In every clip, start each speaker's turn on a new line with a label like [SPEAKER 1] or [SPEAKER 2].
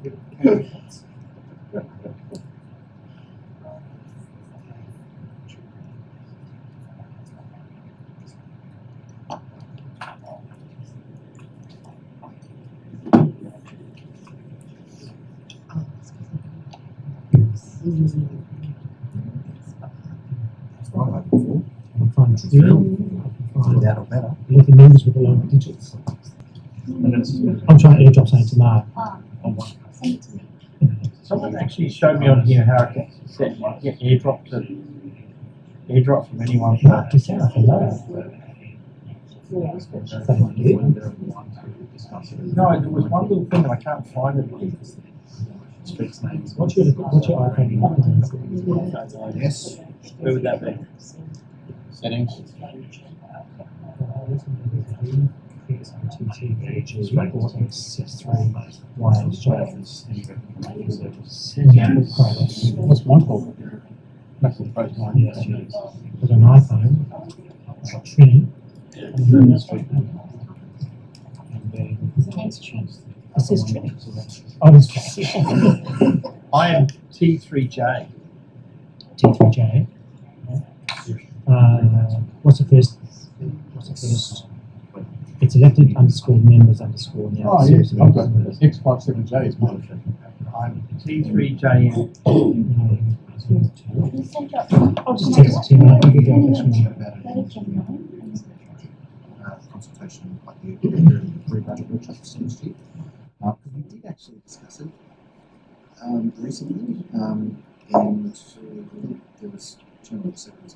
[SPEAKER 1] I'm trying to find out better. Look at numbers with the lower digits. I'm trying to airdrop something to Mark.
[SPEAKER 2] Someone actually showed me on here how I can get airdrop from anyone.
[SPEAKER 1] Mark, you sound like a low.
[SPEAKER 2] No, there was one little thing and I can't find it. Street's names.
[SPEAKER 1] What's your iPhone?
[SPEAKER 2] Yes. Where would that be? Settings. What's mine called? MacBook Pro 9 years.
[SPEAKER 1] With an iPhone, it's got Trini, and then this is Trini. Oh, it's Trini.
[SPEAKER 2] I am T3J.
[SPEAKER 1] T3J. What's the first? It's elected _members _ now.
[SPEAKER 3] Oh, yes, I've got X57J is mine.
[SPEAKER 2] I'm T3JN.
[SPEAKER 1] I'll just text it to you now. You can go
[SPEAKER 4] Consultation like the pre-budget workshops next year. We did actually discuss it recently, and there was 200 seconds.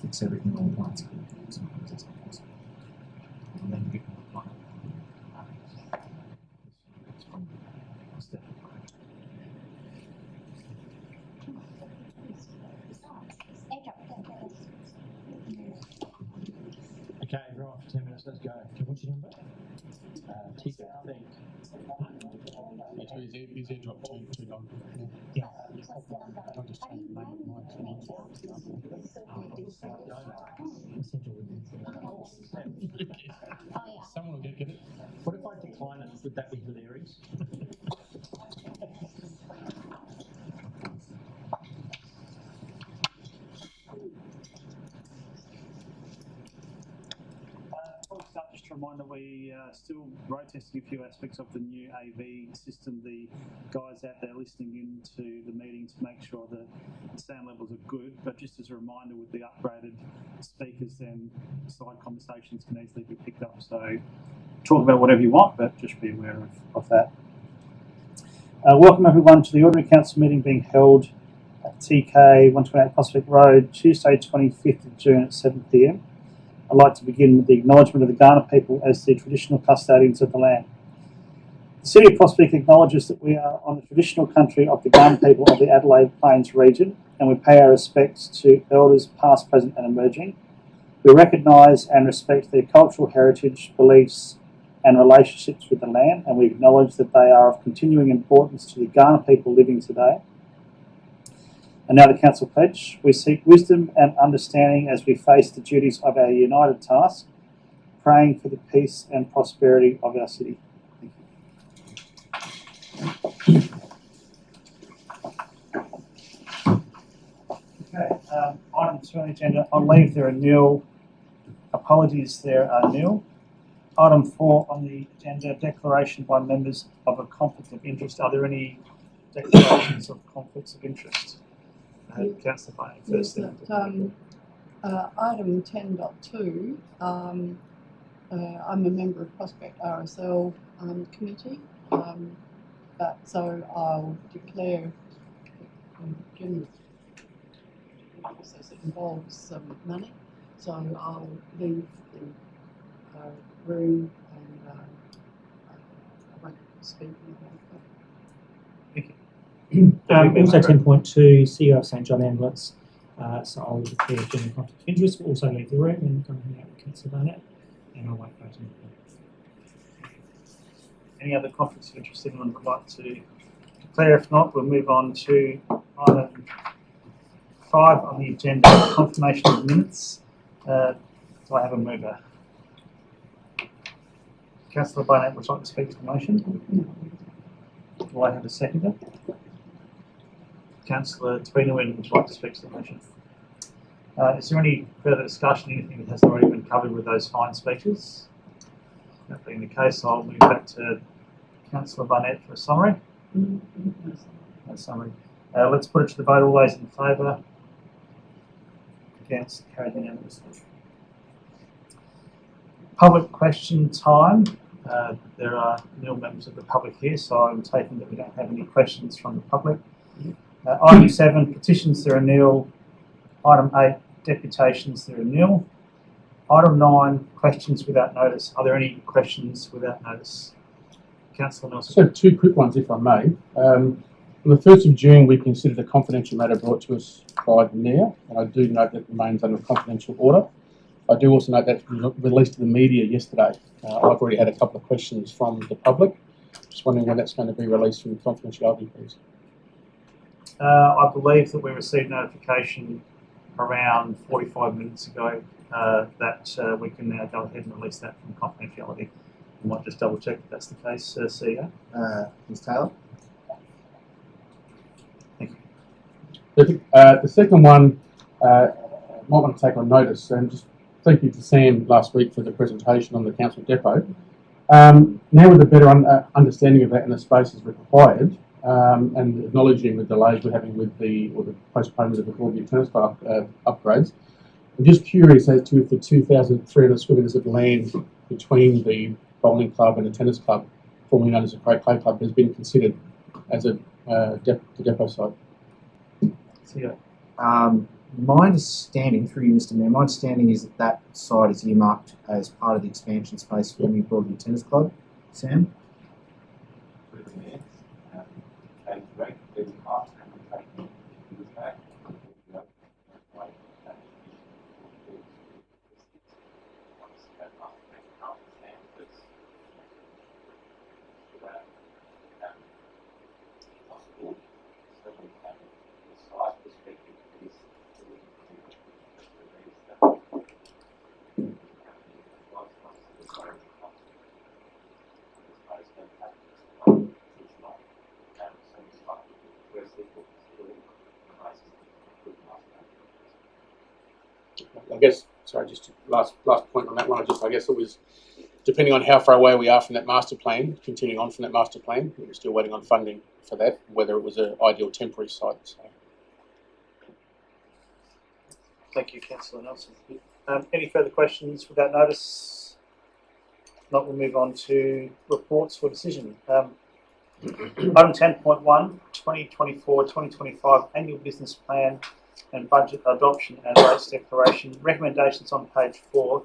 [SPEAKER 4] Fix everything all at once. Sometimes that's not possible. And then we can apply.
[SPEAKER 2] Okay, right, for 10 minutes, let's go.
[SPEAKER 1] What's your number?
[SPEAKER 2] T13.
[SPEAKER 3] Is airdrop too long?
[SPEAKER 1] Yeah.
[SPEAKER 3] I'll just change the name of mine. Someone will get it.
[SPEAKER 2] What if I decline it? Would that be hilarious? Just a reminder, we are still road testing a few aspects of the new AV system. The guys out there listening into the meeting to make sure that the sound levels are good. But just as a reminder, with the upgraded speakers, then side conversations can easily be picked up. So talk about whatever you want, but just be aware of that. Welcome everyone to the Ordinary Council meeting being held at TK 128 Prospect Road, Tuesday 25th of June at 7 p.m. I'd like to begin with the acknowledgement of the Kaurna people as the traditional custodians of the land. The City of Prospect acknowledges that we are on the traditional country of the Kaurna people of the Adelaide Plains region, and we pay our respects to elders past, present and emerging. We recognise and respect their cultural heritage, beliefs and relationships with the land, and we acknowledge that they are of continuing importance to the Kaurna people living today. And now the Council Pledge. We seek wisdom and understanding as we face the duties of our united task, praying for the peace and prosperity of our city. Thank you. Okay, item 2 on the agenda. On leave there are nil. Apologies there are nil. Item 4 on the agenda, declaration by members of a conflict of interest. Are there any declarations of conflicts of interest? Councillor Bain, first thing.
[SPEAKER 5] Item 10.2, I'm a member of Prospect RSL committee, so I'll declare general process. It involves some money, so I'll leave the room and I won't speak about that.
[SPEAKER 1] Thank you. Also 10.2, CEO of St John Ambulance, so I'll declare general conflict of interest. We'll also leave the room and come hang out with Councillor Barnett, and I'll wait for it.
[SPEAKER 2] Any other conflicts of interest anyone would like to declare? If not, we'll move on to item 5 on the agenda, confirmation of minutes. Do I have a mover? Councillor Barnett would like to speak to the motion. Do I have a seconder? Councillor Tweenawin would like to speak to the motion. Is there any further discussion, anything that hasn't already been covered with those fine speeches? That being the case, I'll move back to Councillor Barnett for a summary. No summary. Let's put it to the vote. All those in favour? Against? Carried unanimously. Public question time. There are nil members of the public here, so I'm taking that we don't have any questions from the public. Item 7, petitions, there are nil. Item 8, deputations, there are nil. Item 9, questions without notice. Are there any questions without notice? Councillor Nelson.
[SPEAKER 3] So two quick ones, if I may. On the 1st of June, we considered a confidential matter brought to us by the Mayor, and I do note that it remains under confidential order. I do also note that it was released to the media yesterday. I've already had a couple of questions from the public. Just wondering when that's going to be released from confidentiality, please.
[SPEAKER 2] I believe that we received notification around 45 minutes ago that we can now go ahead and release that from confidentiality. I might just double check if that's the case, CEO.
[SPEAKER 4] Ms. Taylor?
[SPEAKER 2] Thank you.
[SPEAKER 3] The second one, I might want to take on notice, and just thank you to Sam last week for the presentation on the council depot. Now with a better understanding of that and the spaces required, and acknowledging the delays we're having with the postponement of the Broadview Tennis Club upgrades, I'm just curious as to if the 2,300 square metres of land between the bowling club and the tennis club, formerly known as the Crow Clay Club, has been considered as a depot site.
[SPEAKER 2] CEO.
[SPEAKER 4] My understanding, through you, Mr. Mayor, my understanding is that that site is earmarked as part of the expansion space for the new Broadview Tennis Club. Sam?
[SPEAKER 3] I guess, sorry, just last point on that one. I guess it was depending on how far away we are from that master plan, continuing on from that master plan. We're still waiting on funding for that, whether it was an ideal temporary site. So.
[SPEAKER 2] Thank you, Councillor Nelson. Any further questions without notice? If not, we'll move on to reports for decision. Item 10.1, 2024-2025 Annual Business Plan and Budget Adoption and Rates Declaration. Recommendations on page 4.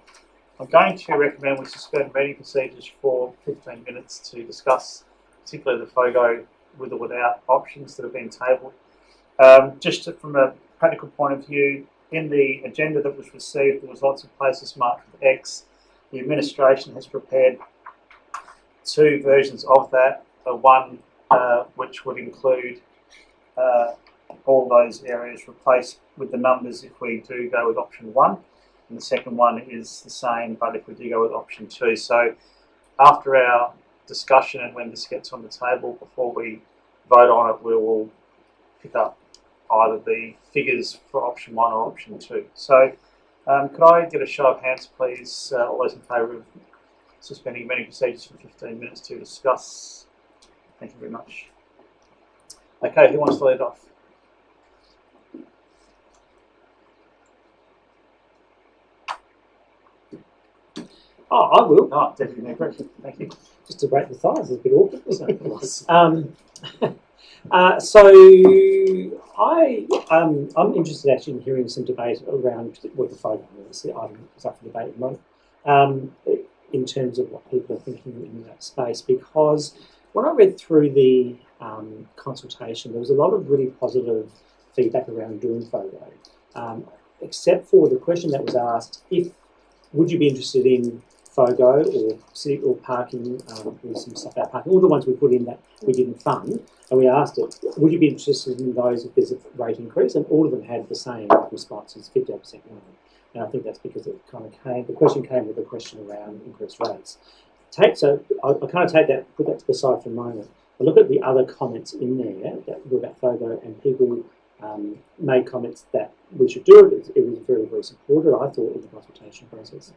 [SPEAKER 2] I'm going to recommend we suspend meeting procedures for 15 minutes to discuss particularly the FOGO with or without options that have been tabled. Just from a practical point of view, in the agenda that was received, there was lots of places marked with X. The administration has prepared 2 versions of that. One which would include all those areas replaced with the numbers if we do go with option 1. And the second one is the same, but if we do go with option 2. So after our discussion and when this gets on the table, before we vote on it, we will pick up either the figures for option 1 or option 2. So could I get a show of hands, please, all those in favour of suspending meeting procedures for 15 minutes to discuss? Thank you very much. Okay, who wants to lead off?
[SPEAKER 6] Oh, I will.
[SPEAKER 2] Oh, Deputy Mayor Brett, thank you.
[SPEAKER 6] Just to break the ties, it's a bit awkward, wasn't it? I'm interested actually in hearing some debate around what the FOGO is. The item is up for debate at the moment, in terms of what people are thinking in that space. Because when I read through the consultation, there was a lot of really positive feedback around doing FOGO, except for the question that was asked: would you be interested in FOGO or city or parking, or some stuff about parking, all the ones we put in that we didn't fund, and we asked it, would you be interested in those if there's a rate increase? And all of them had the same responses, 50% no. and I think that's because it kind of came. The question came with a question around increased rates. So I kind of take that, put that to the side for a moment. I look at the other comments in there that were about FOGO, and people made comments that we should do it. It was very, very supported, I thought, in the consultation process.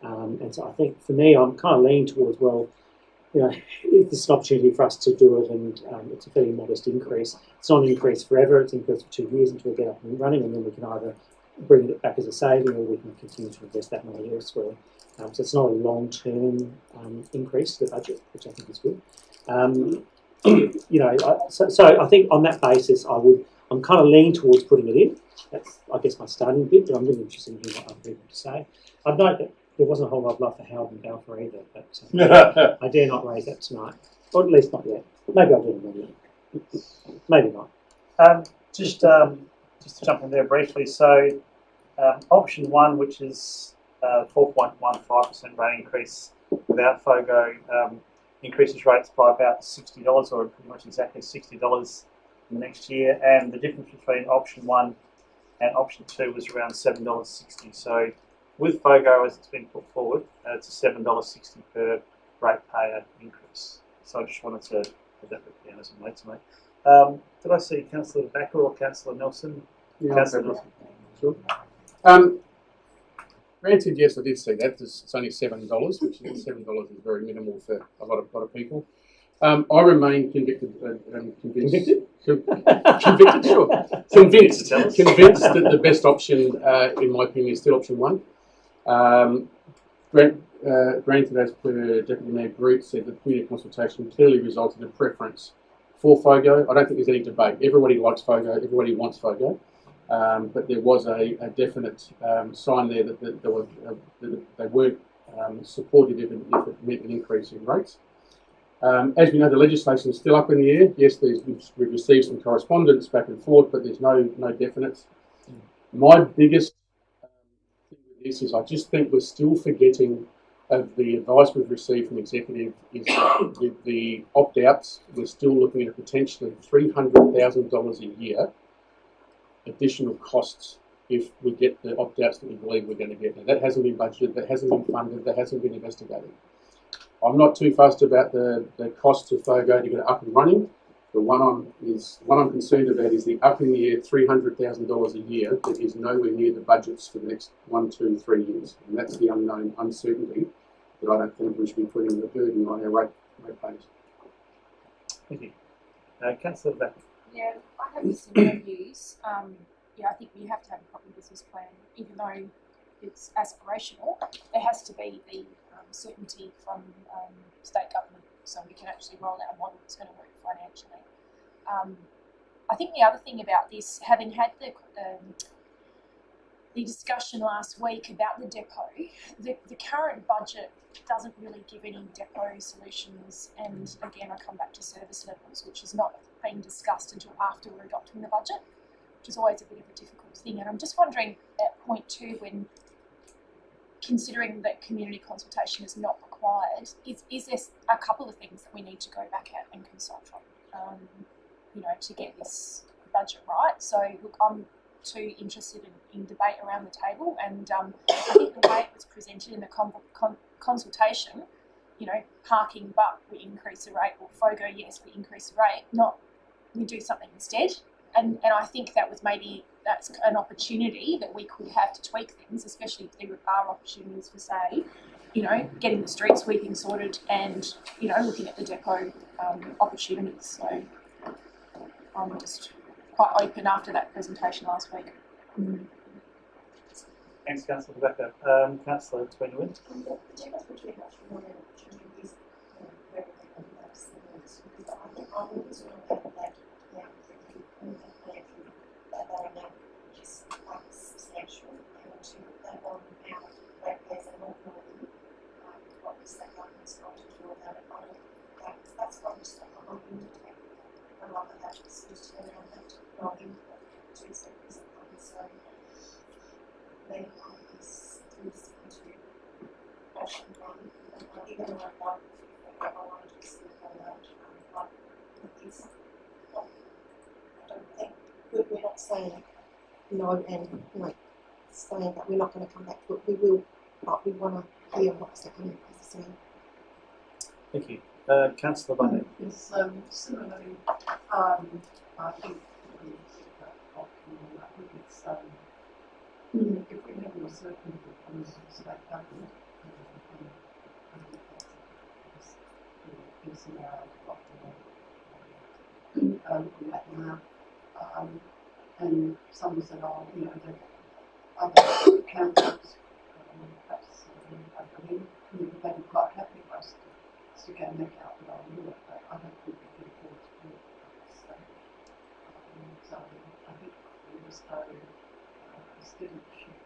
[SPEAKER 6] And so I think for me, I'm kind of leaning towards, well, you know, this is an opportunity for us to do it, and it's a fairly modest increase. It's not an increase forever, it's an increase for 2 years until we get up and running, and then we can either bring it back as a saving or we can continue to invest that money elsewhere. So it's not a long-term increase to the budget, which I think is good. You know, so I think on that basis, I'm kind of leaning towards putting it in. That's, I guess, my starting bit, but I'm really interested in hearing what other people have to say. I'd note that there wasn't a whole lot of love for Howard and Balfour either, but I dare not raise that tonight, or at least not yet. Maybe I'll do it later. Maybe not.
[SPEAKER 2] Just to jump in there briefly, so option 1, which is 4.15% rate increase without FOGO, increases rates by about $60, or pretty much exactly $60 next year, and the difference between option 1 and option 2 was around $7.60. So with FOGO, as it's been put forward, it's a $7.60 per ratepayer increase. So I just wanted to put that down as a note to make. Did I see Councillor Backer or Councillor Nelson?
[SPEAKER 3] Yeah,
[SPEAKER 2] Councillor Nelson.
[SPEAKER 3] Sure. Granted, yes, I did see that. It's only $7, which is $7 is very minimal for a lot of people. I remain convicted and convinced. Convicted, sure. Convinced that the best option, in my opinion, is still option 1. Granted, as per Deputy Mayor Groot said, the community consultation clearly resulted in a preference for FOGO. I don't think there's any debate. Everybody likes FOGO. Everybody wants FOGO. But there was a definite sign there that they weren't supportive if it meant an increase in rates. As we know, the legislation is still up in the air. Yes, we've received some correspondence back and forth, but there's no definites. My biggest thing with this is I just think we're still forgetting of the advice we've received from executive is that with the opt-outs, we're still looking at potentially $300,000 a year additional costs if we get the opt-outs that we believe we're going to get. Now, that hasn't been budgeted, that hasn't been funded, that hasn't been investigated. I'm not too fussed about the cost of FOGO to get it up and running. The one I'm concerned about is the up in the air $300,000 a year that is nowhere near the budgets for the next 1, 2, 3 years. And that's the unknown uncertainty that I don't think we should be putting the burden on our ratepayers.
[SPEAKER 2] Thank you. Councillor Beck.
[SPEAKER 7] Yeah, I have similar views. Yeah, I think we have to have a proper business plan, even though it's aspirational. There has to be the certainty from state government, so we can actually roll out a model that's going to work financially. I think the other thing about this, having had the discussion last week about the depot, the current budget doesn't really give any depot solutions, and again I come back to service levels, which is not being discussed until after we're adopting the budget, which is always a bit of a difficult thing. And I'm just wondering at point 2, when considering that community consultation is not required, is there a couple of things that we need to go back at and consult on, you know, to get this budget right? So look, I'm too interested in debate around the table, and I think the way it was presented in the consultation, you know, parking but we increase the rate, or FOGO, yes, we increase the rate, not we do something instead. And I think that's an opportunity that we could have to tweak things, especially if there are opportunities for, say, you know, getting the street sweeping sorted and, you know, looking at the depot opportunities. So I'm just quite open after that presentation last week.
[SPEAKER 2] Thanks, Councillor Becker. Councillor Tweenwin.
[SPEAKER 5] We're not saying no and like saying that we're not going to come back to it. We will, but we want to hear what's happening, as I say.
[SPEAKER 2] Thank you. Councillor Bundy.
[SPEAKER 8] Yes, similarly, I think it's if we have more certainty from the state government, looking back now, and some said, oh, you know, the other councils, perhaps I believe, they'd be quite happy for us to go and make out the old work, but I don't think we can afford to do it at this stage. So I think we must go steady ship.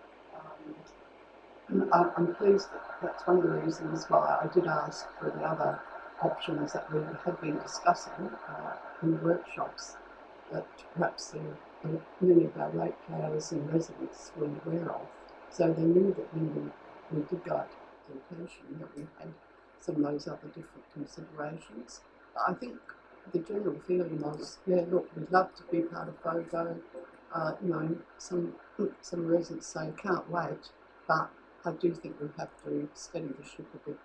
[SPEAKER 8] I'm pleased that that's one of the reasons why I did ask for the other options that we had been discussing in the workshops, that perhaps many of our ratepayers and residents weren't aware of. So they knew that when we did go to location that we had some of those other different considerations. I think the general feeling was, yeah, look, we'd love to be part of FOGO. You know, some residents say can't wait, but I do think we have to steady the ship a bit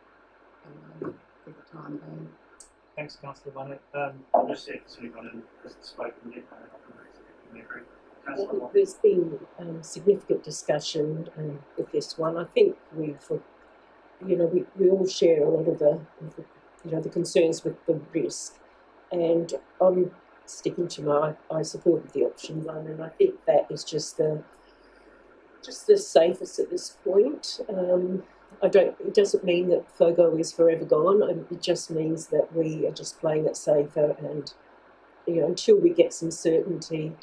[SPEAKER 8] for the time being.
[SPEAKER 2] Thanks, Councillor Bundy.
[SPEAKER 9] I'll just say to anyone who hasn't spoken yet,
[SPEAKER 10] there's been significant discussion with this one. I think we all share a lot of the concerns with the risk, and I'm sticking to I supported the option one, and I think that is just the safest at this point. It doesn't mean that FOGO is forever gone. It just means that we are just playing it safer, and until we get some certainty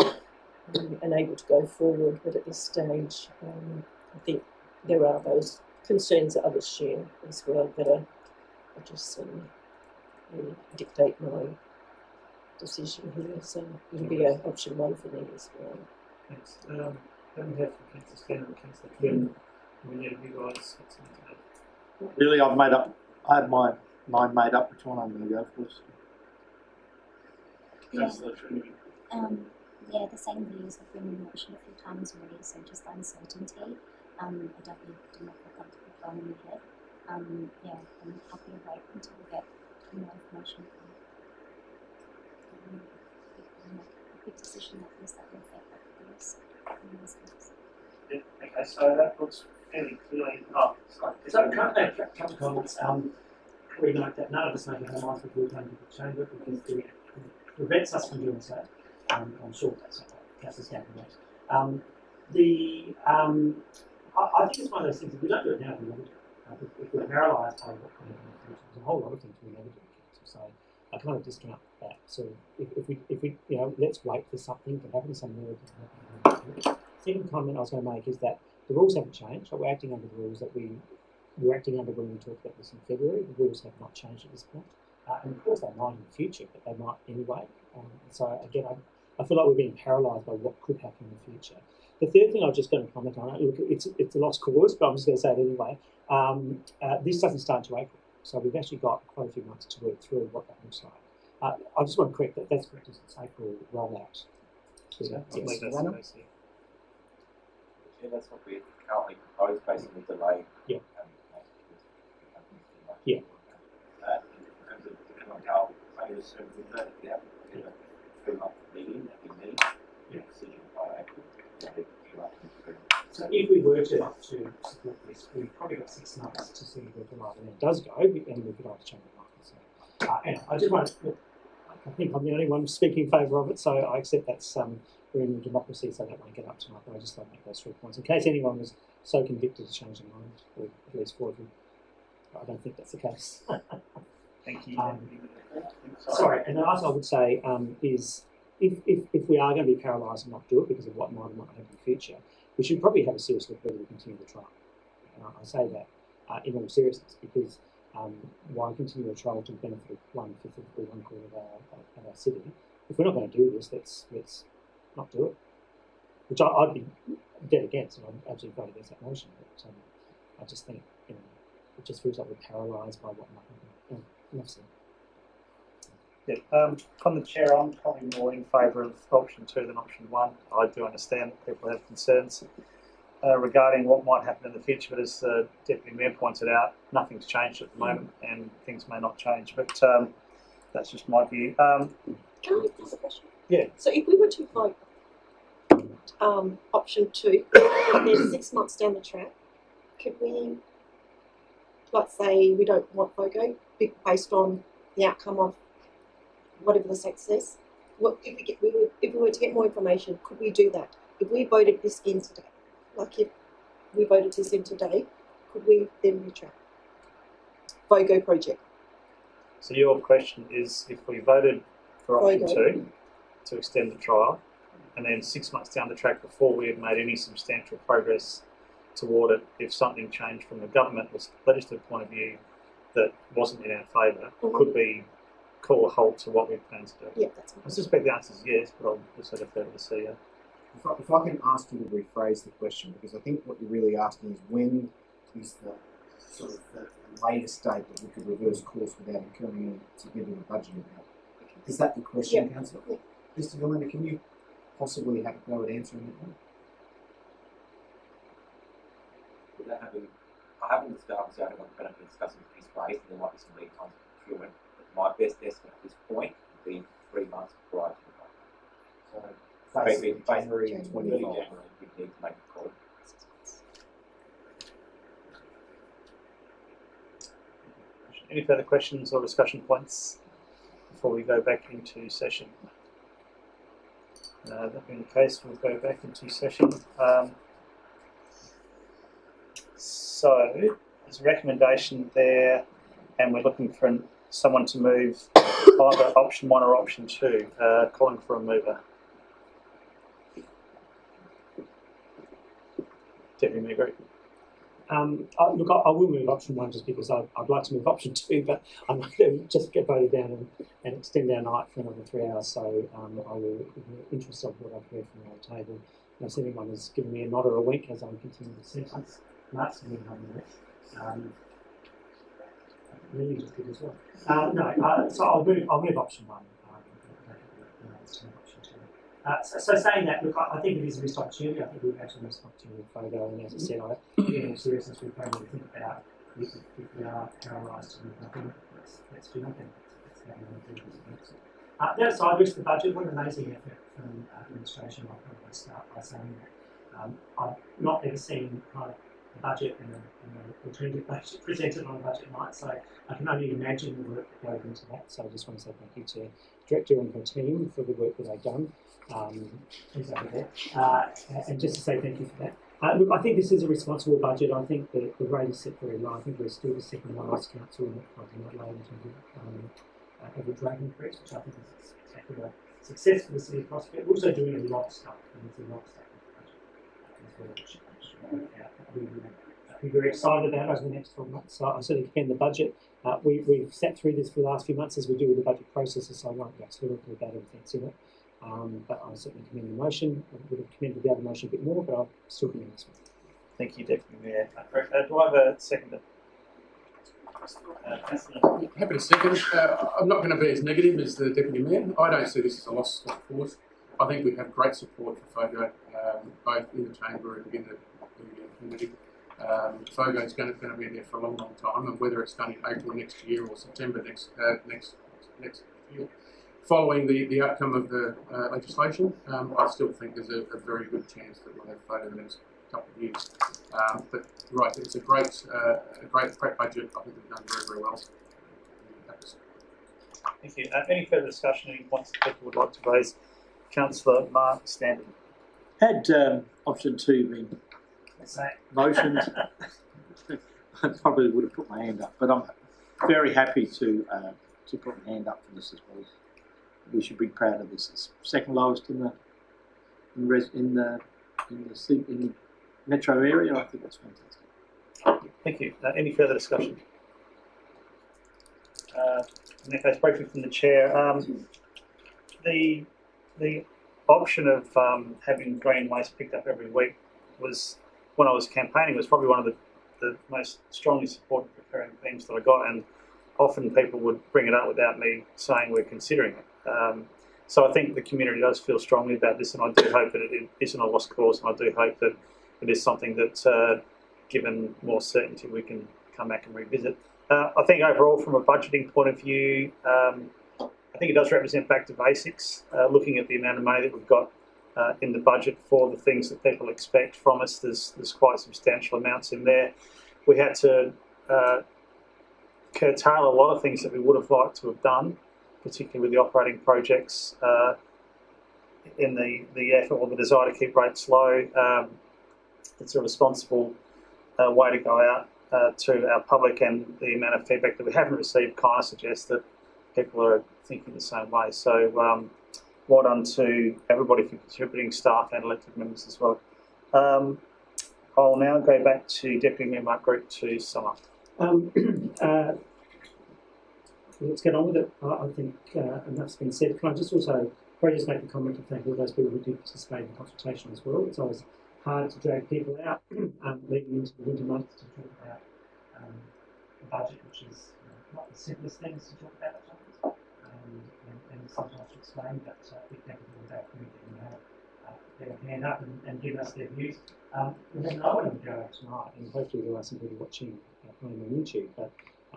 [SPEAKER 10] and able to go forward. But at this stage, I think there are those concerns that others share as well that are just really dictate my decision here. So it'll be an option one for me as well.
[SPEAKER 2] Thanks. Haven't heard from Councillor Scanlon and Councillor Quinn. You guys got something to add?
[SPEAKER 11] Really, I had my mind made up which one I'm going to go for. Councillor Trinity.
[SPEAKER 12] Yeah, the same views have been mentioned a few times already, so just uncertainty. I definitely do not feel comfortable going ahead. Yeah, I'm happy to wait until we get more information from a big decision like this that will affect others.
[SPEAKER 9] Yeah, okay, so that looks fairly clearly. Oh, sorry.
[SPEAKER 6] So, a couple of comments. We note that none of us make our minds before we can change it because it prevents us from doing so. I'm sure that's not Councillor Scanlon knows. I think it's one of those things, if we don't do it now, we never do it. If we're paralysed by what could happen in the future, there's a whole lot of things we never do in council. So I kind of discount that. So if we let's wait for something to happen, some more to happen. Second comment I was going to make is that the rules haven't changed. So we're acting under the rules that we were acting under when we talked about this in February. The rules have not changed at this point. And of course they might in the future, but they might anyway. So again, I feel like we're being paralysed by what could happen in the future. The third thing I'm just going to comment on, look, it's a lost cause, but I'm just going to say it anyway. This doesn't start until April, so we've actually got quite a few months to work through what that looks like. I just want to correct that. That's correct. It's April rollout.
[SPEAKER 2] Yes.
[SPEAKER 13] Yeah, that's what we currently propose, basically delay.
[SPEAKER 6] Yeah. Yeah.
[SPEAKER 13] In terms of depending on how I assume with that, we have a 3-month meeting that we need. Decision by April.
[SPEAKER 6] So if we were to support this, we've probably got 6 months to see where the light event does go, and we could either change the market. So, anyway, I just want to, I think I'm the only one speaking in favour of it, so I accept that's we're in a democracy, so that won't get up tonight, but I just want to make those 3 points. In case anyone was so convicted to change their mind, or at least 4 of you, I don't think that's the case.
[SPEAKER 2] Thank you.
[SPEAKER 6] Sorry, and the last I would say is if we are going to be paralysed and not do it because of what might or might happen in the future, we should probably have a serious look whether we continue the trial. I say that in all seriousness because why continue a trial to the benefit of 1/5 or 1/4 of our city? If we're not going to do this, let's not do it. Which I'd be dead against, and I'd absolutely vote against that motion. But I just think it just feels like we're paralysed by what might happen. Enough said.
[SPEAKER 2] Yeah, from the chair, I'm probably more in favour of option 2 than option 1. I do understand that people have concerns. regarding what might happen in the future, but as the Deputy Mayor pointed out, nothing's changed at the moment and things may not change, but that's just my view.
[SPEAKER 10] Can I ask a question?
[SPEAKER 2] Yeah.
[SPEAKER 10] So if we were to vote option 2, and then 6 months down the track, could we, like, say we don't want FOGO based on the outcome of whatever the state says? What if we were to get more information? Could we do that? If we voted this in today, like if we voted this in today, could we then retract FOGO project?
[SPEAKER 2] So your question is, if we voted for option
[SPEAKER 10] FOGO.
[SPEAKER 2] 2 to extend the trial, and then 6 months down the track before we had made any substantial progress toward it, if something changed from the government or legislative point of view that wasn't in our favour, could we call a halt to what we plan to do?
[SPEAKER 10] Yeah, that's
[SPEAKER 2] I suspect the answer is yes, but I'll also defer to the CEO.
[SPEAKER 4] If I can ask you to rephrase the question, because I think what you're really asking is when is the sort of the latest date that we could reverse course without incurring a significant budget impact? Is that the question,
[SPEAKER 10] Yeah.
[SPEAKER 4] Councillor? Mr. Galena, can you possibly have a go at answering that one?
[SPEAKER 13] Without having, I haven't discussed the benefit discussing this way, there might be some lead times for procurement, but my best estimate at this point would be 3 months prior to the vote.
[SPEAKER 4] So basically
[SPEAKER 13] January
[SPEAKER 4] January
[SPEAKER 13] 25,
[SPEAKER 4] 25.
[SPEAKER 13] we need to make a call.
[SPEAKER 2] Any further questions or discussion points before we go back into session? That being the case, we'll go back into session. So there's a recommendation there, and we're looking for someone to move either option 1 or option 2. Calling for a mover. Deputy Mayor Greg.
[SPEAKER 6] Look, I will move option 1 just because I'd like to move option 2, but I'm not going to just get voted down and extend our night for another 3 hours. So I will, in the interest of what I've heard from the table, unless anyone has given me a nod or a wink as I'm continuing the sentence, that's me really just good as well. No, so I'll move option 1. So saying that, look, I think it is a missed opportunity. I think we've actually missed an opportunity with FOGO, and as I said, in all seriousness, we probably think about if we are paralysed to do nothing, let's do nothing. That's how we want to do this. The other side, which the budget, what an amazing effort from administration. I'll probably start by saying that. I've not ever seen kind of a budget and an alternative budget presented on a budget night, so I can only imagine the work that goes into that. So I just want to say thank you to Director and her team for the work that they've done. He's over there. And just to say thank you for that. Look, I think this is a responsible budget. I think the rate is set very low. I think we're still the second lowest council in that low in terms of average rate increase, which I think is a spectacular success for the city of Prospect. We're also doing a lot of stuff, and there's a lot of stuff in the budget as well, which we're very excited about over the next 12 months. So I certainly commend the budget. We've sat through this for the last few months as we do with the budget processes, so I won't go through about everything that's in it. But I certainly commend the motion. I would have commended the other motion a bit more, but I'll still commend this one.
[SPEAKER 2] Thank you, Deputy Mayor. Do I have a seconder?
[SPEAKER 3] Happy to second. I'm not going to be as negative as the Deputy Mayor. I don't see this as a loss of force. I think we have great support for FOGO, both in the chamber and in the community. FOGO is going to be there for a long, long time, and whether it's done in April next year or September next year, following the outcome of the legislation, I still think there's a very good chance that we'll have FOGO in the next couple of years. But right, it's a great prep budget. I think they've done very, very well.
[SPEAKER 2] Thank you. Any further discussion? Any points that people would like to raise? Councillor Mark Standard.
[SPEAKER 11] Had option 2 been motioned, I probably would have put my hand up, but I'm very happy to put my hand up for this as well. We should be proud of this. It's second lowest in the metro area. I think that's fantastic.
[SPEAKER 2] Thank you. Any further discussion? In that case, briefly from the chair, the option of having green waste picked up every week was, when I was campaigning, was probably one of the most strongly supported recurring themes that I got, and often people would bring it up without me saying we're considering it. So I think the community does feel strongly about this, and I do hope that it isn't a lost cause, and I do hope that it is something that, given more certainty, we can come back and revisit. I think overall, from a budgeting point of view, I think it does represent back to basics, looking at the amount of money that we've got in the budget for the things that people expect from us. There's quite substantial amounts in there. We had to curtail a lot of things that we would have liked to have done, particularly with the operating projects in the effort or the desire to keep rates low. It's a responsible way to go out to our public, and the amount of feedback that we haven't received kind of suggests that people are thinking the same way. So well done to everybody for contributing, staff and elected members as well. I'll now go back to Deputy Mayor Mark Groot to sum up.
[SPEAKER 6] Let's get on with it. I think enough's been said. Can I just also probably just make the comment to thank all those people who did participate in the consultation as well. It's always hard to drag people out leading into the winter months to talk about the budget, which is not the simplest things to talk about at times, and sometimes to explain, but we thank you for that committee and their hand up and give us their views. We have no one to go out tonight, and hopefully there are some people watching playing on YouTube, but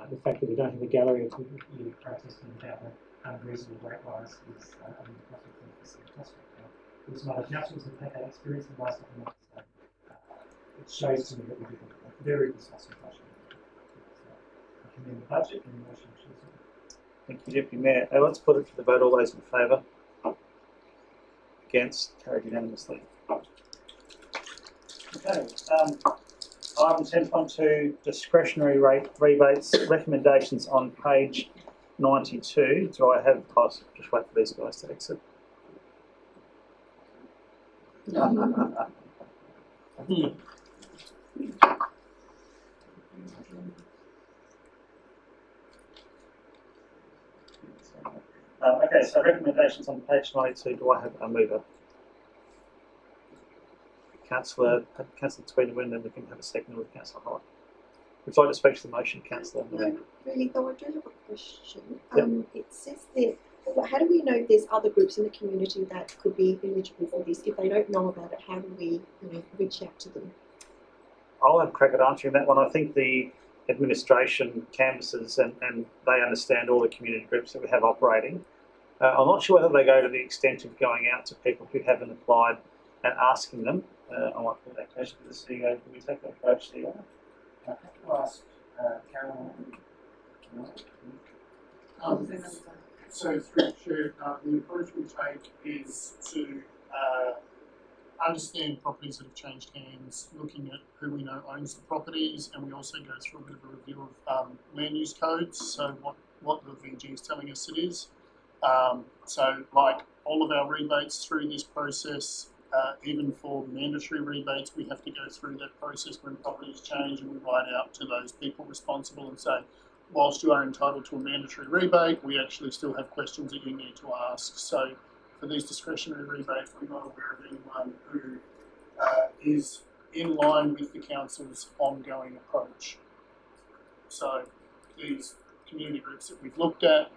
[SPEAKER 6] the fact that we don't have a gallery of people protesting about the unreasonable rate rise is a positive thing for City Hospital. There some other councils that have had that experience in the last couple of months, so it shows to me that we do a very decisive budget. I commend the budget and the motion to
[SPEAKER 2] Thank you, Deputy Mayor. Let's put it to the vote. All those in favour? Against? Carried unanimously. Okay. Item 10.2, discretionary rate rebates, recommendations on page 92. Do I have, I'll just wait for these guys to exit. Okay, so recommendations on page 92. Do I have a mover? Councillor Tweedie, and then we can have a second with Councillor Hart. Would you like to speak to the motion, Councillor?
[SPEAKER 14] No, really, though I do have a question.
[SPEAKER 2] Yep.
[SPEAKER 14] It says there, how do we know there's other groups in the community that could be eligible for this? If they don't know about it, how do we reach out to them?
[SPEAKER 2] I'll have a crack at answering that one. I think the administration canvasses and they understand all the community groups that we have operating. I'm not sure whether they go to the extent of going out to people who haven't applied and asking them. I might put that question to the CEO. Can we take that approach, CEO?
[SPEAKER 15] I have to ask Caroline. So through Chair, the approach we take is to understand properties that have changed hands, looking at who we know owns the properties, and we also go through a bit of a review of land use codes, so what the VG is telling us it is. So like all of our rebates through this process, even for mandatory rebates, we have to go through that process when properties change, and we write out to those people responsible and say, whilst you are entitled to a mandatory rebate, we actually still have questions that you need to ask. So for these discretionary rebates, we're not aware of anyone who is in line with the council's ongoing approach. So these community groups that we've looked at,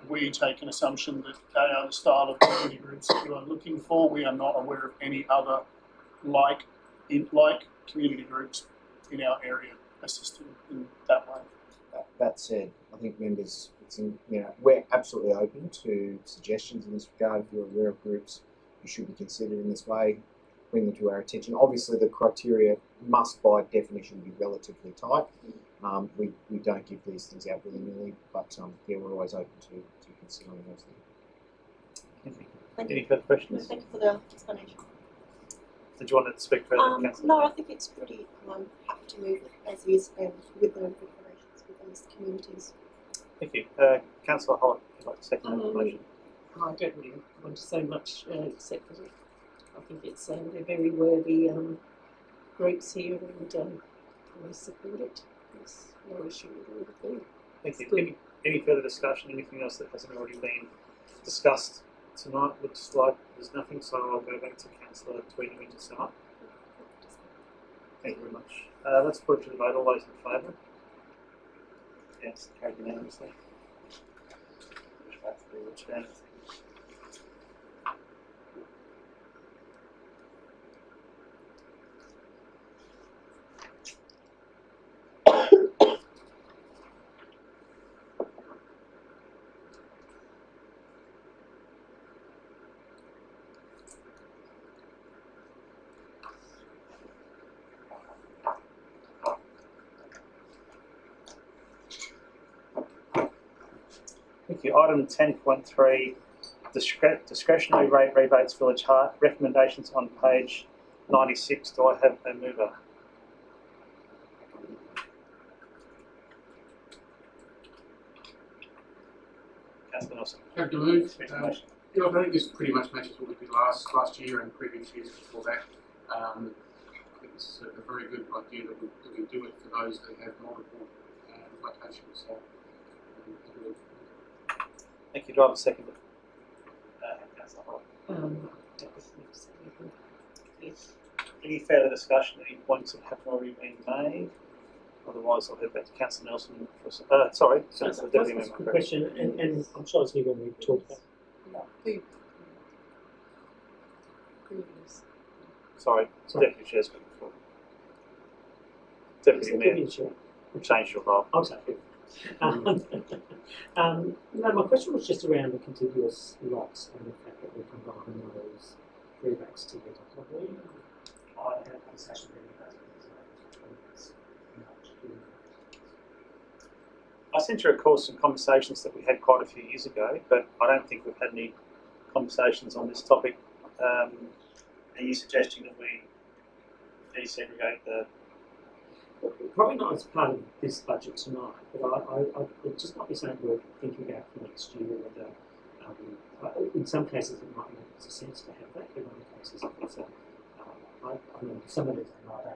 [SPEAKER 15] we take an assumption that they are the style of community groups that you are looking for. We are not aware of any other like community groups in our area assisting in that way.
[SPEAKER 4] That said, I think members, we're absolutely open to suggestions in this regard. If you're aware of groups who should be considered in this way, bring them to our attention. Obviously, the criteria must, by definition, be relatively tight. We don't give these things out willy-nilly, but yeah, we're always open to considering those things.
[SPEAKER 2] Any further questions?
[SPEAKER 14] No, thank you for the explanation.
[SPEAKER 2] Did you want to speak further, Councillor?
[SPEAKER 14] No, I think it's pretty happy to move it as is and with the declarations with those communities.
[SPEAKER 2] Thank you. Councillor Holland, would you like to second that motion?
[SPEAKER 10] I don't really want to say much except that I think it's they're very worthy groups here, and I support it. There's no issue with all of them.
[SPEAKER 2] Thank you. Any further discussion? Anything else that hasn't already been discussed tonight? Looks like there's nothing, so I'll go back to Councillor Tweedie to sum up. Thank you very much. Let's put it to the vote. All those in favour? Yes, carried unanimously. Thank you. Item 10.3, discretionary rate rebates Village Heart. Recommendations on page 96. Do I have a mover? Councillor Nelson.
[SPEAKER 3] Happy to move. Yeah, I think this pretty much matches what we did last year and previous years before that. I think it's a very good idea that we do it for those that have multiple locations. So,
[SPEAKER 2] thank you. Do I have a second? Councillor Hall. Any further discussion? Any points that haven't already been made? Otherwise, I'll head back to Councillor Nelson. Sorry, Councillor Deputy Member.
[SPEAKER 6] Quick question, and I'm sure it's here when we talked about.
[SPEAKER 2] Sorry, Deputy Chair speaking before. Deputy Mayor, change your role.
[SPEAKER 6] I'm sorry. No, my question was just around the contiguous lots and the fact that we combine those rebates together. I had a conversation with
[SPEAKER 2] I sent you, of course, some conversations that we had quite a few years ago, but I don't think we've had any conversations on this topic. Are you suggesting that we desegregate the...
[SPEAKER 6] Probably not as part of this budget tonight, but it just might be something worth thinking about for next year. Whether, in some cases, it might make sense to have that. In other cases, it's I mean, some of it I don't know.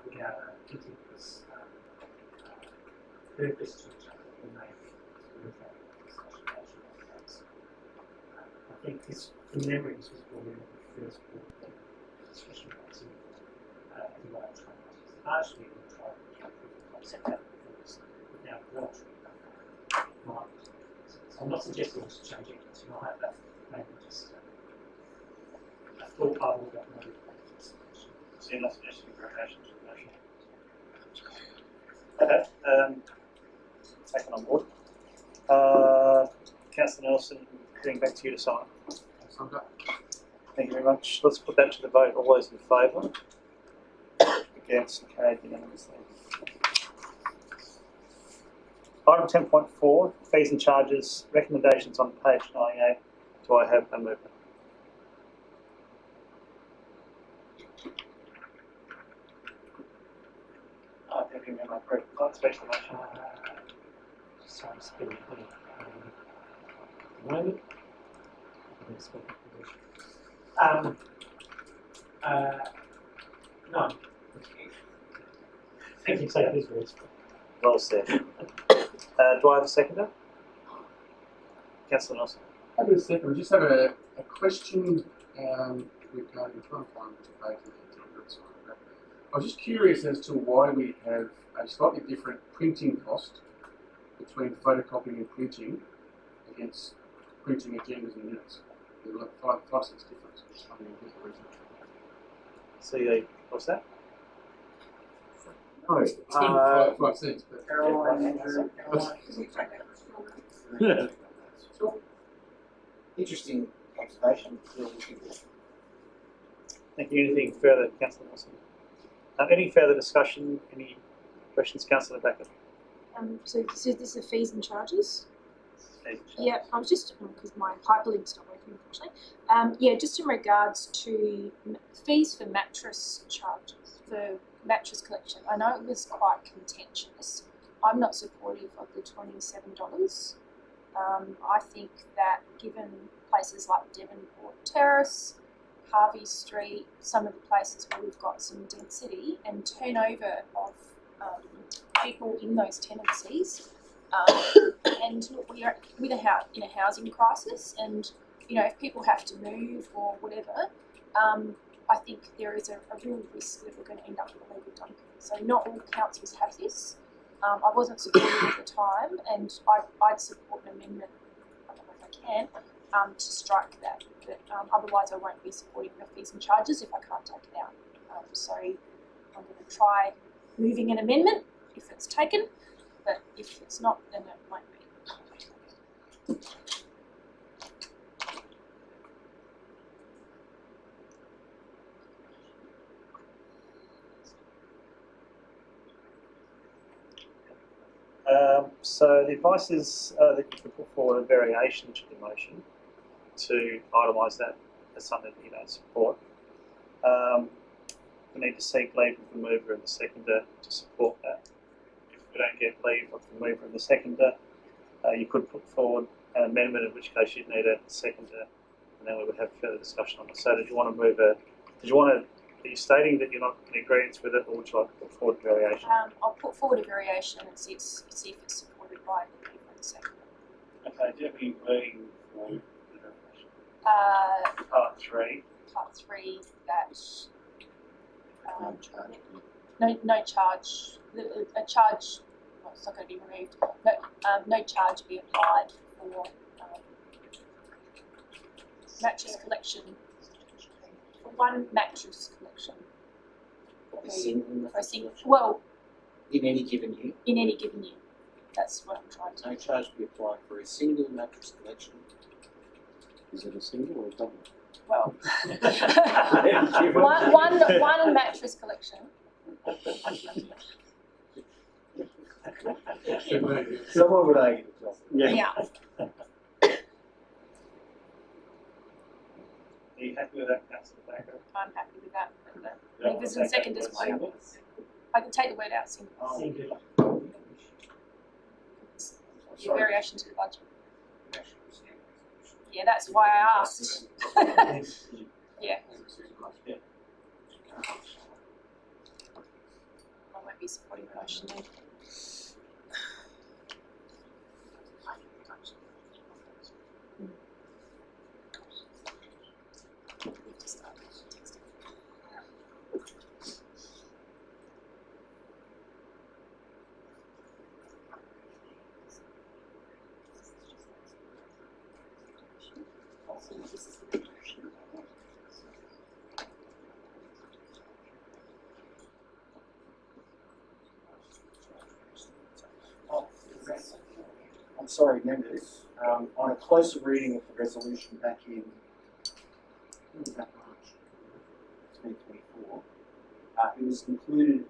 [SPEAKER 6] Without a contiguous purpose to each other, then maybe I think this, from memory, this was brought in at the first board discussion rates in the way of trying to largely try to set that without water. So I'm not suggesting we should change it tonight, but maybe just a thought bubble that maybe
[SPEAKER 2] So you're not suggesting variations to the motion? Okay, taken on board. Councillor Nelson, getting back to you to sign. Thank you very much. Let's put that to the vote. All those in favour? Against? Carried unanimously. Item 10.4, fees and charges, recommendations on page 98. Do I have a mover? Deputy Member, special motion.
[SPEAKER 6] sorry, spinning the moment. No. Thank you, take these words.
[SPEAKER 2] Well said. Do I have a seconder? Councillor Nelson.
[SPEAKER 3] I have a second. We just have a question regarding trying to find the page. I was just curious as to why we have a slightly different printing cost between photocopying and printing against printing agendas and minutes. There's like 5 cents difference.
[SPEAKER 2] See, what's that?
[SPEAKER 3] No, it's 5 cents.
[SPEAKER 4] But interesting observation.
[SPEAKER 2] Thank you. Anything further, Councillor Nelson? Any further discussion? Any questions, Councillor Beckett?
[SPEAKER 7] So this is fees and charges?
[SPEAKER 2] Fees and charges.
[SPEAKER 7] Yeah, I was just, because my hyperlink's not working, unfortunately. Yeah, just in regards to fees for mattress charges, for mattress collection. I know it was quite contentious. I'm not supportive of the $27. I think that given places like Devonport Terrace, Harvey Street, some of the places where we've got some density and turnover of people in those tenancies, and look, we are in a housing crisis, and you know, if people have to move or whatever, I think there is a real risk that we're going to end up with illegal dumping. So not all councils have this. I wasn't supportive at the time, and I'd support an amendment, I don't know if I can, to strike that. But otherwise I won't be supporting the fees and charges if I can't take it out. So I'm going to try moving an amendment if it's taken, but if it's not, then it won't be.
[SPEAKER 2] So the advice is that you can put forward a variation to the motion to itemise that as something that you don't support. We need to seek leave of the mover and the seconder to support that. If we don't get leave of the mover and the seconder, you could put forward an amendment, in which case you'd need a seconder, and then we would have further discussion on it. So did you want to move a, are you stating that you're not in agreement with it, or would you like to put forward a variation?
[SPEAKER 7] I'll put forward a variation and see if it's supported by the people in the second.
[SPEAKER 9] Okay, do you have any wording for the variation?
[SPEAKER 7] Part
[SPEAKER 9] 3.
[SPEAKER 7] Part 3 that no charge. A charge. Well, it's not going to be removed. No charge be applied for mattress collection. For one mattress collection.
[SPEAKER 16] A single
[SPEAKER 7] For a single. Well.
[SPEAKER 16] In any given year.
[SPEAKER 7] In any given year. That's what I'm trying to.
[SPEAKER 16] No charge be applied for a single mattress collection. Is it a single or a double?
[SPEAKER 7] Well, one mattress collection.
[SPEAKER 16] Someone would argue.
[SPEAKER 7] Yeah.
[SPEAKER 2] Are you happy with that, Councillor Thacker?
[SPEAKER 7] I'm happy with that. Movers and seconders. I can take the word out. Single. Your variation to the budget. Yeah, that's why I asked. Yeah. I won't be supporting the motion then.
[SPEAKER 16] I'm sorry, members. On a closer reading of the resolution back in March 2024, it was included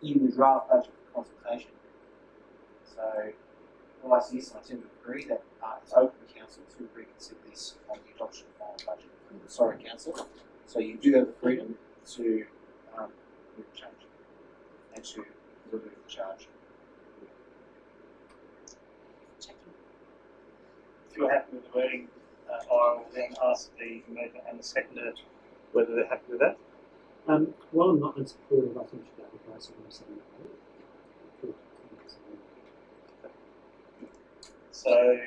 [SPEAKER 16] in the draft budget for consultation. So, realize this, I tend to agree that it's open to council to reconsider this on the adoption of the final budget. Sorry, council. So you do have the freedom to move the change and to remove the charge.
[SPEAKER 2] If you're happy with the wording, I will then ask the mover and the seconder whether they're happy with that.
[SPEAKER 6] While I'm not in support of, I think you should advertise on something.
[SPEAKER 2] So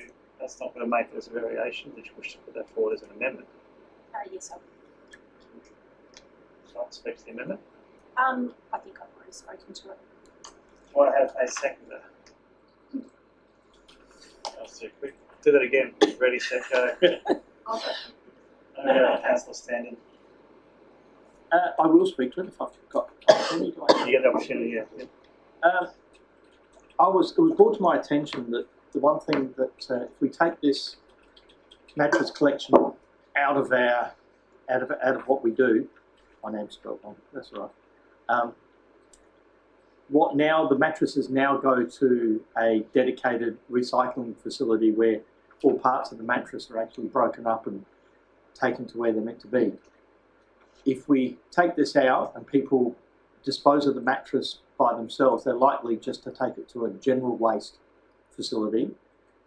[SPEAKER 2] that's not going to make it as a variation. Did you wish to put that forward as an amendment?
[SPEAKER 7] Yes, I would.
[SPEAKER 2] So I'll speak to the amendment.
[SPEAKER 7] I think I've already spoken to it.
[SPEAKER 2] Do I have a seconder? That's too quick. Do that again. Ready, set, go. Councillor Standing.
[SPEAKER 11] I will speak to it if I've got opportunity.
[SPEAKER 2] You get the opportunity, yeah.
[SPEAKER 11] It was brought to my attention that the one thing that if we take this mattress collection out of what we do, my name's spelled wrong. That's all right. What now? The mattresses now go to a dedicated recycling facility where all parts of the mattress are actually broken up and taken to where they're meant to be. If we take this out and people dispose of the mattress by themselves, they're likely just to take it to a general waste facility,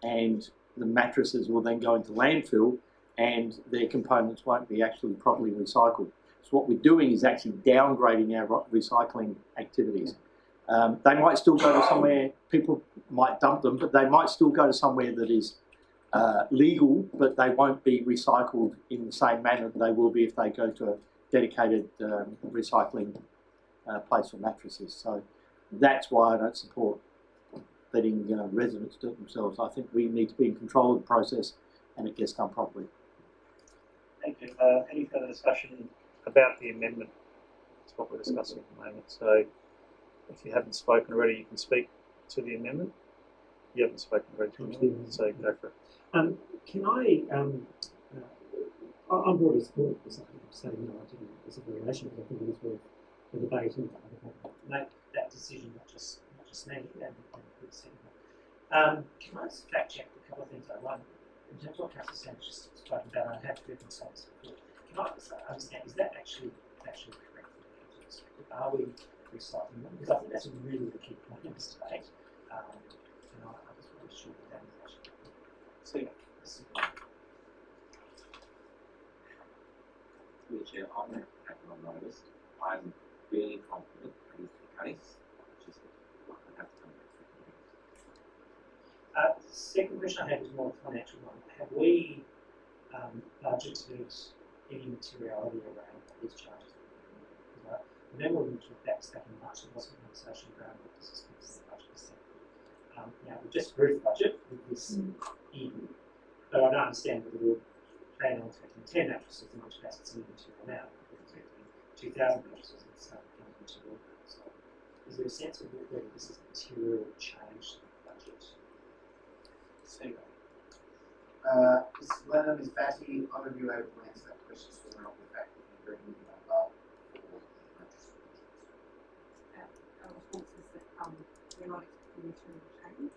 [SPEAKER 11] and the mattresses will then go into landfill and their components won't be actually properly recycled. So what we're doing is actually downgrading our recycling activities. They might still go to somewhere, people might dump them, but they might still go to somewhere that is legal, but they won't be recycled in the same manner that they will be if they go to a dedicated recycling place for mattresses. So that's why I don't support letting residents do it themselves. I think we need to be in control of the process and it gets done properly.
[SPEAKER 2] Thank you. Any further discussion about the amendment? That's what we're discussing at the moment. So if you haven't spoken already, you can speak to the amendment. You haven't spoken already to the amendment, so go for it.
[SPEAKER 6] Can I, I'm broadly supportive of this. I'm saying no, I didn't as a variation, because I think it is worth the debate and make that decision, not just me, and Can I just fact check a couple of things? One, in terms of what Councillor Sanders just spoke about, I have heard consultants before. Can I just understand, is that actually correct? Are we recycling them? Because I think that's a really key point in this debate. And I just want to be sure that is actually correct.
[SPEAKER 13] Chair, I'm not taking on notice. I'm really confident that is the case. Just I have to come back to
[SPEAKER 6] The second question I had was more a financial one. Have we budgeted any materiality around these charges? Remember when we talked back in March, there was a conversation around what this is the budget percent. Now, we just approved the budget with this in, but I don't understand whether we're planning on taking 10 mattresses, in which case it's a material now, we're taking 2,000 mattresses and start becoming material. So, is there a sense of whether this is a material change to the budget?
[SPEAKER 16] Ms. Lennon, Ms. Batty, I would be able to answer that question so we're not the fact that you're bringing the number for the mattress.
[SPEAKER 17] Our response is that we're not expecting material change,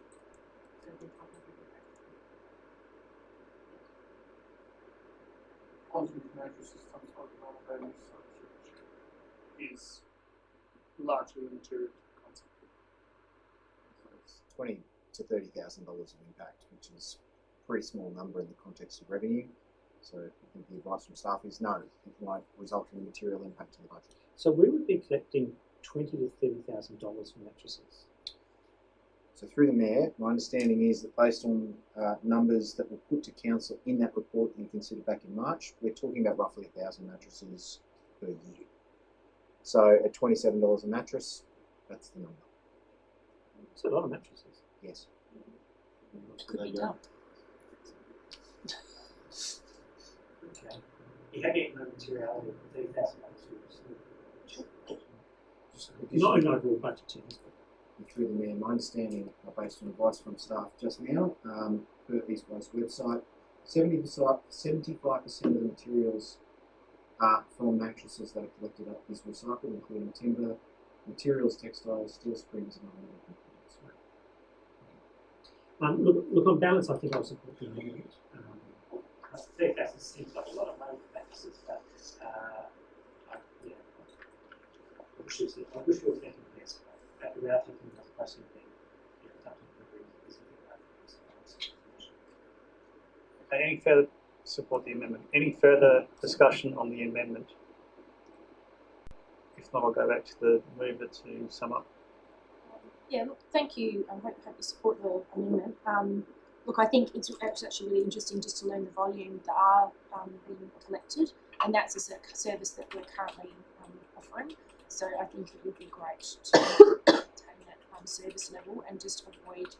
[SPEAKER 17] so we're probably be back.
[SPEAKER 15] Quantum of mattresses times by the amount of value is largely immaterial to the concept.
[SPEAKER 4] So it's $20,000 to $30,000 of impact, which is a pretty small number in the context of revenue. So I think the advice from staff is no, it won't result in a material impact to the budget.
[SPEAKER 6] So we would be collecting $20,000 to $30,000 for mattresses.
[SPEAKER 4] So through the Mayor, my understanding is that based on numbers that were put to Council in that report that you considered back in March, we're talking about roughly 1,000 mattresses per year. So at $27 a mattress, that's the number.
[SPEAKER 6] It's a lot of mattresses.
[SPEAKER 4] Yes.
[SPEAKER 7] Could be done.
[SPEAKER 6] Okay. You have yet no materiality of $30,000. Not in overall budget terms.
[SPEAKER 4] Through the Mayor, my understanding, based on advice from staff just now, per East West website, 75% of the materials from mattresses that are collected up is recycled, including timber, materials, textiles, steel springs, and other components.
[SPEAKER 6] Look, on balance, I think I'll support the amendment. $30,000 seems like a lot of money for mattresses, but I wish we were thinking less. But without thinking about the pricing thing,
[SPEAKER 2] Okay, any further support the amendment? Any further discussion on the amendment? If not, I'll go back to the mover to sum up.
[SPEAKER 7] Yeah, look, thank you. I hope you support the amendment. Look, I think it's actually really interesting just to learn the volume that are being collected, and that's a service that we're currently offering. So I think it would be great to maintain that service level and just avoid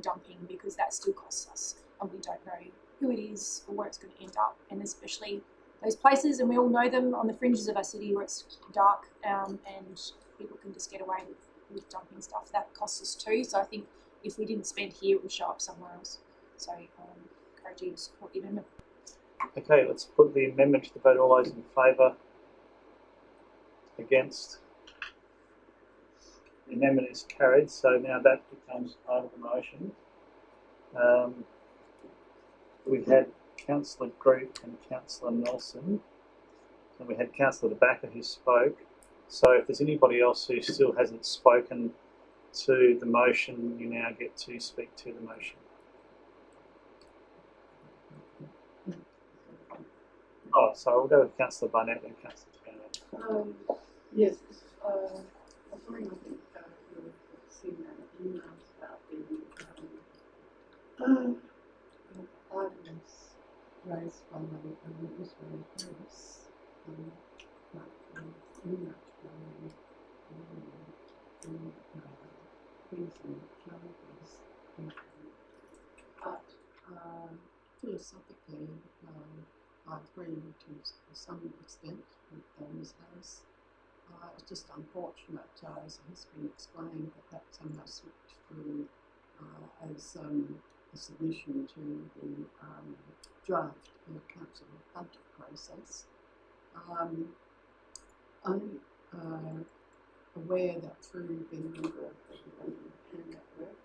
[SPEAKER 7] dumping, because that still costs us, and we don't know who it is or where it's going to end up, and especially those places, and we all know them on the fringes of our city where it's dark and people can just get away with dumping stuff. That costs us too. So I think if we didn't spend here, it would show up somewhere else. So encourage you to support the amendment.
[SPEAKER 2] Okay, let's put the amendment to the vote. All those in favour? Against? The amendment is carried, so now that becomes part of the motion. We had Councillor Groot and Councillor Nelson, and we had Councillor DeBacker who spoke. So if there's anybody else who still hasn't spoken to the motion, you now get to speak to the motion. Oh, sorry, we'll go with Councillor Barnett and Councillor Turner.
[SPEAKER 8] Yes, I was wondering, I think you've seen that email about the items raised by Israel Harris, Queensland charities, but philosophically, I agree to some extent with Ms. Harris. It's just unfortunate, as has been explained, that somehow slipped through as a submission to the draft council budget process. I'm aware that through being a member of the Independent Network,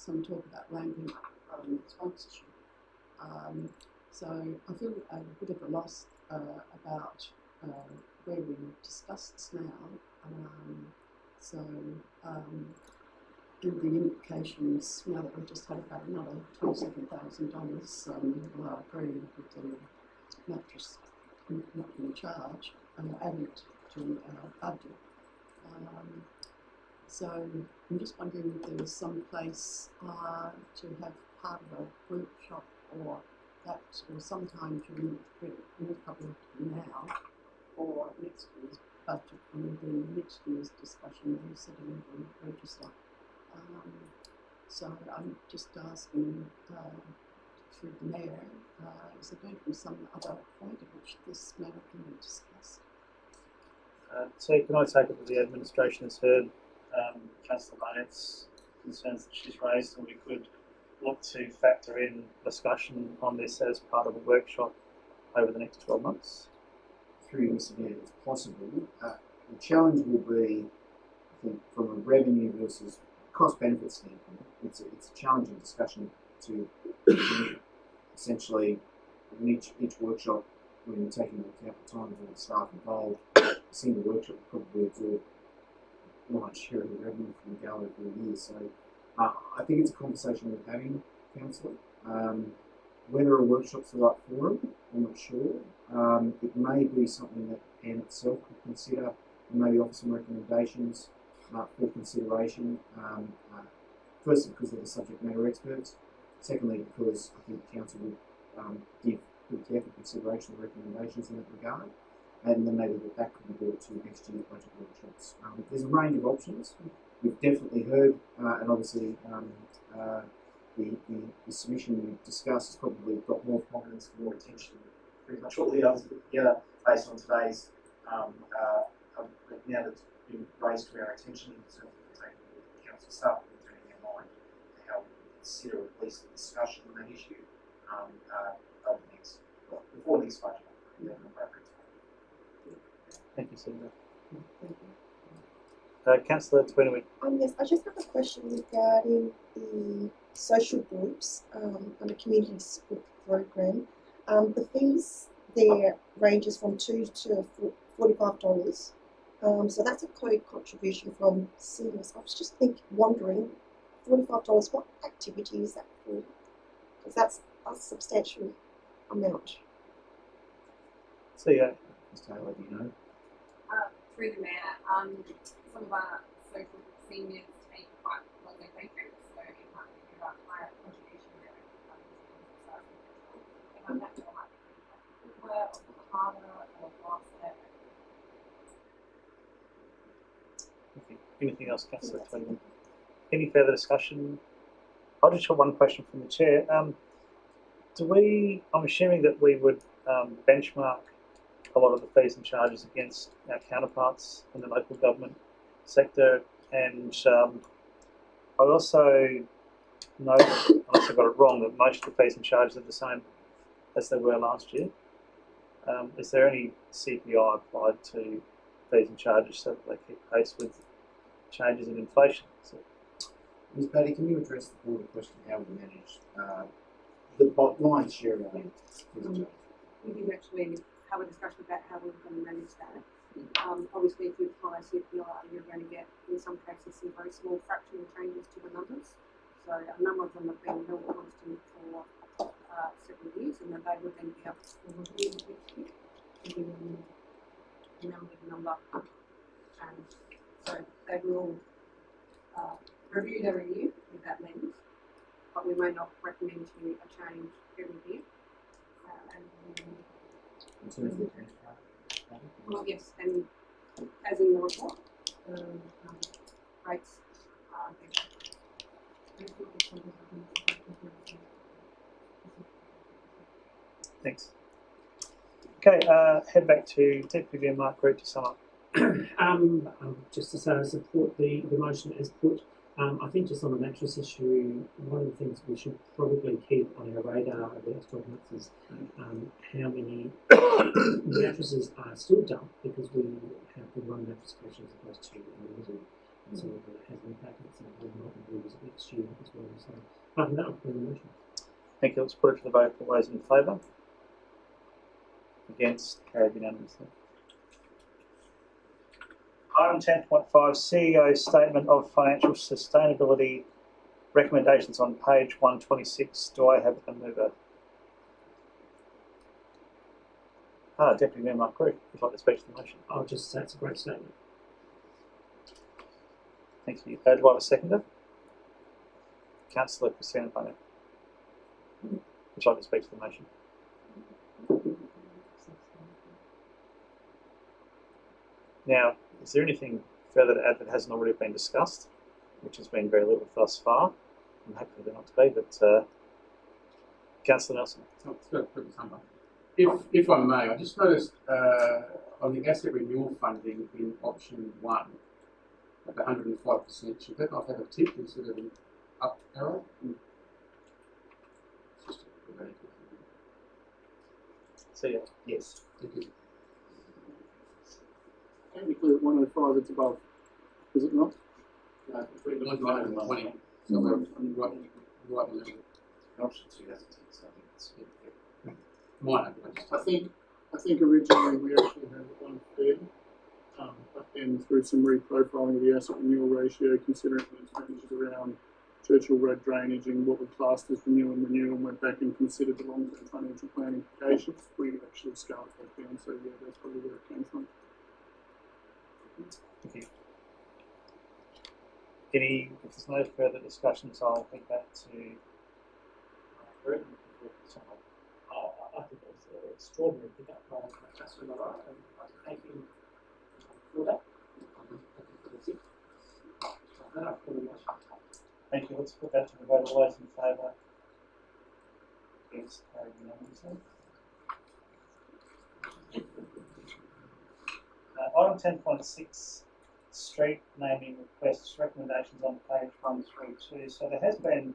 [SPEAKER 8] some talk about ramping up sponsorship. So I feel a bit of a loss about where we discussed this now. In the implications, now that we've just had about another $27,000, well, I agree with the mattress not being charged and added to our budget. So I'm just wondering if there was some place to have part of a workshop or that, or sometime during probably now or next year's budget, and then next year's discussion on setting the register. So I'm just asking through the mayor, is there going to be some other point at which this matter can be discussed?
[SPEAKER 2] So can I take it that the administration has heard Councillor Barnett's concerns that she's raised, and we could look to factor in discussion on this as part of a workshop over the next 12 months?
[SPEAKER 4] Through you, Mr. Mayor, it's possible. The challenge will be, I think, from a revenue versus cost-benefit standpoint, it's a challenging discussion to essentially in each workshop, when you're taking into account the time of all the staff involved, a single workshop will probably absorb a large share of the revenue from the gallery for the year. So I think it's a conversation we're having, Councillor. Whether a workshop's the right forum, I'm not sure. It may be something that PAN itself could consider and maybe offer some recommendations for consideration. Firstly, because they're the subject matter experts. Secondly, because I think the Council would give good careful consideration of recommendations in that regard. And then maybe that could be brought to next year's budget workshops. There's a range of options. We've definitely heard, and obviously the submission we've discussed has probably got more prominence and more attention than pretty much all the others put together based on today's now that's been raised to our attention in terms of taking the Council staff and turning our mind to how we consider at least a discussion on that issue over the next, well, before the next budget.
[SPEAKER 2] Thank you, Senator. Councillor Tweenaway.
[SPEAKER 14] Yes, I just have a question regarding the social groups under community support program. The fees there ranges from $2 to $45. So that's a co-contribution from seniors. I was just wondering, $45, what activity is that for? Because that's a substantial amount.
[SPEAKER 2] So yeah,
[SPEAKER 4] Ms. Taylor, do you know?
[SPEAKER 17] Through the mayor, some of our social seniors take quite long vacations, so it might be about higher contribution there. If I'm not sure, it might be cookware or harder or glass there.
[SPEAKER 2] Anything else, Councillor Tweenaway? Any further discussion? I'll just have one question from the chair. I'm assuming that we would benchmark a lot of the fees and charges against our counterparts in the local government sector, and I also know, unless I got it wrong, that most of the fees and charges are the same as they were last year. Is there any CPI applied to fees and charges so that they keep pace with changes in inflation? So,
[SPEAKER 4] Ms. Patty, can you address the broader question how we manage the lion's share of our fees and charges?
[SPEAKER 17] We did actually have a discussion about how we were going to manage that. Obviously, if you apply CPI, you're going to get, in some cases, some very small fractional changes to the numbers. So a number of them have been held constant for several years, and then they would then be up for review each year, and then with the number change. So they will reviewed every year with that lens, but we may not recommend to you a change every year. Well, yes, and as in the report, rates are
[SPEAKER 2] thanks. Okay, head back to Deputy Mark Root to sum up.
[SPEAKER 6] Just to say I support the motion as put. I think just on the mattress issue, one of the things we should probably keep on our radar over the next 12 months is how many mattresses are still dumped because we have the one mattress collection as opposed to unlimited. So it has an impact on whether or not the rules of next year as well. So other than that, I'll put in the motion.
[SPEAKER 2] Thank you. Let's put it to the vote. All those in favour? Against? Carried unanimously. Item 10.5, CEO Statement of Financial Sustainability Recommendations on page 126. Do I have a mover? Deputy Mayor Mark Crew, would you like to speak to the motion?
[SPEAKER 6] I'll just say it's a great statement.
[SPEAKER 2] Thank you. Do I have a seconder? Councillor Christina Bonnet. Would you like to speak to the motion? Now, is there anything further to add that hasn't already been discussed, which has been very little thus far? I'm happy for there not to be, but Councillor Nelson.
[SPEAKER 3] If I may, I just noticed on the asset renewal funding in option 1 at the 105%, should that not have a tick instead of an up arrow? Just
[SPEAKER 2] See ya.
[SPEAKER 3] Yes. Thank you.
[SPEAKER 15] Technically at 105 it's above, is it not?
[SPEAKER 3] No, it's 120. So we're right in the
[SPEAKER 13] Option 2 has a tick, so I think it's
[SPEAKER 3] minor.
[SPEAKER 15] I think originally we actually had 130, but then through some reprofiling of the asset renewal ratio, considering the changes around Churchill Road drainage and what we classed as renew and went back and considered the long-term financial plan implications, we actually scaled that down. So yeah, that's probably where it came from.
[SPEAKER 2] Thank you. If there's no further discussions, I'll take that to Mark.
[SPEAKER 6] I think it was an extraordinary pickup by Councillor Murray, and I thank him for that. That's it.
[SPEAKER 2] Thank you. Let's put that to the vote. All those in favour? Against? Carried unanimously. Item 10.6, street naming requests, recommendations on page 132. So there has been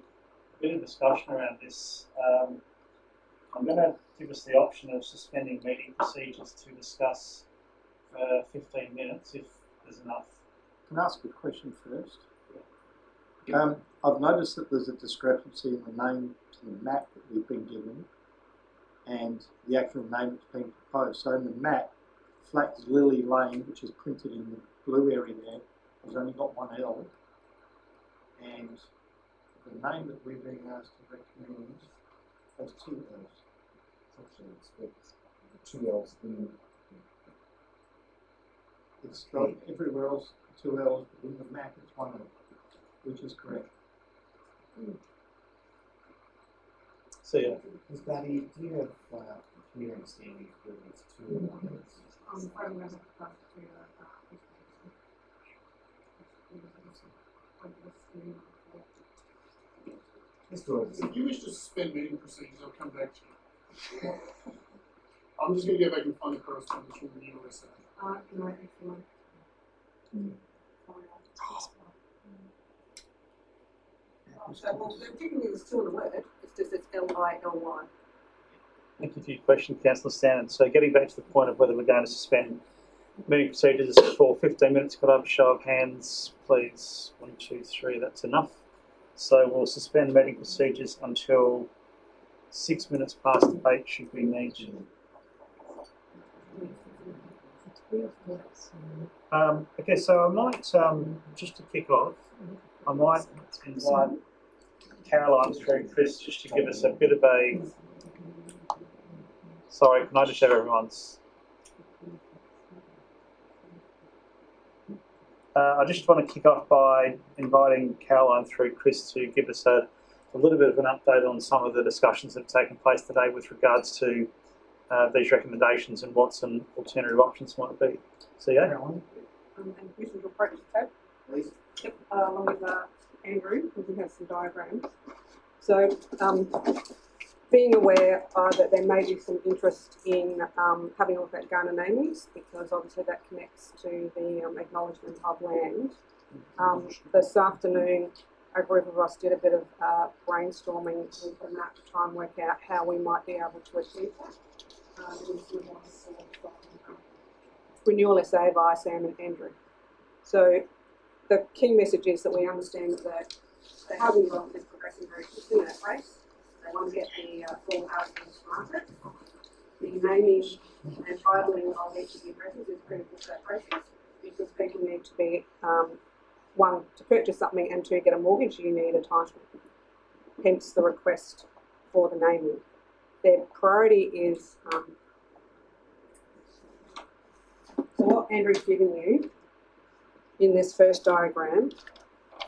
[SPEAKER 2] a bit of discussion around this. I'm going to give us the option of suspending meeting procedures to discuss for 15 minutes if there's enough.
[SPEAKER 11] Can I ask a question first? I've noticed that there's a discrepancy in the name to the map that we've been given and the actual name that's been proposed. So in the map, Flax Lily Lane, which is printed in the blue area there, has only got one L. And the name that we're being asked to recommend has two L's.
[SPEAKER 4] Actually, it's two L's in.
[SPEAKER 11] It's got everywhere else two L's, but in the map it's one L, which is correct.
[SPEAKER 2] So yeah.
[SPEAKER 4] Ms. Batty, do you have clear understanding of whether it's two or one L's?
[SPEAKER 15] If you wish to suspend meeting procedures, I'll come back to you. I'm just going to go back and find the correspondence from the USA.
[SPEAKER 17] So, well, technically it's still a word, it's just it's L-I-L-Y.
[SPEAKER 2] Thank you for your question, Councillor Stanton. So getting back to the point of whether we're going to suspend meeting procedures for 15 minutes, could I have a show of hands, please? 1, 2, 3, that's enough. So we'll suspend meeting procedures until 6 minutes past 8 should we need. Okay, so I might, just to kick off, I might invite Caroline through Chris just to give us a bit of a, sorry, can I just have everyone's, I just want to kick off by inviting Caroline through Chris to give us a little bit of an update on some of the discussions that have taken place today with regards to these recommendations and what some alternative options might be. So yeah, Caroline.
[SPEAKER 17] And this is your approach tab, please. Yep, along with Andrew, because we have some diagrams. So, being aware that there may be some interest in having a look at Ghana namings, because obviously that connects to the acknowledgement of land. This afternoon, a group of us did a bit of brainstorming and that to try and work out how we might be able to achieve that. Renewal SA by Sam and Andrew. So the key message is that we understand that the housing development is progressing very quickly at that pace. They want to get the full housing into market. The naming and titling of each of the addresses is critical to that process because people need to be, one, to purchase something and to get a mortgage, you need a title. Hence the request for the naming. Their priority is, so what Andrew's given you in this first diagram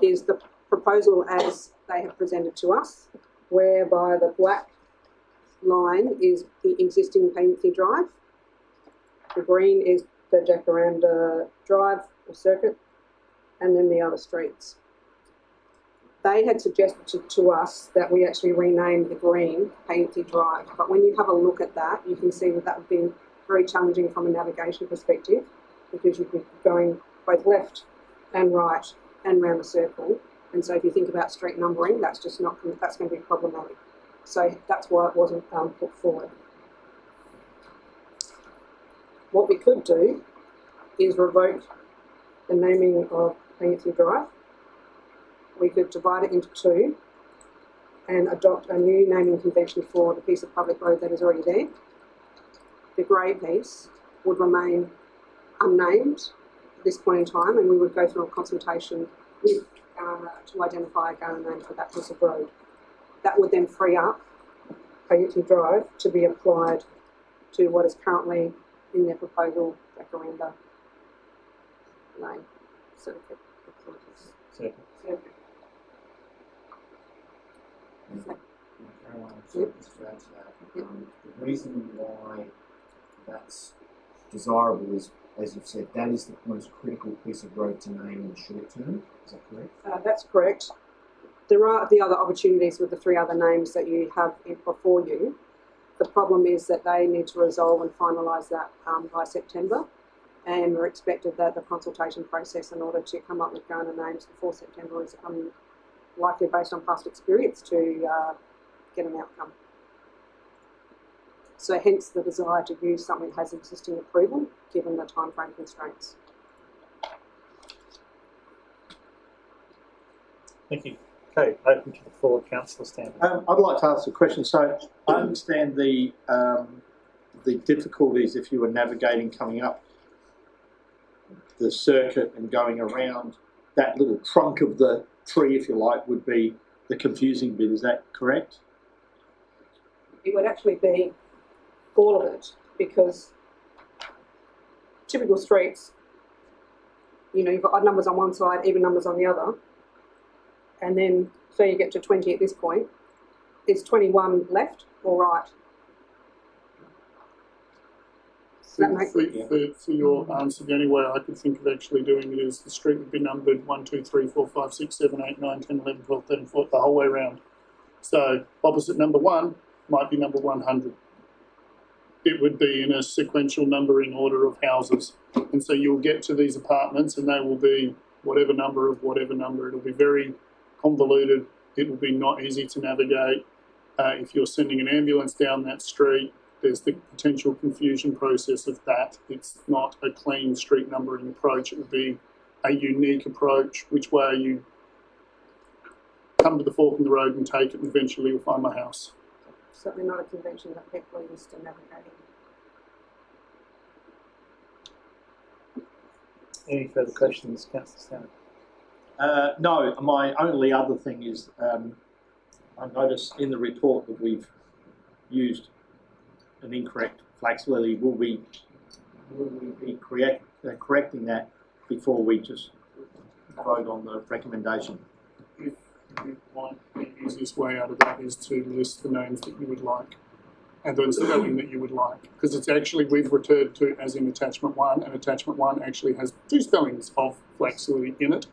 [SPEAKER 17] is the proposal as they have presented to us, whereby the black line is the existing Paignton Drive, the green is the Jacaranda Drive or circuit, and then the other streets. They had suggested to us that we actually rename the green Paignton Drive, but when you have a look at that, you can see that that would be very challenging from a navigation perspective because you'd be going both left and right and round the circle. And so if you think about street numbering, that's just not, that's going to be problematic. So that's why it wasn't put forward. What we could do is revoke the naming of Paignton Drive. We could divide it into two and adopt a new naming convention for the piece of public road that is already there. The grey piece would remain unnamed at this point in time, and we would go through a consultation with to identify a Gunner name for that piece of road. That would then free up Paignton Drive to be applied to what is currently in their proposal, Jacaranda Lane Circuit.
[SPEAKER 4] The reason why that's desirable is, as you've said, that is the most critical piece of road to name in the short term. Is that correct?
[SPEAKER 17] That's correct. There are the other opportunities with the three other names that you have before you. The problem is that they need to resolve and finalise that by September, and we're expected that the consultation process in order to come up with Gunner names before September is likely based on past experience to get an outcome. So hence the desire to use something that has existing approval given the timeframe constraints.
[SPEAKER 11] Thank you. Okay, open to the floor, Councillor Stanton. I'd like to ask a question. So I understand the difficulties if you were navigating coming up the circuit and going around that little trunk of the tree, if you like, would be the confusing bit. Is that correct?
[SPEAKER 17] It would actually be all of it, because typical streets, you know, you've got odd numbers on one side, even numbers on the other, and then so you get to 20 at this point. Is 21 left or right?
[SPEAKER 15] For your answer, the only way I could think of actually doing it is the street would be numbered 1, 2, 3, 4, 5, 6, 7, 8, 9, 10, 11, 12, 13, 14, the whole way around. So opposite number 1 might be number 100. It would be in a sequential numbering order of houses. And so you'll get to these apartments and they will be whatever number of whatever number. It'll be very convoluted. It will be not easy to navigate. If you're sending an ambulance down that street, there's the potential confusion process of that. It's not a clean street numbering approach. It would be a unique approach. Which way you come to the fork in the road and take it, and eventually you'll find my house.
[SPEAKER 17] Certainly not a convention that people are used to navigating.
[SPEAKER 11] Any further questions, Councillor Stanton? No, my only other thing is I noticed in the report that we've used an incorrect flax lily. Will we be correcting that before we just vote on the recommendation?
[SPEAKER 15] The easiest way out of that is to list the names that you would like and the spelling that you would like, because it's actually, we've referred to as in attachment 1, and attachment 1 actually has 2 spellings of flax lily in it.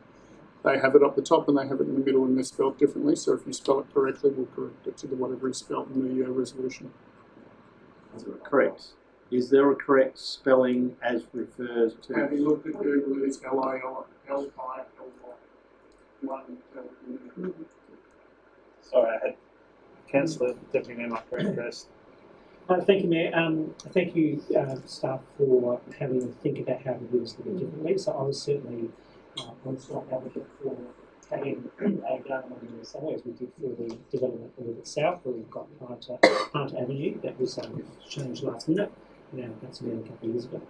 [SPEAKER 15] They have it up the top and they have it in the middle, and they're spelled differently, so if you spell it correctly, we'll correct it to whatever is spelled in the resolution.
[SPEAKER 11] Correct. Is there a correct spelling as refers to?
[SPEAKER 15] Have you looked at Google? It's L-I-L-I-L-Y.
[SPEAKER 11] Sorry, I had Councillor Deputy Mayor Mike first.
[SPEAKER 6] Thank you, Mayor. Thank you, staff, for having to think about how to do this a little bit differently. So I was certainly one strong advocate for having a garden on the same way as we did for the development a little bit south, where we've got Hunter Avenue that was changed last minute. Now that's been a couple of years ago.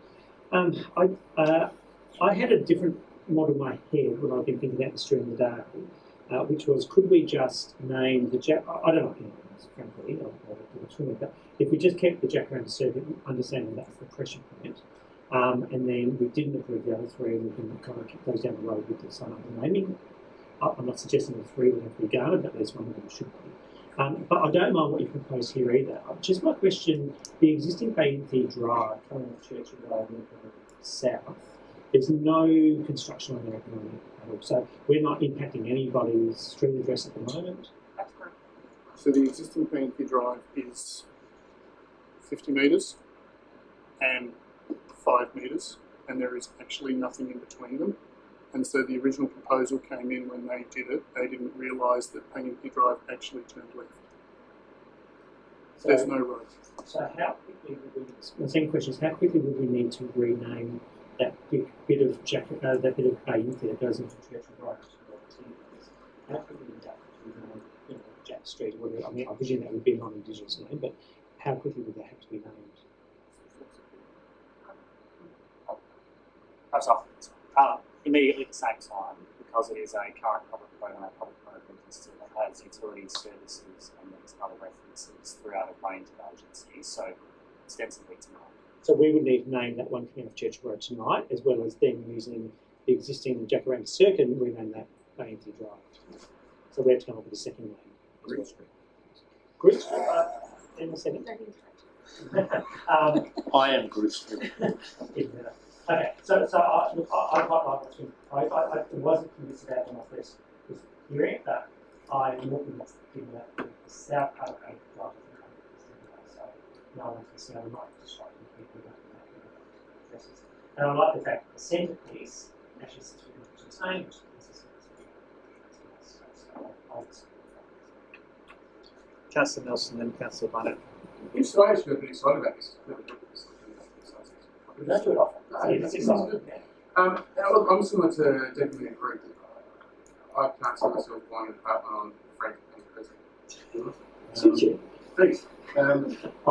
[SPEAKER 6] I had a different model in my head when I've been thinking about this during the day, which was, could we just name the I don't like names, frankly, but if we just kept the Jacaranda Circuit, understanding that's the pressure point, and then we didn't approve the other three, and we can kind of kick those down the road with the sign up and naming. I'm not suggesting the three would have to be garnered, but at least one of them should be. But I don't mind what you propose here either. Just my question, the existing Bayinthi Drive coming off Church Road and south, there's no construction on there at the moment at all. So we're not impacting anybody's street address at the moment.
[SPEAKER 17] That's correct.
[SPEAKER 15] So the existing Bayinthi Drive is 50 metres and 5 metres, and there is actually nothing in between them. And so the original proposal came in when they did it. They didn't realise that Bayinthi Drive actually turned left. So there's no road.
[SPEAKER 6] So how quickly would we? My second question is, how quickly would we need to rename that bit of Bayinthi that goes into Church Drive? How quickly would that be named, Jack Street? Or whatever? I mean, I presume that would be a non-Indigenous name, but how quickly would that have to be named?
[SPEAKER 18] Immediately at the same time, because it is a current public road and a public road register that has utility services and these other references throughout a range of agencies, so extensively tonight.
[SPEAKER 6] So we would need to name that one coming off Church Road tonight, as well as then using the existing Jacaranda Circuit and rename that Bayinthi Drive. So we have to come up with a second name.
[SPEAKER 3] Group Street.
[SPEAKER 6] Group Street, in a second.
[SPEAKER 11] I am Group Street.
[SPEAKER 6] Okay, so I quite like that. I wasn't convinced about when I first was hearing it, but I'm more convinced that the south part of Bayinthi Drive is so no one can see. I might just try to people about addresses. And I like the fact that the centre piece actually sits within the Christian name, which is
[SPEAKER 2] Councillor Nelson, then Councillor Barnett.
[SPEAKER 3] I'm sorry, I'm a bit excited about this.
[SPEAKER 6] Let's do it off.
[SPEAKER 3] Look, I'm similar to Deputy Group. I can't see myself buying an apartment on Frank and Crescent. Thanks. I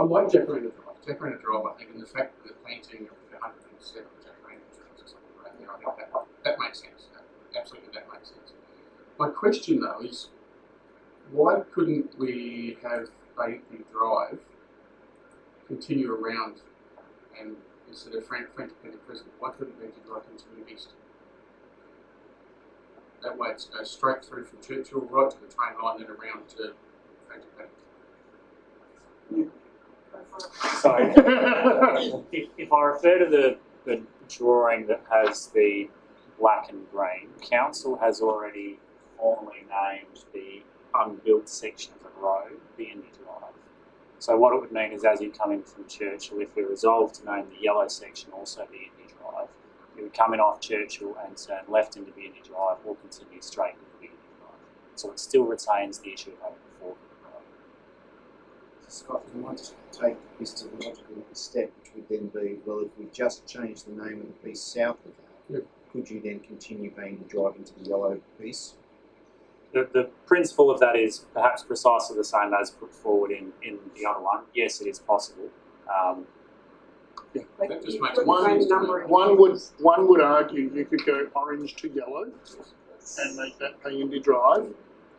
[SPEAKER 3] like Jacaranda Drive. Jacaranda Drive, I think, and the fact that the painting of the 107 Jacaranda Drive is something right there, I think that makes sense. Absolutely, that makes sense. My question, though, is why couldn't we have Bayinthi Drive continue around and instead of Frank to Crescent, why couldn't Bayinthi Drive continue east? That way it goes straight through from Churchill right to the train line, then around to Frank to
[SPEAKER 18] So, if I refer to the drawing that has the black and green, Council has already formally named the unbuilt section of the road Bayinthi Drive. So what it would mean is, as you come in from Churchill, if we resolve to name the yellow section also Bayinthi Drive, you would come in off Churchill and turn left into Bayinthi Drive or continue straight into Bayinthi Drive. So it still retains the issue of having a fork in the road.
[SPEAKER 4] Scott, I might just take this to the logical step, which would then be, well, if we just change the name of the piece south of that, could you then continue Bayinthi Drive into the yellow piece?
[SPEAKER 18] The principle of that is perhaps precisely the same as put forward in the other one. Yes, it is possible.
[SPEAKER 3] That just makes
[SPEAKER 15] one would argue you could go orange to yellow and make that Bayinthi Drive.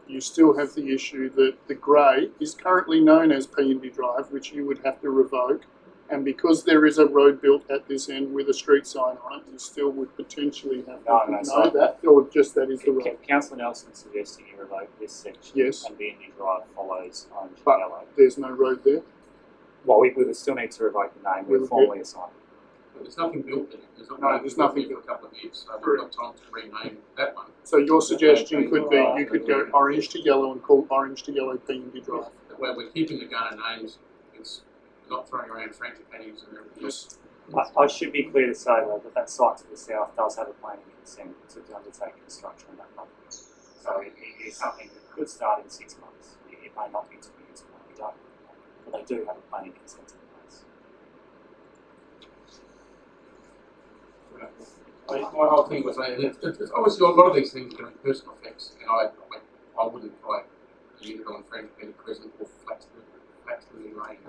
[SPEAKER 15] You still have the issue that the grey is currently known as Bayinthi Drive, which you would have to revoke. And because there is a road built at this end with a street sign on it, you still would potentially have to know that, or just that is the road.
[SPEAKER 18] Councillor Nelson suggesting you revoke this section,
[SPEAKER 15] yes,
[SPEAKER 18] and Bayinthi Drive follows orange and
[SPEAKER 15] but
[SPEAKER 18] yellow.
[SPEAKER 15] There's no road there.
[SPEAKER 18] Well, we would still need to revoke the name. We'll formally assign.
[SPEAKER 3] But there's nothing built there.
[SPEAKER 15] There's nothing
[SPEAKER 3] for a couple of years, so we've got time to rename that one.
[SPEAKER 15] So your suggestion could be you could go orange to yellow and call orange to yellow Bayinthi Drive.
[SPEAKER 3] Where we're keeping the Gunner names, it's not throwing around franticanities and everything else.
[SPEAKER 18] I should be clear to say though that site to the south does have a planning consent to undertake construction on that property. So it is something that could start in 6 months. It may not be 2 years, we don't know. But they do have a planning consent in place.
[SPEAKER 3] I mean, my whole thing was saying it's obviously a lot of these things are going to be personal effects, and I wouldn't like either on Frank Penny Crescent or Flaxley Lane.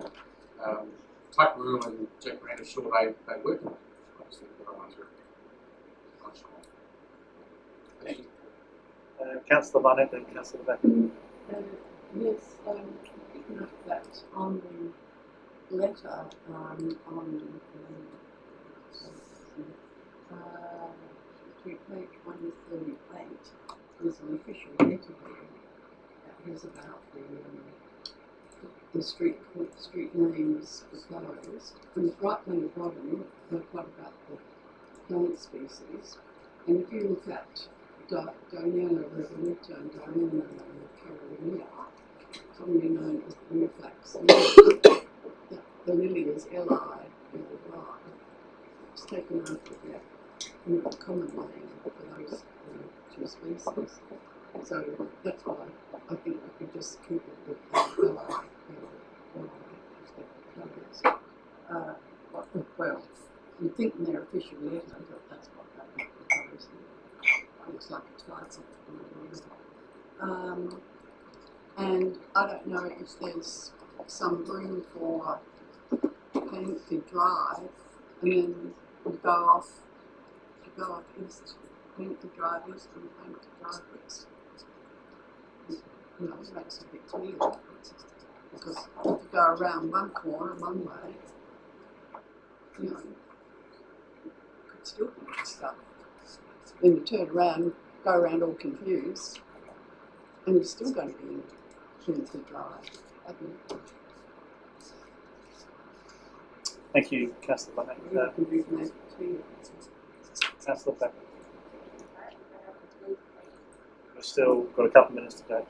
[SPEAKER 3] Tuckaroo and Jack Randall, sure they work on it. I just think the other ones are not sure. Thank you.
[SPEAKER 2] Councillor Barnett and Councillor Beck.
[SPEAKER 8] Yes, picking up that on the letter page 138 is an official letter here that is about the street names proposed. And right on the bottom, they've got about the plant species. And if you look at Diana Revoluta and Diana Carolina, commonly known as the Muflax lily, the lily is L-I-L-Y. It's taken after that common name for those two species. So that's why I think we could just keep it with L-I-L-Y. Well, you think in their official letter that that's what they propose. Looks like it's got something. And I don't know if there's some room for Penningford Drive, and then we go off east, Penningford Drive east and Penningford Drive west. You know, it makes it a bit clearer, because if you go around one corner one way, you know, you could still be mixed up. Then you turn around, go around all confused, and you're still going to be in Penningford Drive.
[SPEAKER 2] Thank you, Councillor Barnett. Councillor Beck. We've still got a couple of minutes to go.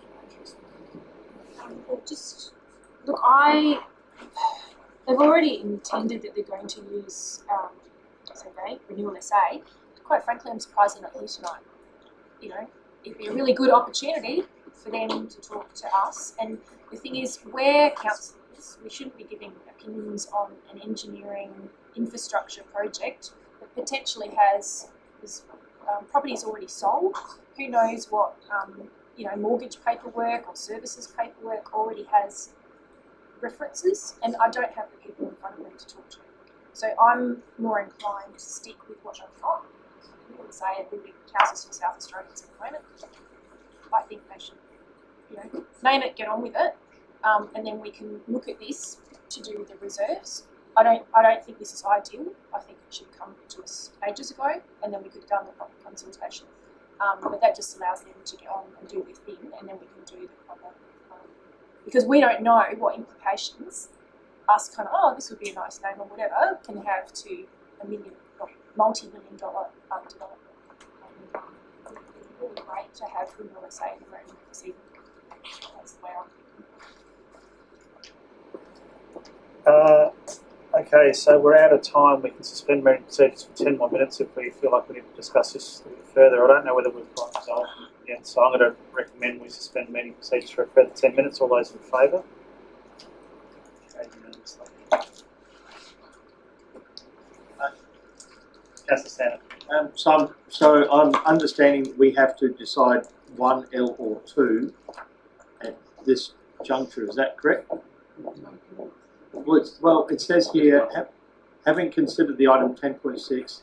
[SPEAKER 7] They've already intended that they're going to use Renewal SA. Quite frankly, I'm surprised they're not here tonight. You know, it'd be a really good opportunity for them to talk to us. And the thing is, we're councillors, we shouldn't be giving opinions on an engineering infrastructure project that potentially has properties already sold. Who knows what mortgage paperwork or services paperwork already has references, and I don't have the people in front of me to talk to. So I'm more inclined to stick with what I've got. I wouldn't say it would be Councils for South Australians at the moment. I think they should, name it, get on with it, and then we can look at this to do with the reserves. I don't think this is ideal. I think it should come to us ages ago, and then we could have done the proper consultation. But that just allows them to get on and do their thing, and then we can do the proper. Because we don't know what implications us this would be a nice name or whatever can have to a multi-million dollar development. And it's really great to have Renewal SA in the room this evening. That's the way I'm thinking.
[SPEAKER 2] Okay, so we're out of time. We can suspend meeting procedures for 10 more minutes if we feel like we need to discuss this a little further. I don't know whether we've got resolved yet, so I'm going to recommend we suspend meeting procedures for a further 10 minutes. All those in favour? Okay, unanimously. Councillor Stanton.
[SPEAKER 11] So I'm understanding we have to decide 1L or 2 at this juncture. Is that correct? Well, it says here, having considered the item 10.6,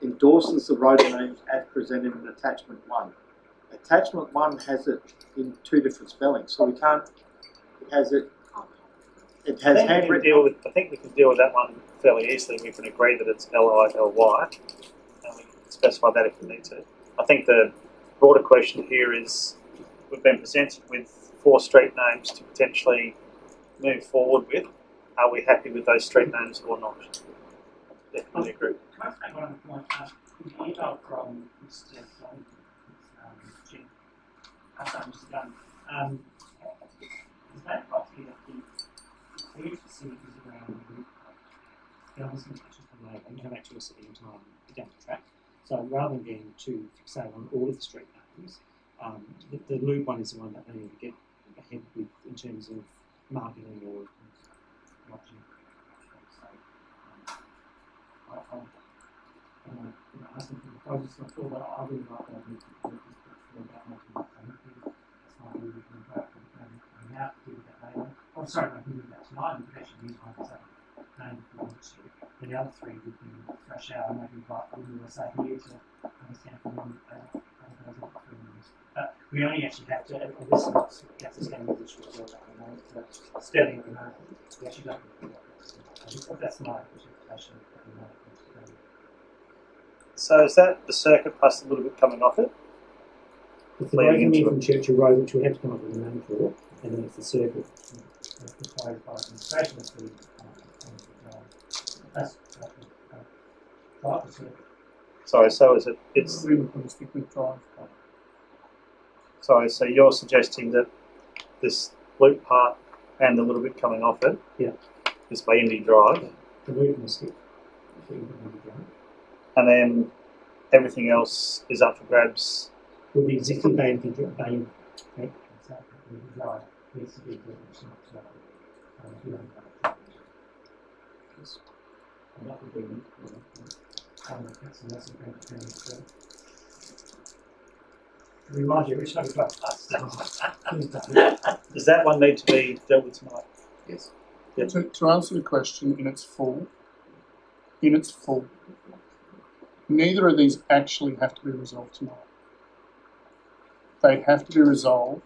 [SPEAKER 11] endorses the road names as presented in attachment 1. Attachment 1 has it in 2 different spellings, so we can't. It has handwritten.
[SPEAKER 2] I think we can deal with that one fairly easily. We can agree that it's L-I-L-Y, and we can specify that if we need to. I think the broader question here is, we've been presented with 4 street names to potentially move forward with. Are we happy with those street names or not? Definitely agree.
[SPEAKER 1] Can I make one point? The email from Mr. Jim, Mr. Dunn, is that quite clear that the clear facilities around the government's going to touch on later and come back to us at the end time down the track? So rather than getting too fixated on all of the street names, the loop one is the one that they need to get ahead with in terms of marketing or watching. So, I'll ask them I was just thought that I really like that we could put about making that payment. That's why we can vote and out to do that later. Oh, sorry, I can do that tonight. We could actually use one as a name if we want to. And the other three we can thrash out and maybe invite USA here to understand from them those other three names. But we only actually have to, and this is not that's the same English as well, Sterling at the moment. We actually don't do that. That's my interpretation at the moment.
[SPEAKER 2] So is that the circuit plus a little bit coming off it?
[SPEAKER 6] It's the road coming from Churchill Road, which we have to come up with a name for, and then it's the circuit.
[SPEAKER 1] Required by administration of the that's drive the circuit.
[SPEAKER 2] Sorry, so is it? It's
[SPEAKER 15] drive.
[SPEAKER 2] Sorry, so you're suggesting that this loop part and the little bit coming off it, is by Indy Drive,
[SPEAKER 6] The loop and the stick.
[SPEAKER 2] and then everything else is up for grabs.
[SPEAKER 6] With the existing Bay
[SPEAKER 1] Exactly. The drive needs to be good. It's not and that would be that's a lesson to remind you which number us.
[SPEAKER 2] Does that one need to be dealt with tonight?
[SPEAKER 4] Yes.
[SPEAKER 2] Yep.
[SPEAKER 15] To answer the question in its full, neither of these actually have to be resolved tonight. They have to be resolved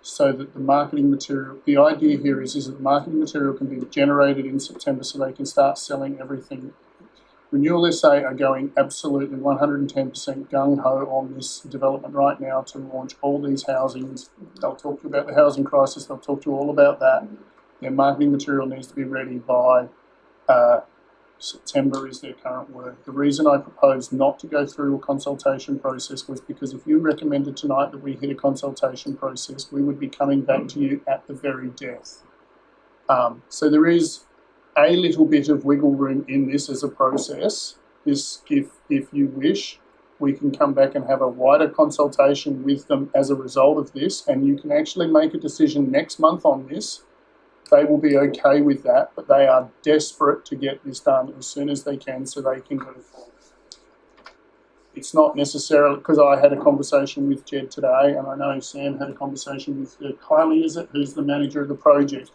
[SPEAKER 15] so that the marketing material, the idea here is that the marketing material can be generated in September so they can start selling everything. Renewal SA are going absolutely 110% gung-ho on this development right now to launch all these housings. They'll talk to you about the housing crisis, they'll talk to you all about that. Their marketing material needs to be ready by September is their current word. The reason I proposed not to go through a consultation process was because if you recommended tonight that we hit a consultation process, we would be coming back to you at the very death. So there is a little bit of wiggle room in this as a process. This, if you wish, we can come back and have a wider consultation with them as a result of this, and you can actually make a decision next month on this. They will be okay with that, but they are desperate to get this done as soon as they can so they can go forward. It's not necessarily, because I had a conversation with Jed today, and I know Sam had a conversation with Kylie, is it, who's the manager of the project.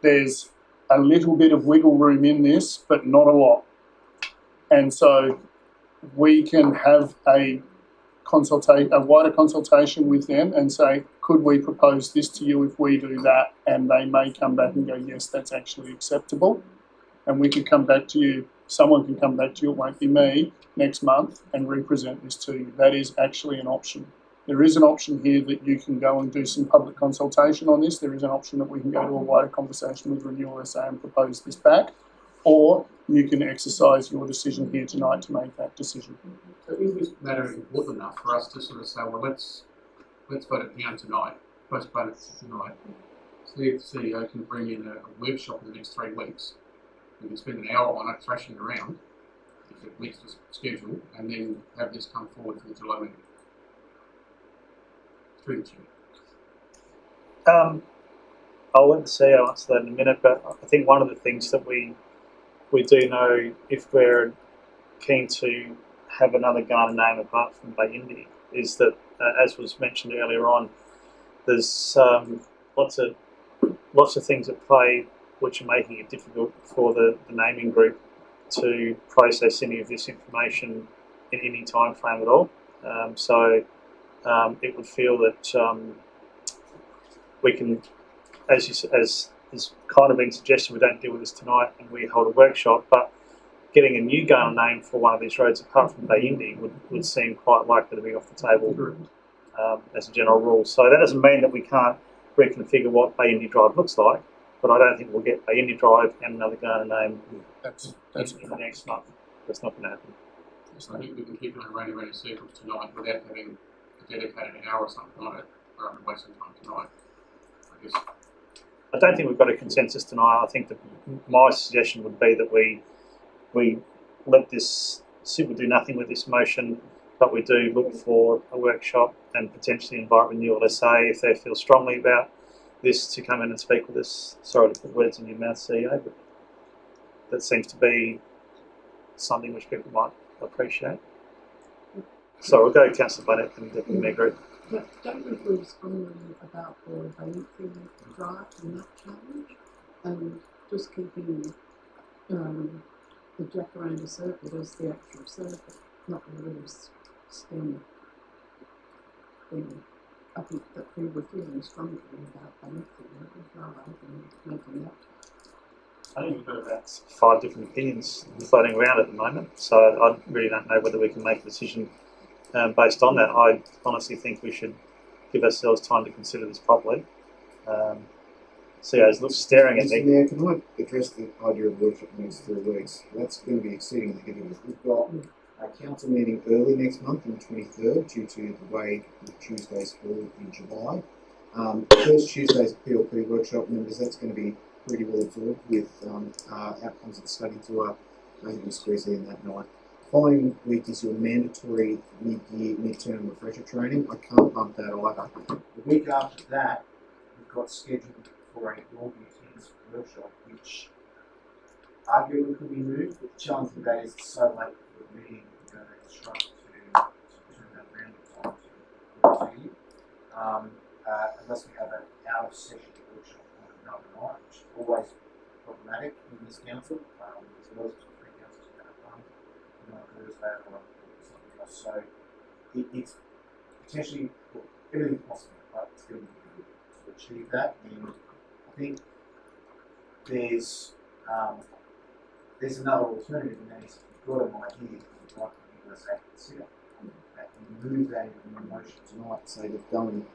[SPEAKER 15] There's a little bit of wiggle room in this, but not a lot. And so we can have a wider consultation with them and say, could we propose this to you if we do that? And they may come back and go, yes, that's actually acceptable. And we could come back to you, someone can come back to you, it won't be me, next month and represent this to you. That is actually an option. There is an option here that you can go and do some public consultation on this. There is an option that we can go to a wider conversation with Renewal SA and propose this back. Or you can exercise your decision here tonight to make that decision.
[SPEAKER 3] So is this matter important enough for us to sort of say, well, let's vote it down tonight, postpone it tonight. See if the CEO can bring in a workshop in the next 3 weeks. We can spend an hour on it, thrashing it around, if it meets the schedule, and then have this come forward for the July meeting. Through the chair.
[SPEAKER 2] I'll let the CEO answer that in a minute, but I think one of the things that we do know, if we're keen to have another Ghana name apart from Bay Indy, is that, as was mentioned earlier on, there's lots of things at play which are making it difficult for the naming group to process any of this information in any time frame at all. So it would feel that we can, as is kind of been suggested, we don't deal with this tonight and we hold a workshop, but getting a new Ghana name for one of these roads apart from Bay Indy would seem quite likely to be off the table as a general rule. So that doesn't mean that we can't reconfigure what Bay Indy Drive looks like, but I don't think we'll get Bay Indy Drive and another Ghana name in the next month. That's not going to happen.
[SPEAKER 3] So I think we can keep going around in circles tonight without having a dedicated hour or something on it, rather than wasting time tonight, I guess.
[SPEAKER 2] I don't think we've got a consensus tonight. I think that my suggestion would be that we let this sit, we do nothing with this motion, but we do look for a workshop and potentially invite Renewal SA if they feel strongly about this to come in and speak with us. Sorry to put words in your mouth, CEO, but that seems to be something which people might appreciate. So we'll go Councillor Bennett and Deputy Mayor Group.
[SPEAKER 8] But don't we feel strongly about the Valentine Drive and that challenge, and just keeping the Jacaranda Circuit as the actual circuit, not the little stem thing. I think that we were feeling strongly about Valentine Drive and making that.
[SPEAKER 2] I think we've got about 5 different opinions floating around at the moment, so I really don't know whether we can make a decision based on that. I honestly think we should give ourselves time to consider this properly. CEO's looks staring at me.
[SPEAKER 4] Mr. Mayor, can I address the idea of workshop in the next 3 weeks? That's going to be exceedingly difficult. We've got a council meeting early next month on the 23rd due to the way the Tuesdays fall in July. First Tuesday's PLP workshop members, that's going to be pretty well absorbed with outcomes of the study tour. Maybe we squeeze in that night. Following week is your mandatory midterm refresher training. I can't bump that either. The week after that, we've got scheduled for a Law Beauties workshop, which arguably could be moved, but the challenge of that is it's so late for the meeting, we're going to struggle to turn that around in time to you. Unless we have an out-of-session workshop on another night, which is always problematic in this council. There's a lot of three councils that have done on Thursday or something else. So it's potentially, well, everything's possible, but it's going to be difficult to achieve that. And I think there's another alternative, and that is if you've got an idea that you'd like the USA to consider, that you move that into the motion tonight, say that go and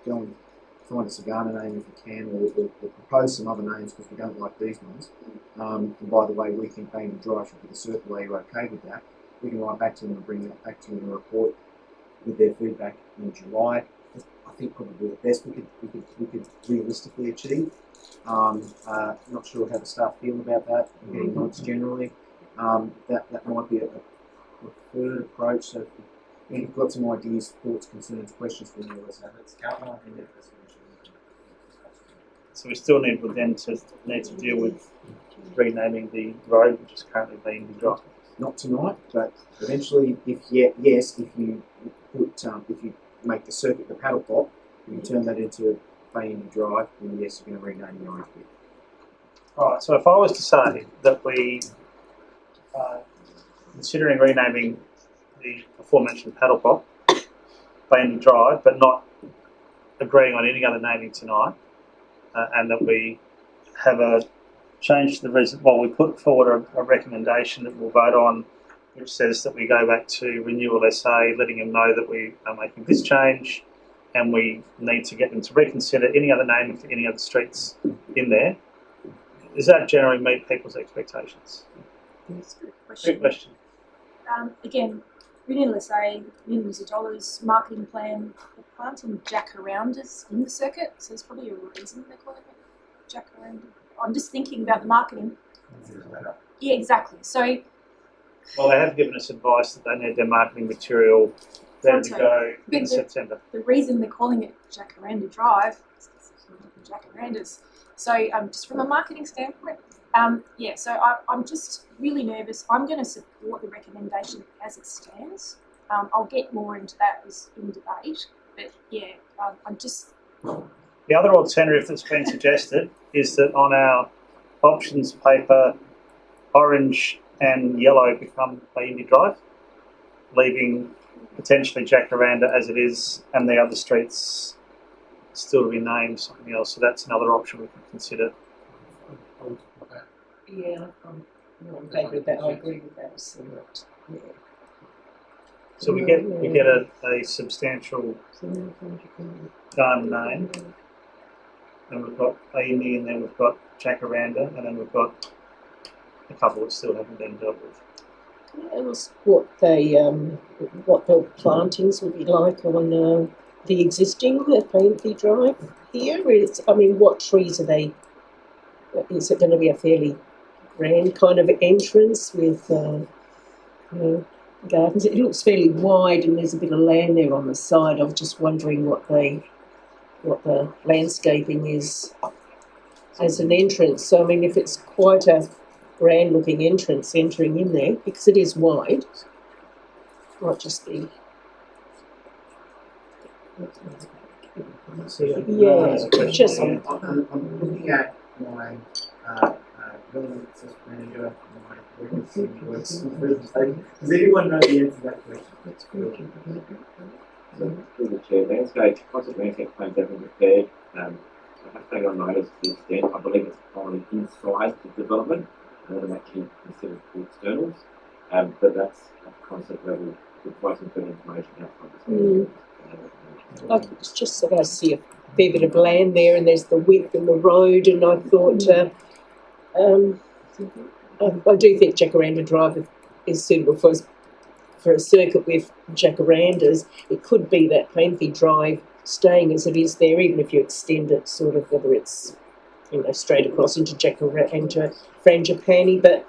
[SPEAKER 4] find a Sagana name if you can, or propose some other names because we don't like these ones. And by the way, we think Baindy Drive should be the circle. Are you okay with that? We can write back to them and bring that back to them in a report with their feedback in July. I think probably the best we could realistically achieve. Not sure how the staff feel about that. I'm getting nods generally. That might be a preferred approach. So if you've got some ideas, thoughts, concerns, questions from you, let's outline in that resolution.
[SPEAKER 2] So we still need to deal with renaming the road, which is currently being Drive.
[SPEAKER 4] Not tonight, but eventually, if you make the circuit the paddle pop, and you turn that into Baindy Drive, then yes, you're going to rename the orange bit.
[SPEAKER 2] Right, so if I was to say that we are considering renaming the aforementioned paddle pop Baindy Drive, but not agreeing on any other naming tonight, and that we have a change to the we put forward a recommendation that we'll vote on, which says that we go back to Renewal SA, letting them know that we are making this change, and we need to get them to reconsider any other naming for any other streets in there. Does that generally meet people's expectations?
[SPEAKER 7] That's a good question.
[SPEAKER 2] Good question.
[SPEAKER 7] Again, Renewal SA, millions of dollars, marketing plan, they're planting jacarandas in the circuit, so there's probably a reason they're calling it jacaranda. I'm just thinking about the marketing. Yeah, exactly. So,
[SPEAKER 2] well, they have given us advice that they need their marketing material ready to go in September.
[SPEAKER 7] The reason they're calling it Jacaranda Drive is because jacarandas. So, just from a marketing standpoint, so I'm just really nervous. I'm going to support the recommendation as it stands. I'll get more into that in debate, but yeah, I'm just...
[SPEAKER 2] The other alternative that's been suggested is that on our options paper, orange and yellow become Baindy Drive, leaving potentially Jacaranda as it is, and the other streets still to be named something else. So that's another option we can consider.
[SPEAKER 10] Yeah, I'm in favour of that. I agree with that somewhat. Yeah.
[SPEAKER 2] So we get a substantial garden name, and we've got Baindy, and then we've got Jacaranda, and then we've got a couple that still haven't been dealt with.
[SPEAKER 10] Can I ask what the plantings would be like on the existing Baindy Drive here? What trees are they? Is it going to be a fairly grand kind of entrance with gardens? It looks fairly wide, and there's a bit of land there on the side. I was just wondering what the landscaping is as an entrance. So if it's quite a grand looking entrance entering in there, because it is wide, might just be Yeah, just
[SPEAKER 4] I'm looking at my relevant assessment manager, my vacancy works. Does anyone know the answer to that question?
[SPEAKER 13] Through the chair, landscape, concept landscape plans have been prepared. I have taken on notice to the extent I believe it's only inside the development, and then actually considered for externals. But that's at concept level, requesting further information outside the
[SPEAKER 10] It's just that I see a fair bit of land there, and there's the width and the road, and I thought, I do think Jacaranda Drive is suitable for a circuit with jacarandas. It could be that Plainview Drive staying as it is there, even if you extend it sort of, whether it's, you know, straight across into Frangipani. But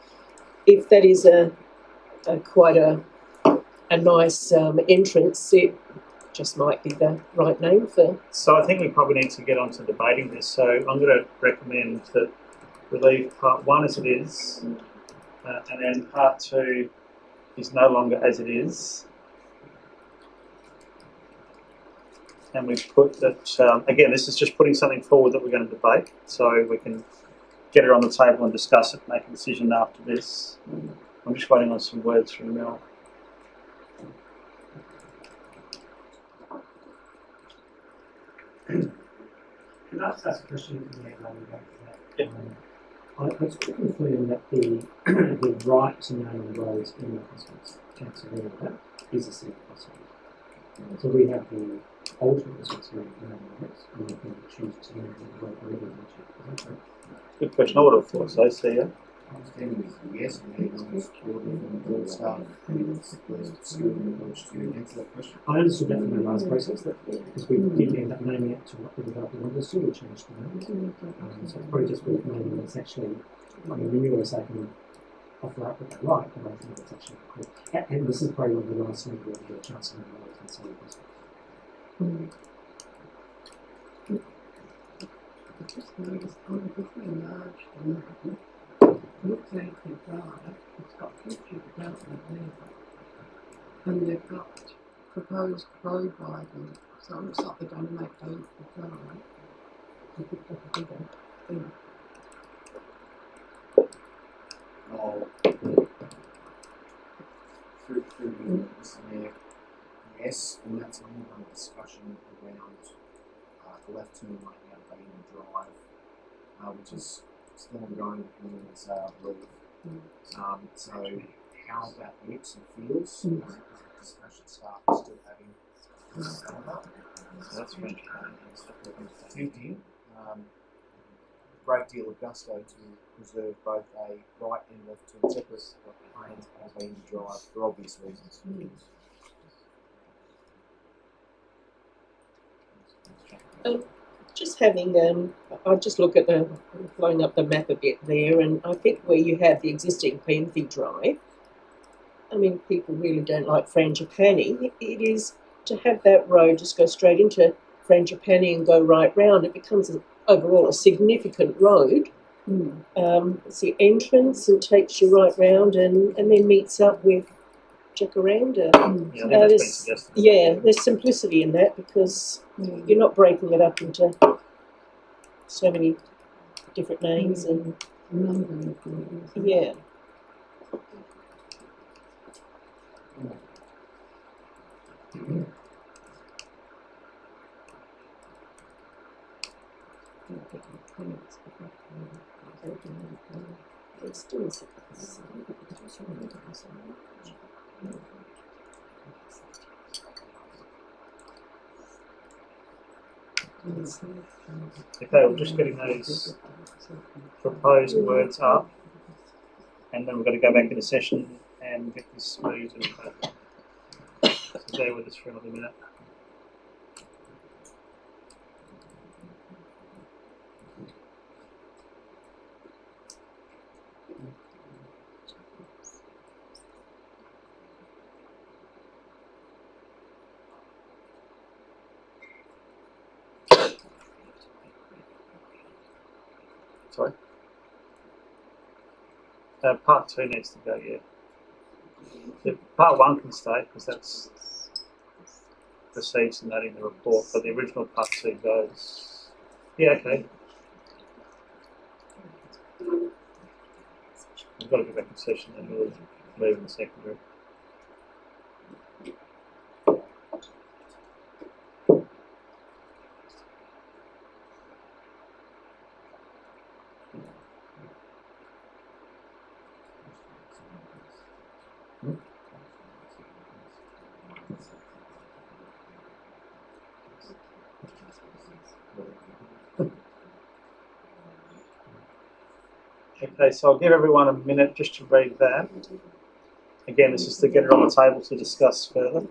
[SPEAKER 10] if that is quite a nice entrance, it just might be the right name for.
[SPEAKER 2] So I think we probably need to get on to debating this. So I'm going to recommend that we leave part 1 as it is, and then part 2 is no longer as it is. And we put that, again, this is just putting something forward that we're going to debate, so we can get it on the table and discuss it, make a decision after this. I'm just waiting on some words from Mel.
[SPEAKER 1] Can I just ask a question?
[SPEAKER 6] Yeah. I was confirmed that the right to name roads in the council area is a separate possibility. So we have the ultimate responsibility for naming roads, and we can choose to name the road wherever we choose.
[SPEAKER 2] Good question. I would have thought so. See ya.
[SPEAKER 4] Understanding is yes, and it's from the board staff, and it's the student approach to answer that question.
[SPEAKER 6] I understood that from the last process, that because we did end up naming it to what the developer wanted us to, we changed the name. So it's probably just worth naming it's actually, I mean, renewers they can offer up what they like, but I think it's actually cool. And this is probably one of the last things we'll get a chance to know and so on.
[SPEAKER 8] I just noticed on a very large one, looks like the drive, it's got future development there. And they've got proposed road widening, so it looks like they're going to make those the drive. I think that's a bigger thing.
[SPEAKER 4] Oh, through this there, yes, and that's an ongoing discussion around the left turn right now being the drive, which is still ongoing with the sale, I believe. So how that looks and feels, discussion staff is still having so that's French thinking. Great deal of gusto to preserve both a right and left turn separate lanes as being the drive for obvious reasons.
[SPEAKER 10] Just having, I just look at blowing up the map a bit there, and I think where you have the existing Plainview Drive, I mean, people really don't like Frangipani. It is to have that road just go straight into Frangipani and go right round. It becomes overall a significant road. It's the entrance and takes you right round and then meets up with Jacaranda. There's simplicity in that because you're not breaking it up into so many different names and yeah.
[SPEAKER 2] Okay, we're just getting those proposed words up, and then we're going to go back into session and get this moved. So bear with us for another minute. Sorry? Part 2 needs to go, yeah. Part 1 can stay, because that's... receives and that in the report, but the original Part 2 goes. Yeah, okay. We've got to go back in session and we'll move in the secondary. Okay, so I'll give everyone a minute just to read that. Again, this is to get it on the table to discuss further.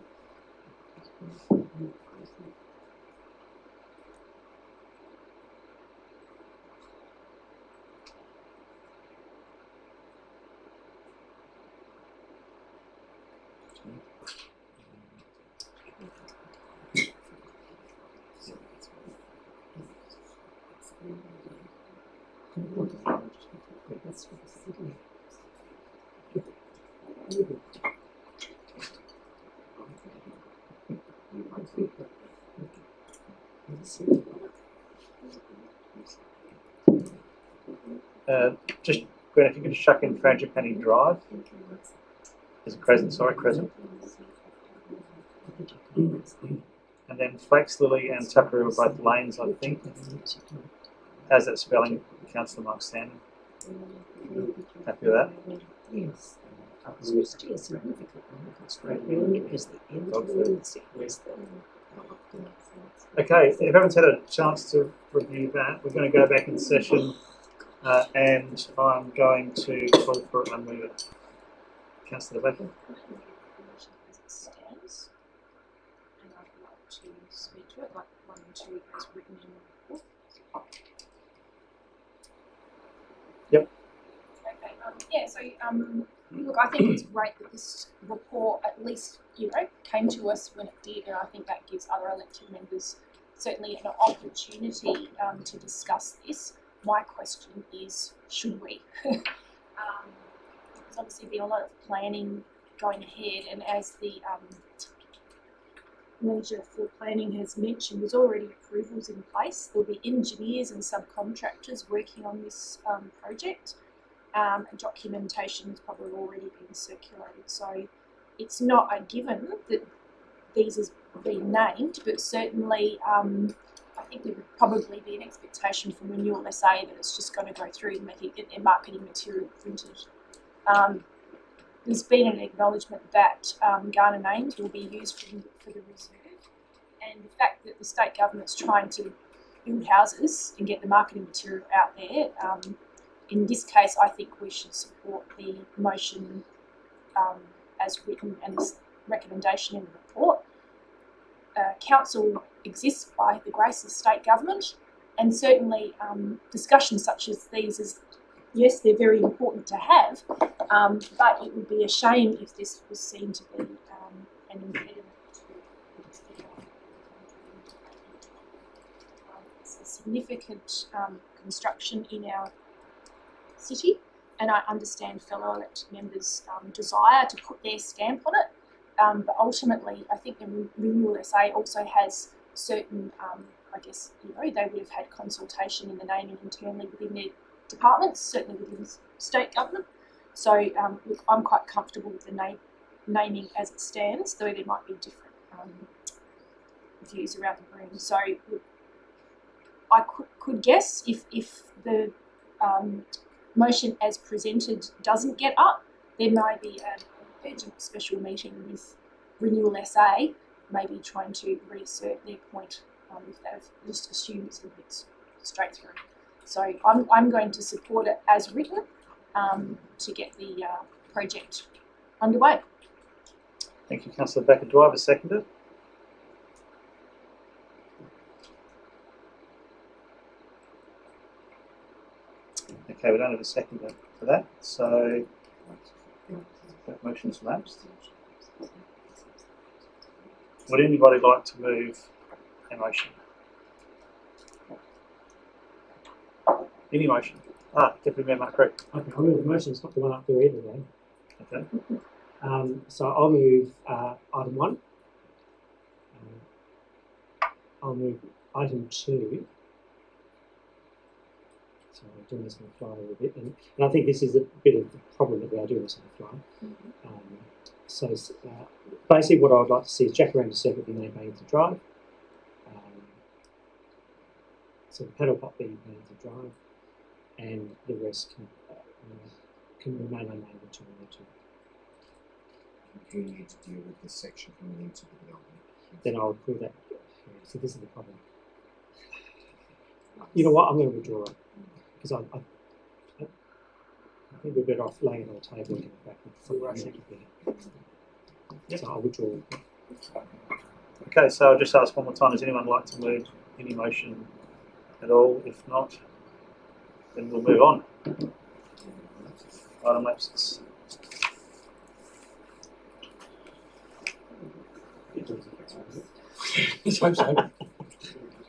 [SPEAKER 2] Just, Gwen, if you could just chuck in Frangipani Drive. Is it Crescent? Sorry, Crescent. And then Flax Lily and Tuckaroo are both lanes, I think. How's that spelling, Councillor Mark Standing? Happy with that?
[SPEAKER 10] Yes. It's still significant really because the end of the
[SPEAKER 2] Okay, if you haven't had a chance to review that, we're going to go back in session and I'm going to call for it and move it. Councillor Baker.
[SPEAKER 7] As it stands, and I'd like to speak to it, like 1 and 2 as written in the report.
[SPEAKER 2] Yep.
[SPEAKER 7] Okay. Yeah. So look, I think it's great that this report at least came to us when it did, and I think that gives other elected members certainly an opportunity to discuss this. My question is, should we? There's obviously been a lot of planning going ahead, and as the manager for planning has mentioned, there's already approvals in place. There'll be engineers and subcontractors working on this project. And documentation has probably already been circulated. So it's not a given that these has been named, but certainly I think there would probably be an expectation from Renewal SA that it's just going to go through and get their marketing material printed. There's been an acknowledgement that Kaurna names will be used for the reserve, and the fact that the state government's trying to build houses and get the marketing material out there. In this case, I think we should support the motion as written and this recommendation in the report. Council exists by the grace of state government, and certainly discussions such as these is, yes, they're very important to have, but it would be a shame if this was seen to be an impediment to it's a significant construction in our city, and I understand fellow elected members' desire to put their stamp on it, but ultimately I think the Renewal SA also has certain, I guess, they would have had consultation in the naming internally within their departments, certainly within state government. So look, I'm quite comfortable with the naming as it stands, though there might be different views around the room. So look, I could guess if the motion as presented doesn't get up, there may be an urgent special meeting with Renewal SA, maybe trying to reassert their point if they've just assumed it's a bit straight through. So I'm going to support it as written to get the project underway.
[SPEAKER 2] Thank you, Councillor Baker. Do I have a seconder? Okay, we don't have a seconder for that, so that motion's lapsed. Would anybody like to move a motion? Any motion? Deputy Mayor Mark Creek.
[SPEAKER 6] Okay, I'll move the motion. It's not the one up there either, though.
[SPEAKER 2] Okay.
[SPEAKER 6] So I'll move item 1. I'll move item 2. So I'm doing this on the fly a little bit, and I think this is a bit of the problem that we are doing this on the fly. So basically what I would like to see is Jacaranda Circuit be named Bainton Drive. So the pedal pop be Bainton Drive, and the rest can remain unnamed until we need to.
[SPEAKER 4] Do you need to deal with this section coming into the development?
[SPEAKER 6] Then I'll call that. So this is the problem. You know what? I'm going to withdraw it because I think we're better off laying it on the table and coming back and rushing it. So I'll withdraw.
[SPEAKER 2] Okay, so I'll just ask one more time, does anyone like to move any motion at all? If not, then we'll move on. Item lapses.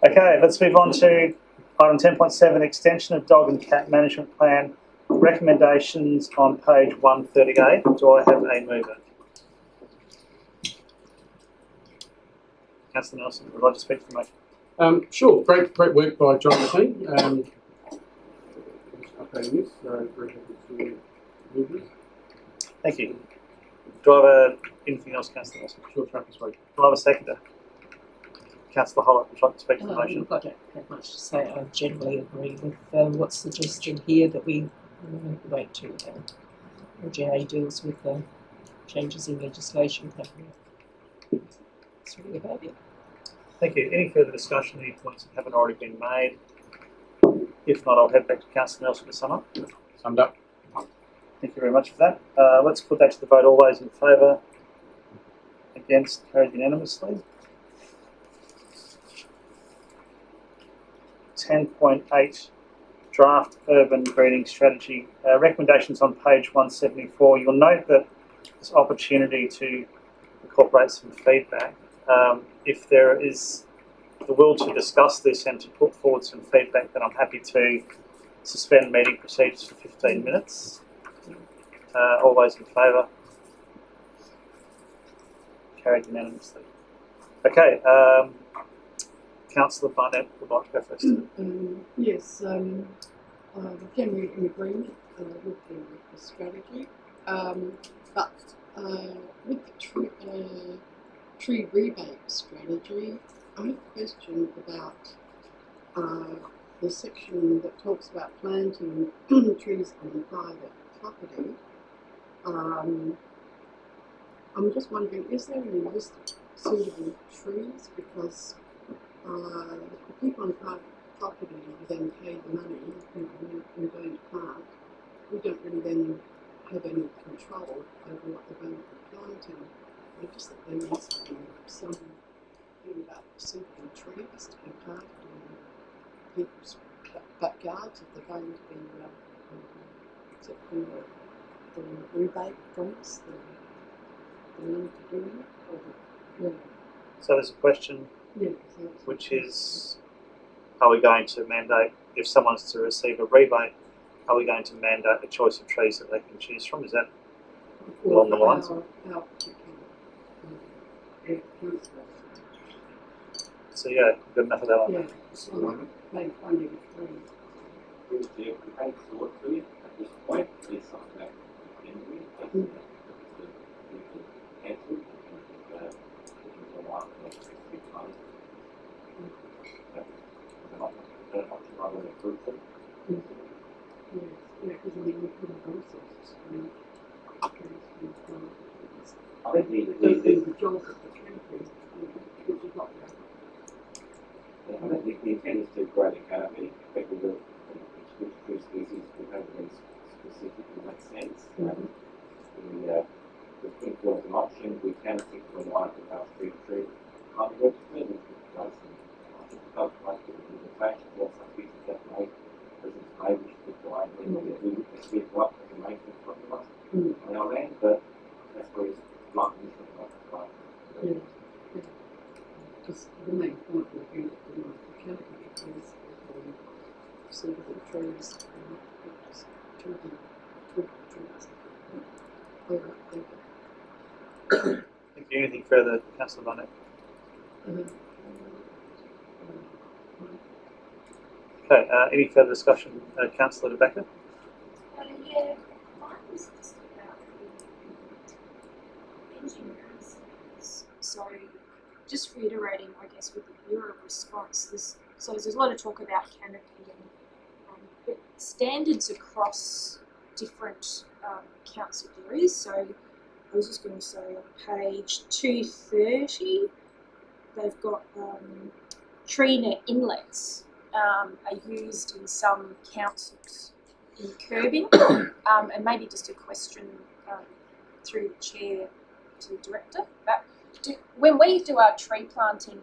[SPEAKER 2] Okay, let's move on to item 10.7, extension of dog and cat management plan, recommendations on page 138. Do I have a mover? Councillor Nelson, would you like to speak to the motion?
[SPEAKER 3] Sure, great work by John and the team. Updating this, so very happy to move this.
[SPEAKER 2] Thank you. Do I have anything else, Councillor Nelson?
[SPEAKER 3] Sure, happy to speak.
[SPEAKER 2] Do I have a seconder? Councillor Hollett, would you like to speak to the motion?
[SPEAKER 10] I don't have much to say. I generally agree with what's suggested here, that we wait to LGA deals with the changes in legislation happening. That's really about it.
[SPEAKER 2] Thank you. Any further discussion, any points that haven't already been made? If not, I'll head back to Councillor Nelson to sum up.
[SPEAKER 3] Summed up.
[SPEAKER 2] Thank you very much for that. Let's put that to the vote. All those in favour? Against? Carried unanimously. 10.8 Draft Urban Breeding Strategy. Recommendations on page 174. You'll note that there's opportunity to incorporate some feedback. If there is the will to discuss this and to put forward some feedback, then I'm happy to suspend meeting procedures for 15 minutes. All those in favour? Carried unanimously. Okay, Councillor Barnett would like to go first.
[SPEAKER 8] Yes, generally in agreement with the strategy, but with the tree rebate strategy, I have a question about the section that talks about planting trees on private property. I'm just wondering, is there any list of suitable trees? Because the people on private property then pay the money and going to plant. We don't really then have any control over what they're going to be planting. I just think there needs to be some thing about suitable trees to be planted in people's backyards if they're going to be accepting the rebate from us, the money for doing it. Or, yeah.
[SPEAKER 2] So there's a question,
[SPEAKER 8] Yeah,
[SPEAKER 2] which is, are we going to mandate, if someone's to receive a rebate, are we going to mandate a choice of trees that they can choose from? Is that along the lines? So yeah, good enough of that one.
[SPEAKER 8] Yeah, maybe funding free.
[SPEAKER 13] We haven't thought through it at this point. It's something that generally cancelled. I think the intent is to grow the canopy. People will which tree species will have been specific in that sense. We think there was an option. We can think for one of our tree unregistered, which would place some the fact or some species that may present may which require we speak up as a maintenance from us on our land, but that's where it's likely to be.
[SPEAKER 8] Because the main point would be that the canopy is suitable trees and trees. All right, thank you.
[SPEAKER 2] Thank you. Anything further, Councillor Barnett? Okay, any further discussion, Councillor De Becker?
[SPEAKER 7] Yeah, mine was just about the engineering standards. So, just reiterating, I guess, with the Bureau response, there's a lot of talk about canopy but standards across different council areas. So, I was just going to say on page 230, they've got tree net inlets are used in some councils in curbing, and maybe just a question through the chair to the director. But when we do our tree planting,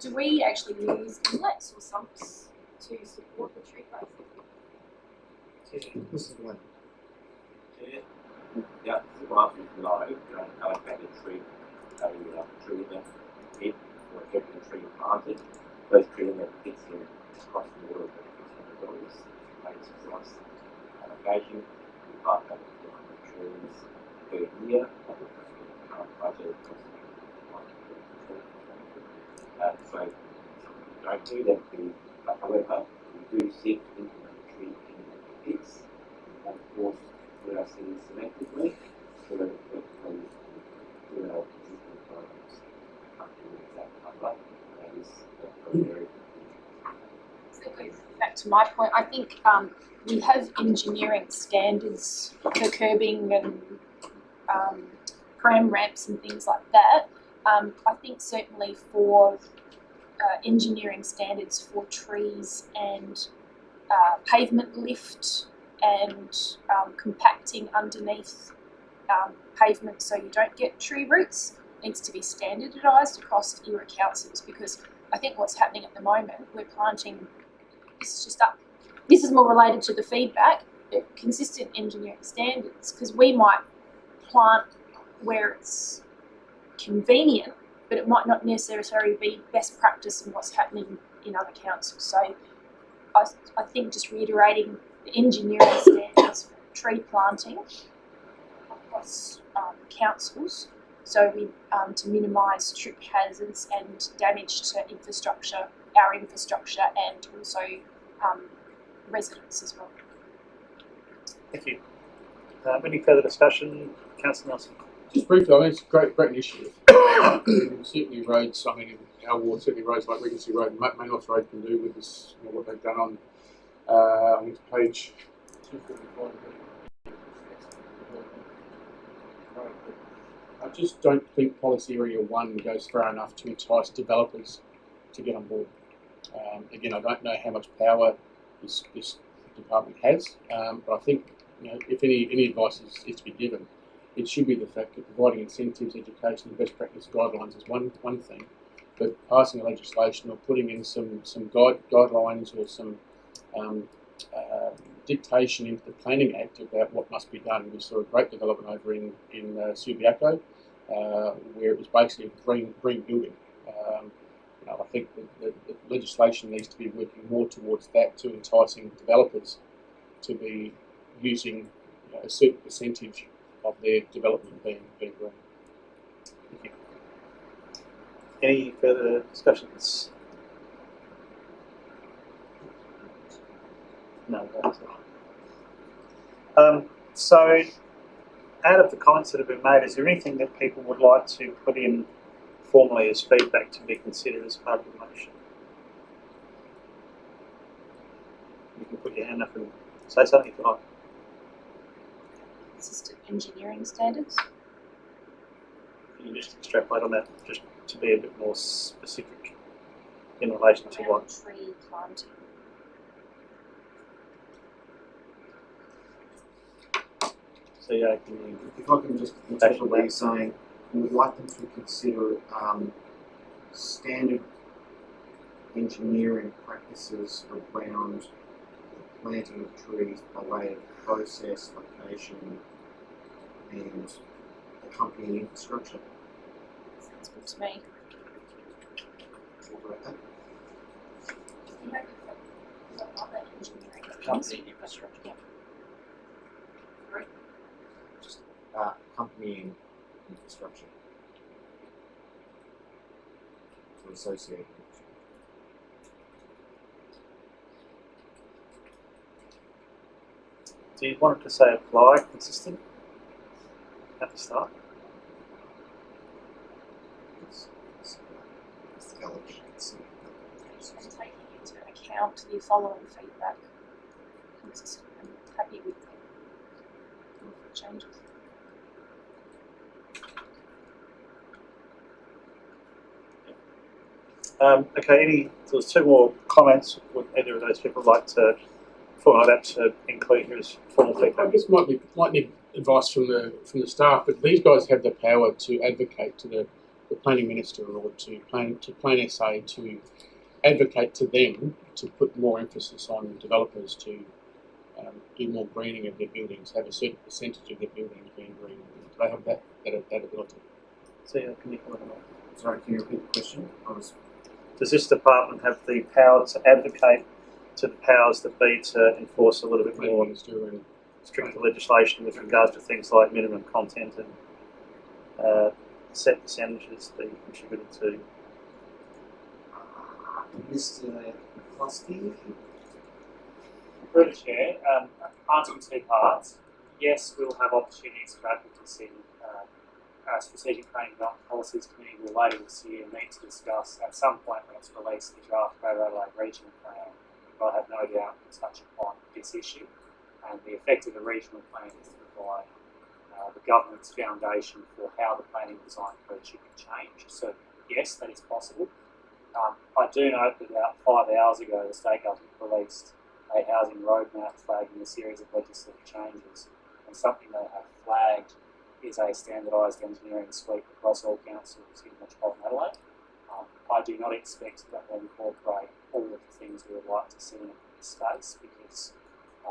[SPEAKER 7] do we actually use inlets or sumps to support the tree growth?
[SPEAKER 4] This is one.
[SPEAKER 13] Yeah, the grant is low, allocated tree limit hit for every tree planted. Those tree limit hits in across the world at $600. Makes across allocation. We plant over 400 trees per year. Current budget so don't do that to, but however, we do seek to implement tree hits. Of course, we are seeing selectively so that we do our existing programs up to that number. That is very
[SPEAKER 7] So it goes back to my point. I think we have engineering standards for curbing and pram ramps and things like that. I think certainly for engineering standards for trees and pavement lift and compacting underneath pavement so you don't get tree roots needs to be standardised across era councils, because I think what's happening at the moment, we're planting, this is more related to the feedback, but consistent engineering standards, because we might plant where it's convenient, but it might not necessarily be best practice in what's happening in other councils. So I think just reiterating the engineering standards for tree planting across councils, so we to minimise trip hazards and damage to infrastructure, our infrastructure, and also residents as well.
[SPEAKER 2] Thank you. Any further discussion, Councillor Nelson?
[SPEAKER 3] Just briefly, I mean, it's a great initiative. Certainly roads, I mean, in our ward, certainly roads like Regency Road and Maynooth Road can do with this, you know, what they've done on, I think it's page 245. I just don't think policy area 1 goes far enough to entice developers to get on board. Again, I don't know how much power this department has, but I think, you know, if any advice is to be given, it should be the fact that providing incentives, education, and best practice guidelines is one thing, but passing a legislation or putting in some guidelines or some dictation into the Planning Act about what must be done. We saw a great development over in Subiaco, where it was basically green building. You know, I think the legislation needs to be working more towards that, to enticing developers to be using, you know, a certain percentage of their development being green.
[SPEAKER 2] Thank you. Any further discussions? No. So, out of the comments that have been made, is there anything that people would like to put in formally as feedback to be considered as part of the motion? You can put your hand up and say something if you like.
[SPEAKER 7] Consistent engineering standards.
[SPEAKER 2] Can you just extrapolate on that, just to be a bit more specific in relation to what?
[SPEAKER 7] Tree planting.
[SPEAKER 2] So yeah,
[SPEAKER 4] if I can just interpret what you're saying, we would like them to consider standard engineering practices around the planting of trees by way of process, location, and accompanying infrastructure.
[SPEAKER 7] Sounds good to me.
[SPEAKER 18] Accompanying infrastructure.
[SPEAKER 4] Accompanying infrastructure to associate.
[SPEAKER 11] Do you want it to say apply consistent at the start?
[SPEAKER 7] And taking into account the following feedback. Consistent and happy with the changes.
[SPEAKER 11] Okay, there's two more comments. Would either of those people like to formulate that to include here as formal feedback?
[SPEAKER 3] I guess might need advice from the staff, but these guys have the power to advocate to the planning minister or to Plan SA to advocate to them to put more emphasis on developers to do more greening of their buildings, have a certain percentage of their buildings being green. Do they have that ability?
[SPEAKER 11] So, can you comment on that?
[SPEAKER 4] Sorry, can you repeat the question?
[SPEAKER 11] Does this department have the power to advocate to the powers that be to enforce a little bit more stricter legislation with regards to things like minimum content and set percentages being contributed to?
[SPEAKER 4] Mr. McCluskey?
[SPEAKER 18] Through the Chair, answering two parts. Yes, we'll have opportunities for advocacy. Our Strategic Planning and Development Policies Committee will later this year meet to discuss at some point when it's released the draft Greater Adelaide Regional Plan. But I have no doubt to touch upon this issue. And the effect of the regional plan is to provide the government's foundation for how the planning design code should be changed. So yes, that is possible. I do note that about 5 hours ago, the state government released a housing roadmap flagging a series of legislative changes, and something they have flagged is a standardised engineering suite across all councils in Metropolitan Adelaide. I do not expect that will incorporate all of the things we would like to see in this space, because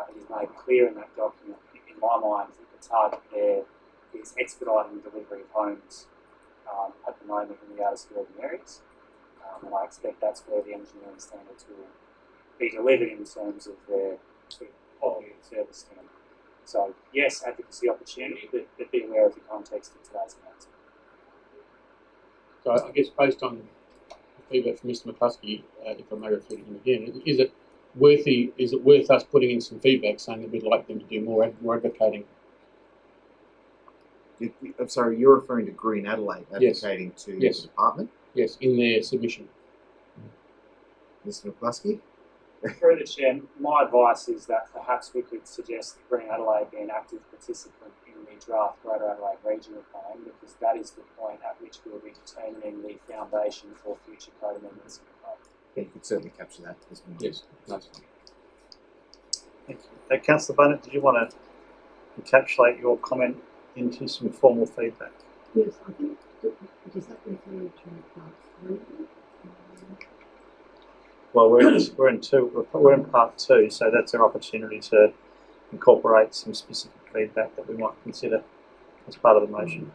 [SPEAKER 18] it is made clear in that document, in my mind, that the target there is expediting the delivery of homes at the moment in the outer suburban areas. And I expect that's where the engineering standards will be delivered in terms of their quality of service standard. So yes, advocacy opportunity, but be aware of the context of today's announcement.
[SPEAKER 3] So I guess based on feedback from Mr. McCluskey, if I may refer to him again, is it worth us putting in some feedback saying that we'd like them to do more advocating?
[SPEAKER 4] I'm sorry, you're referring to Green Adelaide advocating to the department?
[SPEAKER 3] Yes, in their submission.
[SPEAKER 4] Mr. McCluskey?
[SPEAKER 18] Through the Chair, my advice is that perhaps we could suggest that Green Adelaide be an active participant in the draft Greater Adelaide Regional Plan, because that is the point at which we'll be determining the foundation for future code amendments in the code.
[SPEAKER 4] Yeah, you could certainly capture that.
[SPEAKER 3] Yes, that's fine.
[SPEAKER 11] Thank you. Councillor Bunnett, did you want to encapsulate your comment into some formal feedback?
[SPEAKER 8] Yes, I think, does that refer to part 3?
[SPEAKER 11] Well, we're in part 2, so that's our opportunity to incorporate some specific feedback that we might consider as part of the motion.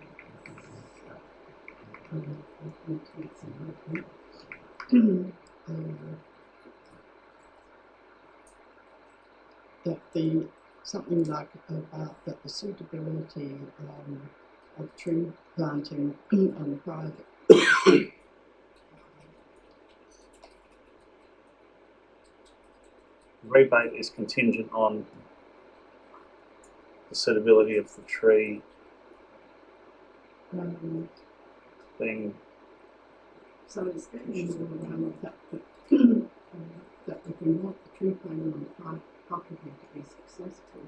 [SPEAKER 8] That something like about that the suitability of tree planting on private
[SPEAKER 11] Rebate is contingent on the suitability of the tree being.
[SPEAKER 8] So it's around that that if we want the tree planting on private property to be successful,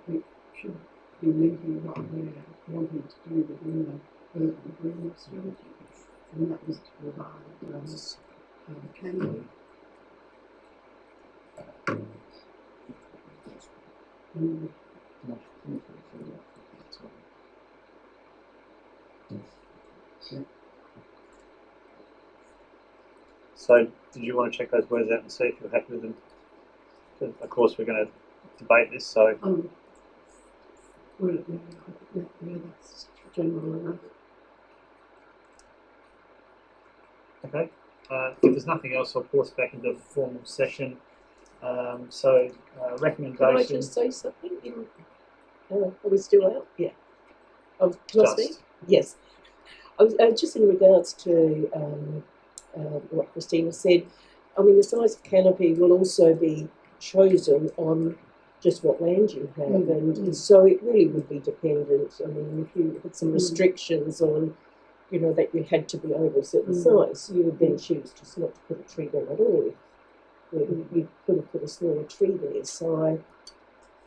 [SPEAKER 8] we should be meeting what we're wanting to do within the urban green strategy, and that was to provide canopy.
[SPEAKER 11] So, did you want to check those words out and see if you're happy with them? Of course, we're going to debate this, so.
[SPEAKER 8] Well, that's general enough.
[SPEAKER 11] Okay. If there's nothing else, I'll pause back into the formal session. Recommendation.
[SPEAKER 10] Can I just say something? Are we still out? Yeah. Can I speak? Yes. I was, just in regards to what Christina said, I mean, the size of canopy will also be chosen on just what land you have, and so it really would be dependent. I mean, if you had some restrictions on, you know, that you had to be over a certain size, you would then choose just not to put a tree down at all. You could have put a smaller tree there. So I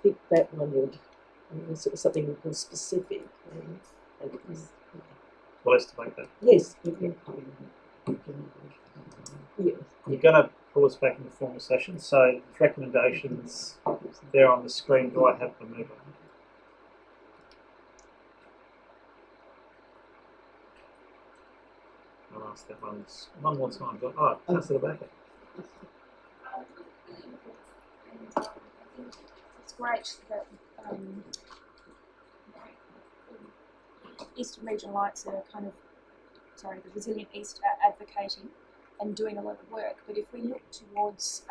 [SPEAKER 10] think that one would sort of something more specific.
[SPEAKER 2] Well, estimate that.
[SPEAKER 10] Yes.
[SPEAKER 2] I'm going to pause back in the formal session. So recommendations there on the screen. Do I have them move on? I'll ask that one more time. Oh, Councillor Baker.
[SPEAKER 7] It's great that Eastern Region Lights are the Resilient East are advocating and doing a lot of work. But if we look towards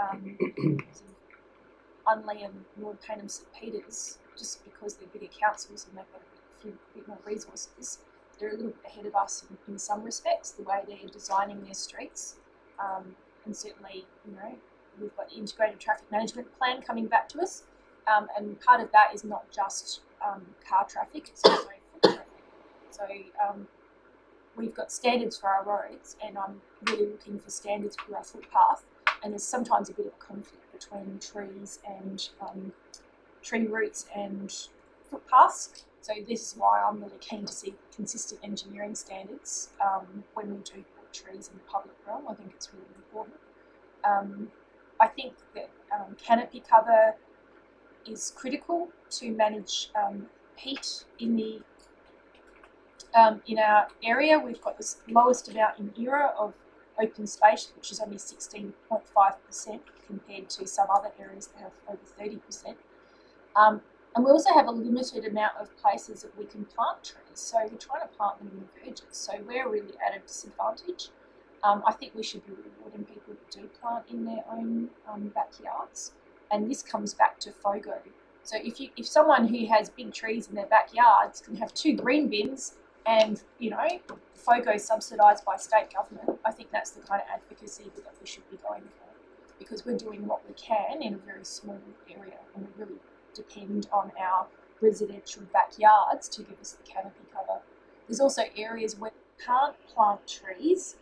[SPEAKER 7] Unley and Lord Paynham St Peters, just because they're bigger councils and they've got a bit more resources, they're a little bit ahead of us in some respects, the way they're designing their streets. And certainly, you know, we've got the integrated traffic management plan coming back to us. And part of that is not just car traffic, it's also foot traffic. So we've got standards for our roads, and I'm really looking for standards for our footpath. And there's sometimes a bit of a conflict between trees and tree roots and footpaths. So this is why I'm really keen to see consistent engineering standards when we do put trees in the public realm. I think it's really important. I think that canopy cover is critical to manage heat in our area. We've got the lowest amount in ERA of open space, which is only 16.5% compared to some other areas that have over 30%. And we also have a limited amount of places that we can plant trees, so we're trying to plant them in the verges, so we're really at a disadvantage. I think we should be rewarding people that do plant in their own backyards, and this comes back to FOGO. So if someone who has big trees in their backyards can have 2 green bins and, you know, FOGO subsidised by state government, I think that's the kind of advocacy that we should be going for, because we're doing what we can in a very small area, and we really depend on our residential backyards to give us the canopy cover. There's also areas where we can't plant trees.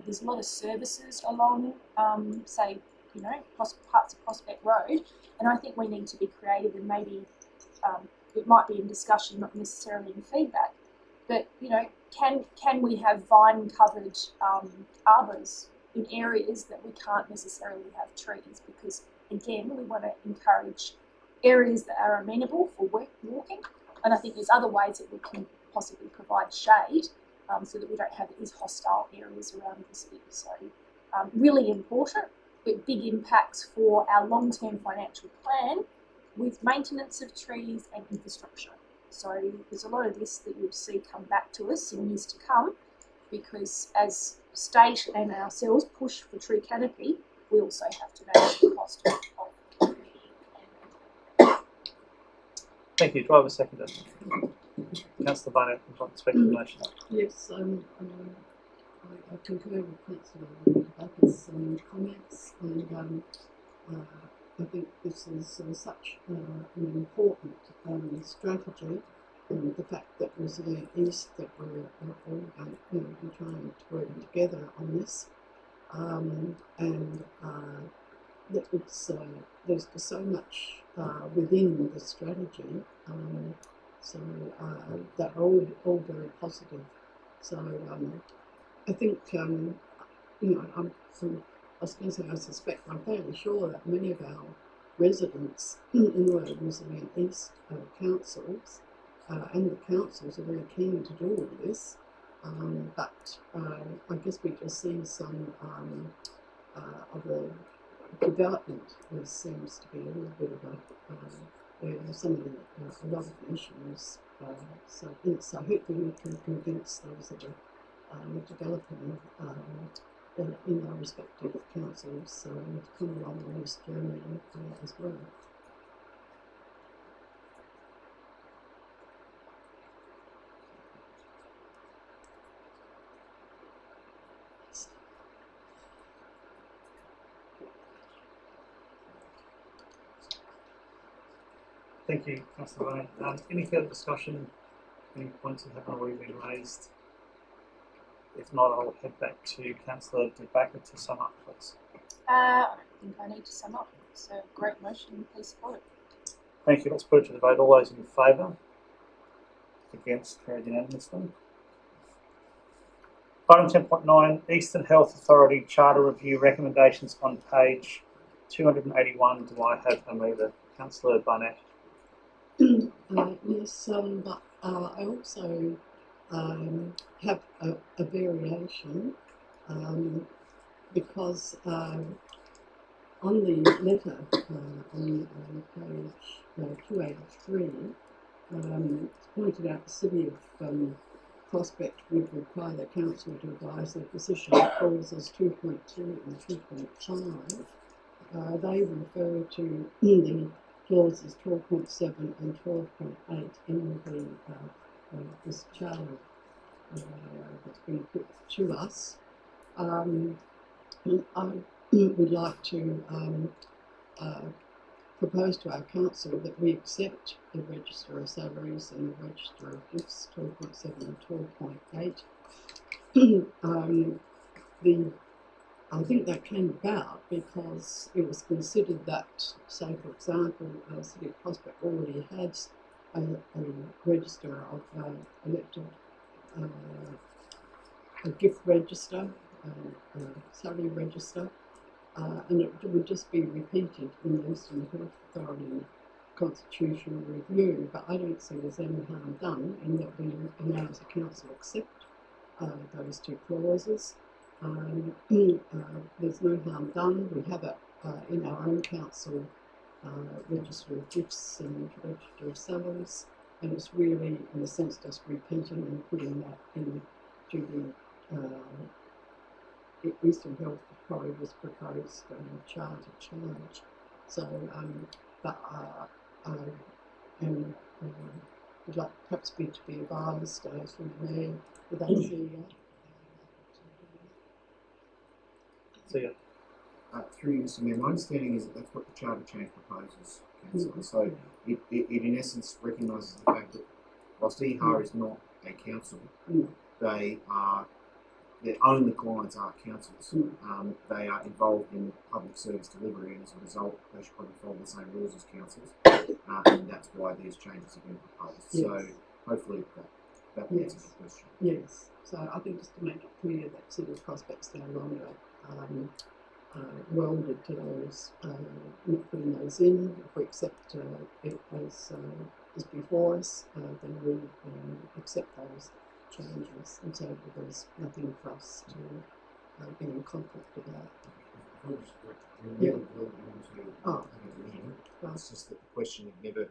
[SPEAKER 7] There's a lot of services along, say, you know, parts of Prospect Road, and I think we need to be creative, and maybe it might be in discussion, not necessarily in feedback, but, you know, can we have vine-covered arbours in areas that we can't necessarily have trees? Because, again, we want to encourage areas that are amenable for walking, and I think there's other ways that we can possibly provide shade so that we don't have these hostile areas around the city. So really important, but big impacts for our long-term financial plan with maintenance of trees and infrastructure. So there's a lot of this that you'll see come back to us in years to come, because as state and ourselves push for tree canopy, we also have to manage the cost of
[SPEAKER 2] Thank you. Do I have a seconder? Councillor Barnett, would like to speak to the motion.
[SPEAKER 8] Yes, I concur with Councillor Baker's comments, and I think this is such an important strategy, and the fact that Resilient East, that we're all going to be trying to work together on this, and that it's there's so much within the strategy, so that are all very positive. So I think you know, I was going to say, I suspect, I'm fairly sure that many of our residents in the Resilient East councils and the councils are very keen to do all this, but I guess we just see some of the development. There seems to be a little bit of a lot of issues. So hopefully we can convince those that are developing in our respective councils to come along on this journey as well.
[SPEAKER 2] Thank you, Councillor Ray. Any further discussion? Any points that haven't already been raised? If not, I'll head back to Councillor De Backer to sum up, please.
[SPEAKER 7] I don't think I need to sum up. It's a great motion. Please support it.
[SPEAKER 2] Thank you. Let's put it to the vote. All those in favour? Against? Carried unanimously. Item 10.9, Eastern Health Authority Charter Review Recommendations on page 281. Do I have a mover? Councillor Barnett.
[SPEAKER 8] Yes, but I also have a variation because on the letter on page 283, it's pointed out the City of Prospect would require the council to advise their position on clauses 2.2 and 2.5. They refer to the clauses 12.7 and 12.8 in this charter that's been put to us. I would like to propose to our council that we accept the Register of Salaries and the Register of Gifts 12.7 and 12.8. I think that came about because it was considered that, say for example, the City of Prospect already has a register of elected, a gift register, a salary register, and it would just be repeated in the Eastern Health Authority constitutional review. But I don't see there's any harm done in that we now as a council accept those two clauses. There's no harm done. We have it in our own council register of gifts and register of salaries, and it's really, in a sense, just repeating and putting that into the Eastern Health Authority's proposed charter change. So, but would like perhaps to be advised through the Mayor with that CEO.
[SPEAKER 4] Through you, Mr. Mayor, my understanding is that that's what the charter change proposes, Councillor. So it in essence recognises the fact that whilst EHAR is not a council, their only clients are councils. They are involved in public service delivery, and as a result, they should probably follow the same rules as councils, and that's why these changes have been proposed. Yes. So hopefully that answers the question.
[SPEAKER 8] Yes. So I think just to make it clear that City of Prospect's no longer welded to those, not putting those in. If we accept it as before us, then we accept those changes, and so there's nothing for us to be in conflict about.
[SPEAKER 4] It's just that the question had never.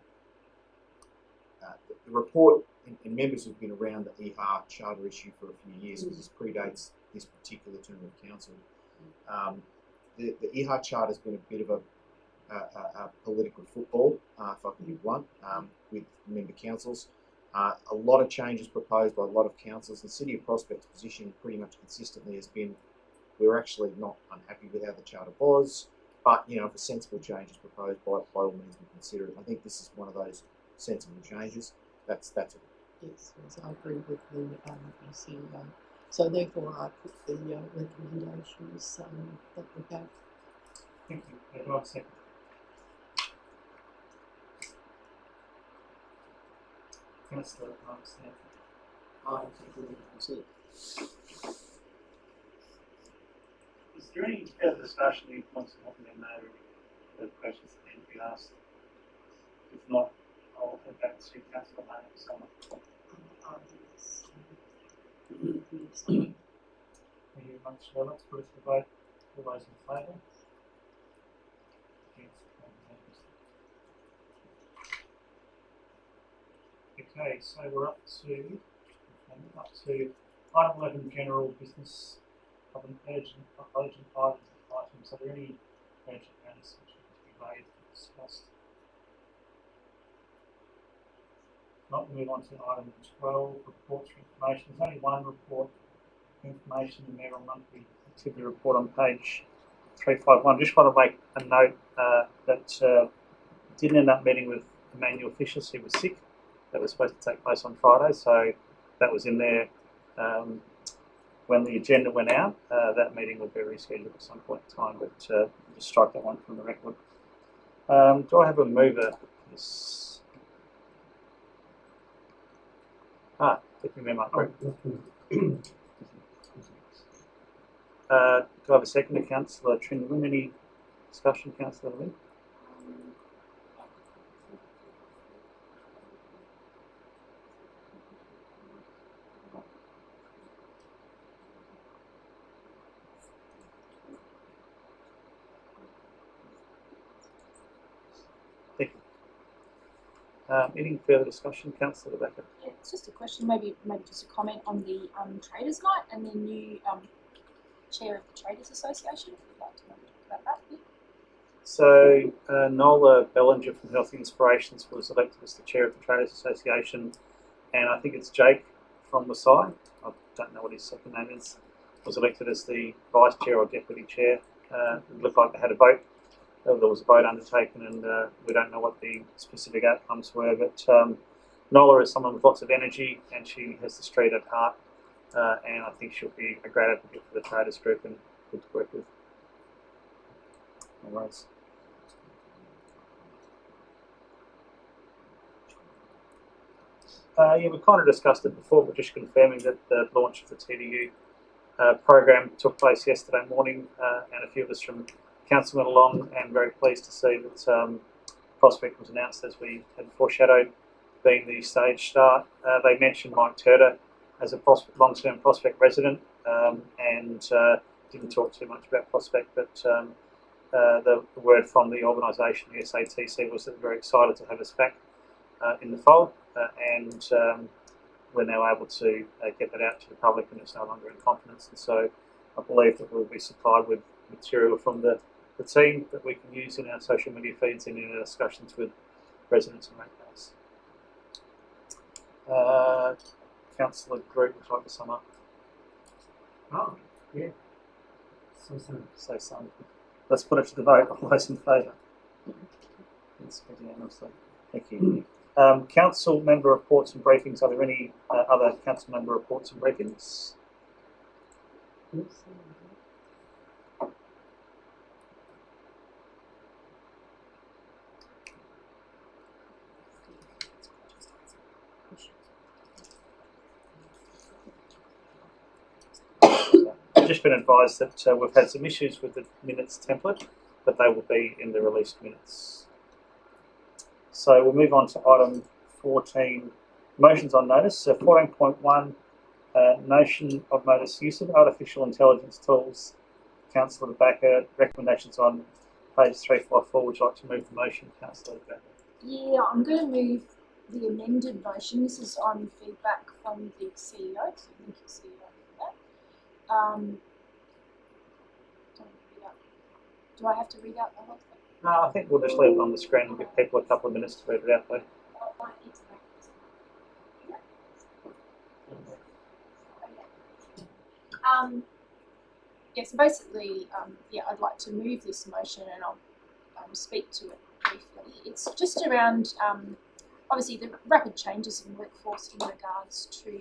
[SPEAKER 4] The report and members have been around the EHAR charter issue for a few years because this predates this particular term of council. The EHAR charter has been a bit of a political football, if I can be blunt, with member councils. A lot of changes proposed by a lot of councils. The City of Prospect's position pretty much consistently has been we're actually not unhappy with how the charter was, but if a sensible change is proposed, by all means we consider it. I think this is one of those sensible changes. That's all.
[SPEAKER 8] Yes, I agree with the CEO. So therefore, I put the recommendations that we have.
[SPEAKER 2] Thank you. Do I have a second? Councillor Mark Stanford.
[SPEAKER 9] Is there any further discussion you want to have been made, or further questions that need to be asked? If not, I'll head back to Councillor May for summer.
[SPEAKER 2] Thank you very much. Well, let's put it to the vote. All those in favour? Okay, so we're up to item 11, general business of an urgent items. Are there any urgent matters which need to be raised and discussed? Not, we move on to item 12, reports for information. There's only one report information, the Mayoral Monthly Activity Report on page 351. Just want to make a note that didn't end up meeting with Emmanuel Fisher, who was sick. That was supposed to take place on Friday, so that was in there. When the agenda went out, that meeting will be rescheduled at some point in time, but just strike that one from the record. Do I have a mover? Yes. Deputy Mayor Mark Greg. Do I have a second to Councillor Trindle? Any discussion, Councillor Lynn? Thank you. Any further discussion, Councillor Becker?
[SPEAKER 7] Yeah, it's just a question, maybe just a comment on the Traders Night and the new chair of the Traders Association. If you'd like to talk about that a bit.
[SPEAKER 2] So Nola Bellinger from Healthy Inspirations was elected as the chair of the Traders Association, and I think it's Jake from Maasai, I don't know what his second name is, was elected as the vice chair or deputy chair. It looked like they had a vote. There was a vote undertaken, and we don't know what the specific outcomes were, but Nola is someone with lots of energy, and she has the street at heart, and I think she'll be a great advocate for the Traders Group and good to work with. No worries. Yeah, we kind of discussed it before, but just confirming that the launch of the TDU program took place yesterday morning, and a few of us from Council went along, and very pleased to see that Prospect was announced as we had foreshadowed, being the stage start. They mentioned Mike Turner as a long-term Prospect resident, and didn't talk too much about Prospect, but the word from the organisation, the SATC, was that they're very excited to have us back in the fold, and we're now able to get that out to the public, and it's no longer in confidence. And so I believe that we'll be supplied with material from the team that we can use in our social media feeds and in our discussions with residents and ratepayers. Councillor Group, would you like to sum up?
[SPEAKER 1] Oh, yeah.
[SPEAKER 2] Say some. Let's put it to the vote. All those in favour? It's unanimously. Thank you. Council member reports and briefings. Are there any other council member reports and briefings? I've just been advised that we've had some issues with the minutes template, but they will be in the released minutes. So we'll move on to item 14, motions on notice. So 14.1, notion of notice, use of artificial intelligence tools. Councillor Backer, recommendations on page 354. Would you like to move the motion, Councillor Backer?
[SPEAKER 7] Yeah, I'm going to move the amended motion. This is on feedback from the CEO, so thank you, CEO, for that. Do I have to read out the whole thing?
[SPEAKER 2] No, I think we'll just leave it on the screen and give people a couple of minutes to read it out, though.
[SPEAKER 7] Yeah, so basically, I'd like to move this motion, and I'll speak to it briefly. It's just around, obviously, the rapid changes in workforce in regards to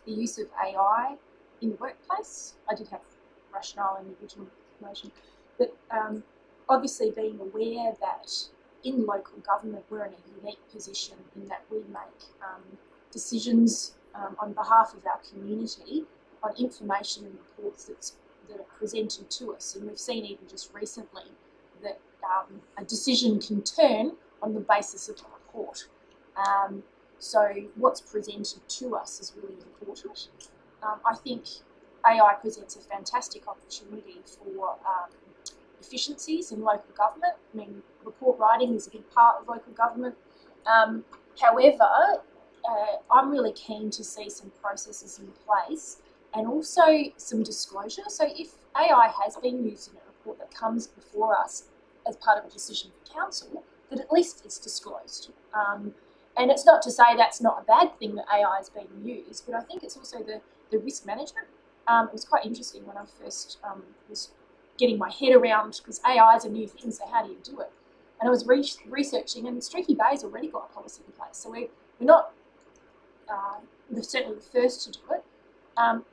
[SPEAKER 7] the use of AI in the workplace. I did have rationale in the original motion, but obviously being aware that in local government we're in a unique position in that we make decisions on behalf of our community on information and reports that are presented to us, and we've seen even just recently that a decision can turn on the basis of a report. So what's presented to us is really important. I think AI presents a fantastic opportunity for efficiencies in local government. I mean, report writing is a big part of local government. However, I'm really keen to see some processes in place and also some disclosure. So if AI has been used in a report that comes before us as part of a decision for council, that at least it's disclosed. And it's not to say that's not a bad thing that AI is being used, but I think it's also the risk management. It was quite interesting when I first was getting my head around, because AI is a new thing, so how do you do it? And I was researching, and Streaky Bay's already got a policy in place. So we're not certainly the first to do it.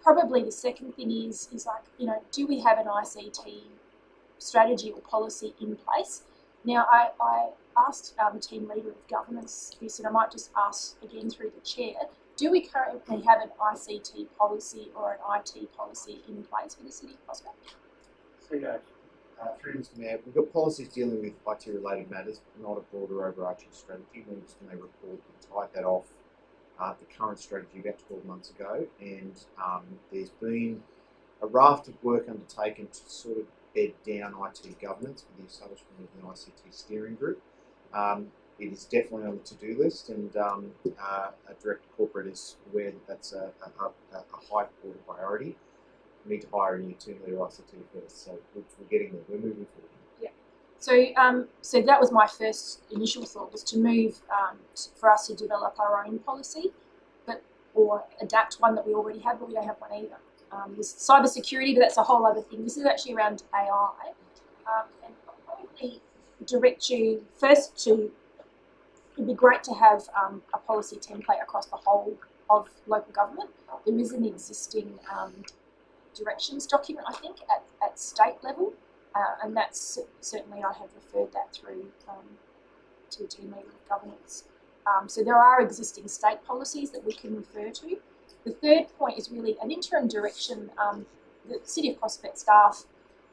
[SPEAKER 7] Probably the second thing is like, do we have an ICT strategy or policy in place? Now, I asked Team Leader of Governance this, and I might just ask again through the chair, do we currently have an ICT policy or an IT policy in place for the City of Prospect?
[SPEAKER 4] Through Mr. Mayor, we've got policies dealing with IT-related matters, not a broader overarching strategy. We just made a report that tied that off the current strategy about 12 months ago, and there's been a raft of work undertaken to sort of bed down IT governance with the establishment of the ICT steering group. It is definitely on the to-do list, and our Director Corporate is aware that that's a high priority. We need to hire a new team leader ICT first, so we're getting there. We're moving forward.
[SPEAKER 7] Yeah. So that was my first initial thought, was to move for us to develop our own policy, or adapt one that we already have, but we don't have one either. There's cyber security, but that's a whole other thing. This is actually around AI, and I'll probably direct you first to. It'd be great to have a policy template across the whole of local government. There is an existing directions document, I think, at state level, and that's certainly, I have referred that through to Team Leader of Governance. So there are existing state policies that we can refer to. The third point is really an interim direction. The City of Prospect staff,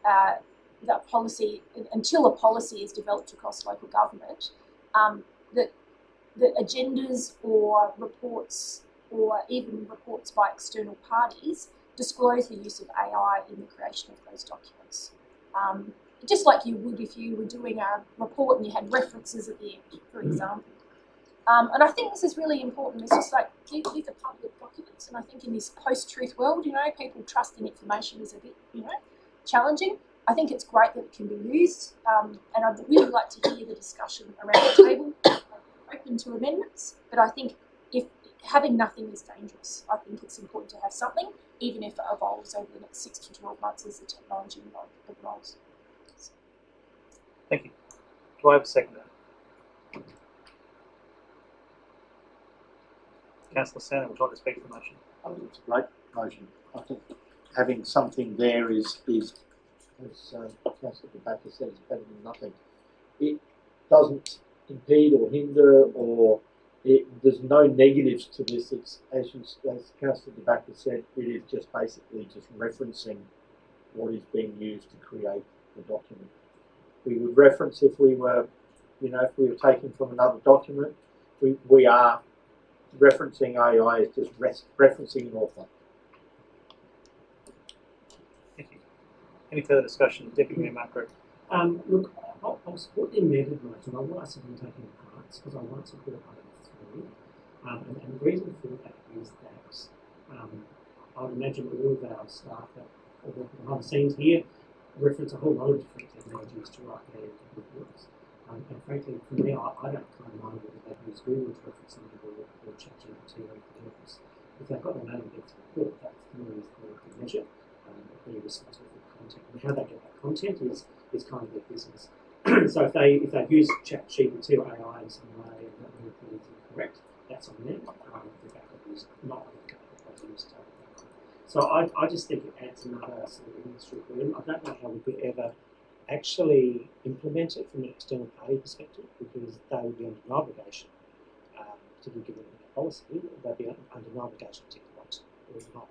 [SPEAKER 7] that policy, until a policy is developed across local government, that agendas or reports, or even reports by external parties, disclose the use of AI in the creation of those documents. Just like you would if you were doing a report and you had references at the end, for example. And I think this is really important. It's just like, these are public documents, and I think in this post-truth world, people trusting information is a bit, challenging. I think it's great that it can be used, and I'd really like to hear the discussion around the table. I'm open to amendments, but I think if having nothing is dangerous, I think it's important to have something, even if it evolves over the next 6 to 12 months as the technology evolves.
[SPEAKER 2] Thank you. Do I have a seconder? Councillor Sandon, would you like to speak to the motion?
[SPEAKER 11] I think it's a great motion. I think having something there is as Councillor DeBacker said, is better than nothing. It doesn't impede or hinder, or there's no negatives to this. It's, as Councillor DeBacker said, it is just basically just referencing what is being used to create the document. We would reference if we were, if we were taking from another document. We are referencing AI as just referencing an author.
[SPEAKER 2] Thank you. Any further discussion? Deputy Mayor Mark Gregg.
[SPEAKER 6] Look, I'll support the amended motion. I want us to be taking parts because I want to support item 3. And the reason for that is that I would imagine all of our staff that are working behind the scenes here reference a whole lot of different technologies to write their reports. And frankly, for me, I don't kind of mind whether they use Google to reference something or ChatGPT or anything else. If they've got their name against the report, that for me is the measure. They're responsible for content, and how they get that content is kind of their business. So if they use ChatGPT or AI in some way and that report is incorrect, that's on them. The backup is not on the backup. So I just think it adds another sort of industry burden. I don't know how we could ever actually implement it from an external party perspective, because they would be under no obligation, particularly given the policy, they'd be under no obligation to what or not.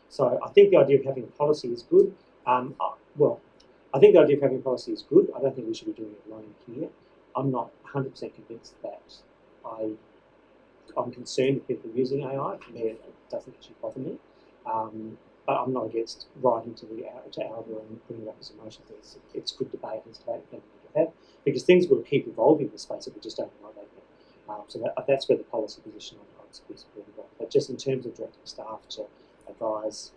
[SPEAKER 6] So I think the idea of having a policy is good. I think the idea of having a policy is good. I don't think we should be doing it alone here. I'm not 100% convinced that I'm concerned with people using AI. For me, it doesn't actually bother me. But I'm not against writing to Alba and bringing up as a motion. It's good debate and it's a debate to have, because things will keep evolving in the space that we just don't know right now. So that's where the policy position I'd be supportive of. But just in terms of directing staff to advise,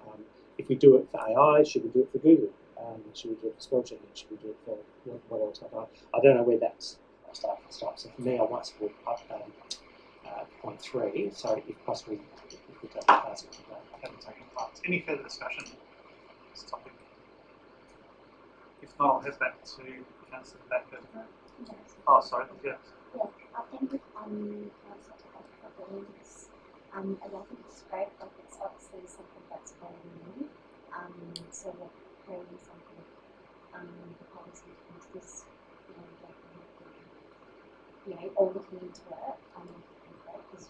[SPEAKER 6] if we do it for AI, should we do it for Google? Should we do it for spell checking? Should we do it for what else? I don't know where that's starting. So for me, I might support point 3. So if possible, if we take the parts of
[SPEAKER 2] Haven't taken parts. Any further discussion on this topic? If not, I'll head back to Councillor Backer.
[SPEAKER 11] Oh, sorry. Yeah.
[SPEAKER 12] Yeah, I think sort of balloons, I don't think it's great, but it's obviously something that's very new. So like creating something, the policy into this, all looking into it, because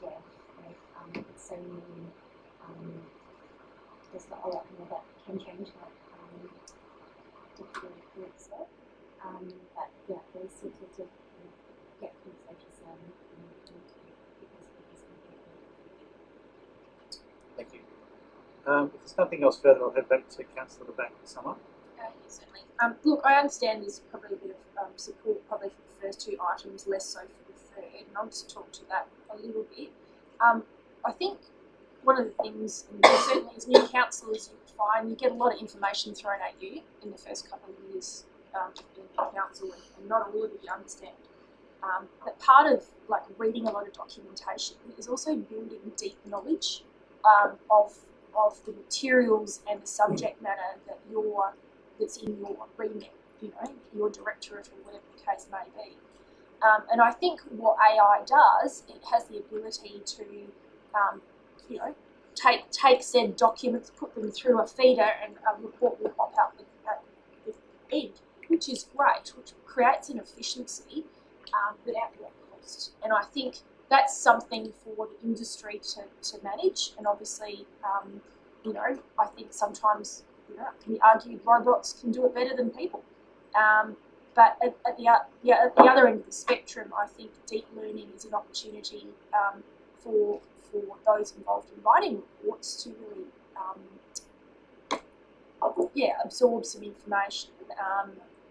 [SPEAKER 12] it's so new, there's not a lot more that can change that, particularly groups it. But yeah, there's suited to get conversations
[SPEAKER 11] Thank you. If there's nothing else further, I'll head back to Councillor at the back to sum up.
[SPEAKER 7] Certainly. Look, I understand there's probably a bit of support probably for the first two items, less so for the third, and I'll just talk to that a little bit. I think one of the things, and certainly as new councillors, you find you get a lot of information thrown at you in the first couple of years in council, and not all of it you understand. But part of like reading a lot of documentation is also building deep knowledge of the materials and the subject matter that's in your remit, your directorate or whatever the case may be. And I think what AI does, it has the ability to, take said documents, put them through a feeder, and a report will pop out at the end, which is great, which creates an efficiency without what cost. And I think that's something for the industry to manage. And obviously, I think sometimes, it can be argued robots can do it better than people. But at the other end of the spectrum, I think deep learning is an opportunity for those involved in writing reports to really, absorb some information,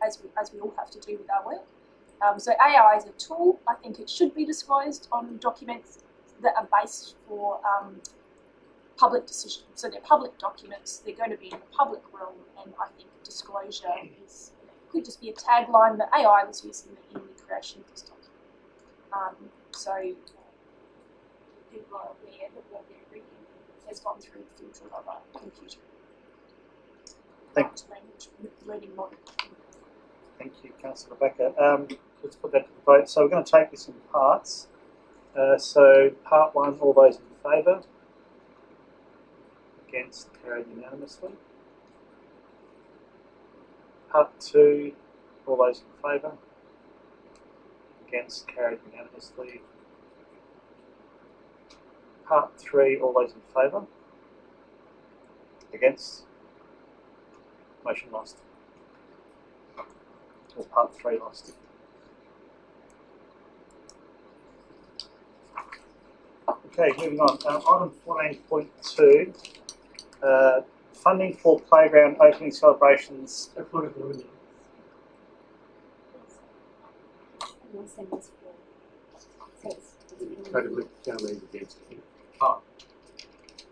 [SPEAKER 7] as we all have to do with our work. So AI is a tool. I think it should be disclosed on documents that are based for public decision. So they're public documents. They're going to be in the public realm, and I think disclosure could just be a tagline that AI was using in the creation of this document. So people are aware that what they're reading has gone through the filter of a computer.
[SPEAKER 11] Thanks.
[SPEAKER 7] Language learning model.
[SPEAKER 11] Thank you, Councillor Becker. Let's put that to the vote. So we're going to take this in parts. So part one, all those in favour? Against, carried unanimously. Part two, all those in favour? Against, carried unanimously. Part three, all those in favour? Against? Motion lost. Or part three lost. Okay, moving on. Item 14.2, funding for playground opening celebrations.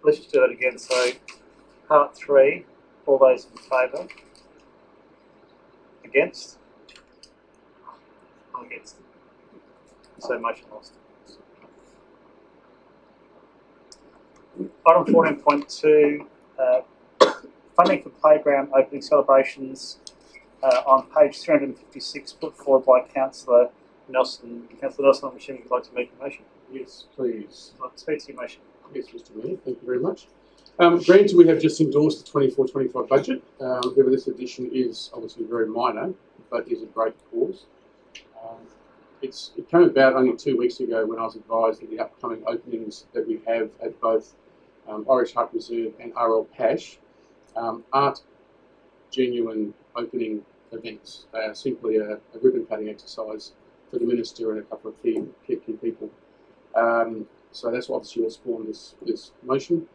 [SPEAKER 11] Let's just do that again. So, part three, all those in favour? Against? I'm against. So, motion lost. Item 14.2, funding for playground opening celebrations on page 356, put forward by Councillor Nelson. Councillor Nelson, I'm assuming you'd like to make a motion.
[SPEAKER 3] Yes, please.
[SPEAKER 11] I'd like to speak to your motion.
[SPEAKER 3] Yes, Mr. Mayor, thank you very much. Granted, we have just endorsed the 24-25 budget. However, this addition is obviously very minor, but is a great cause. It came about only 2 weeks ago when I was advised that the upcoming openings that we have at both Irish Harp Reserve and RL Pash aren't genuine opening events. They are simply a ribbon cutting exercise for the Minister and a couple of key people. So that's obviously what spawned this motion.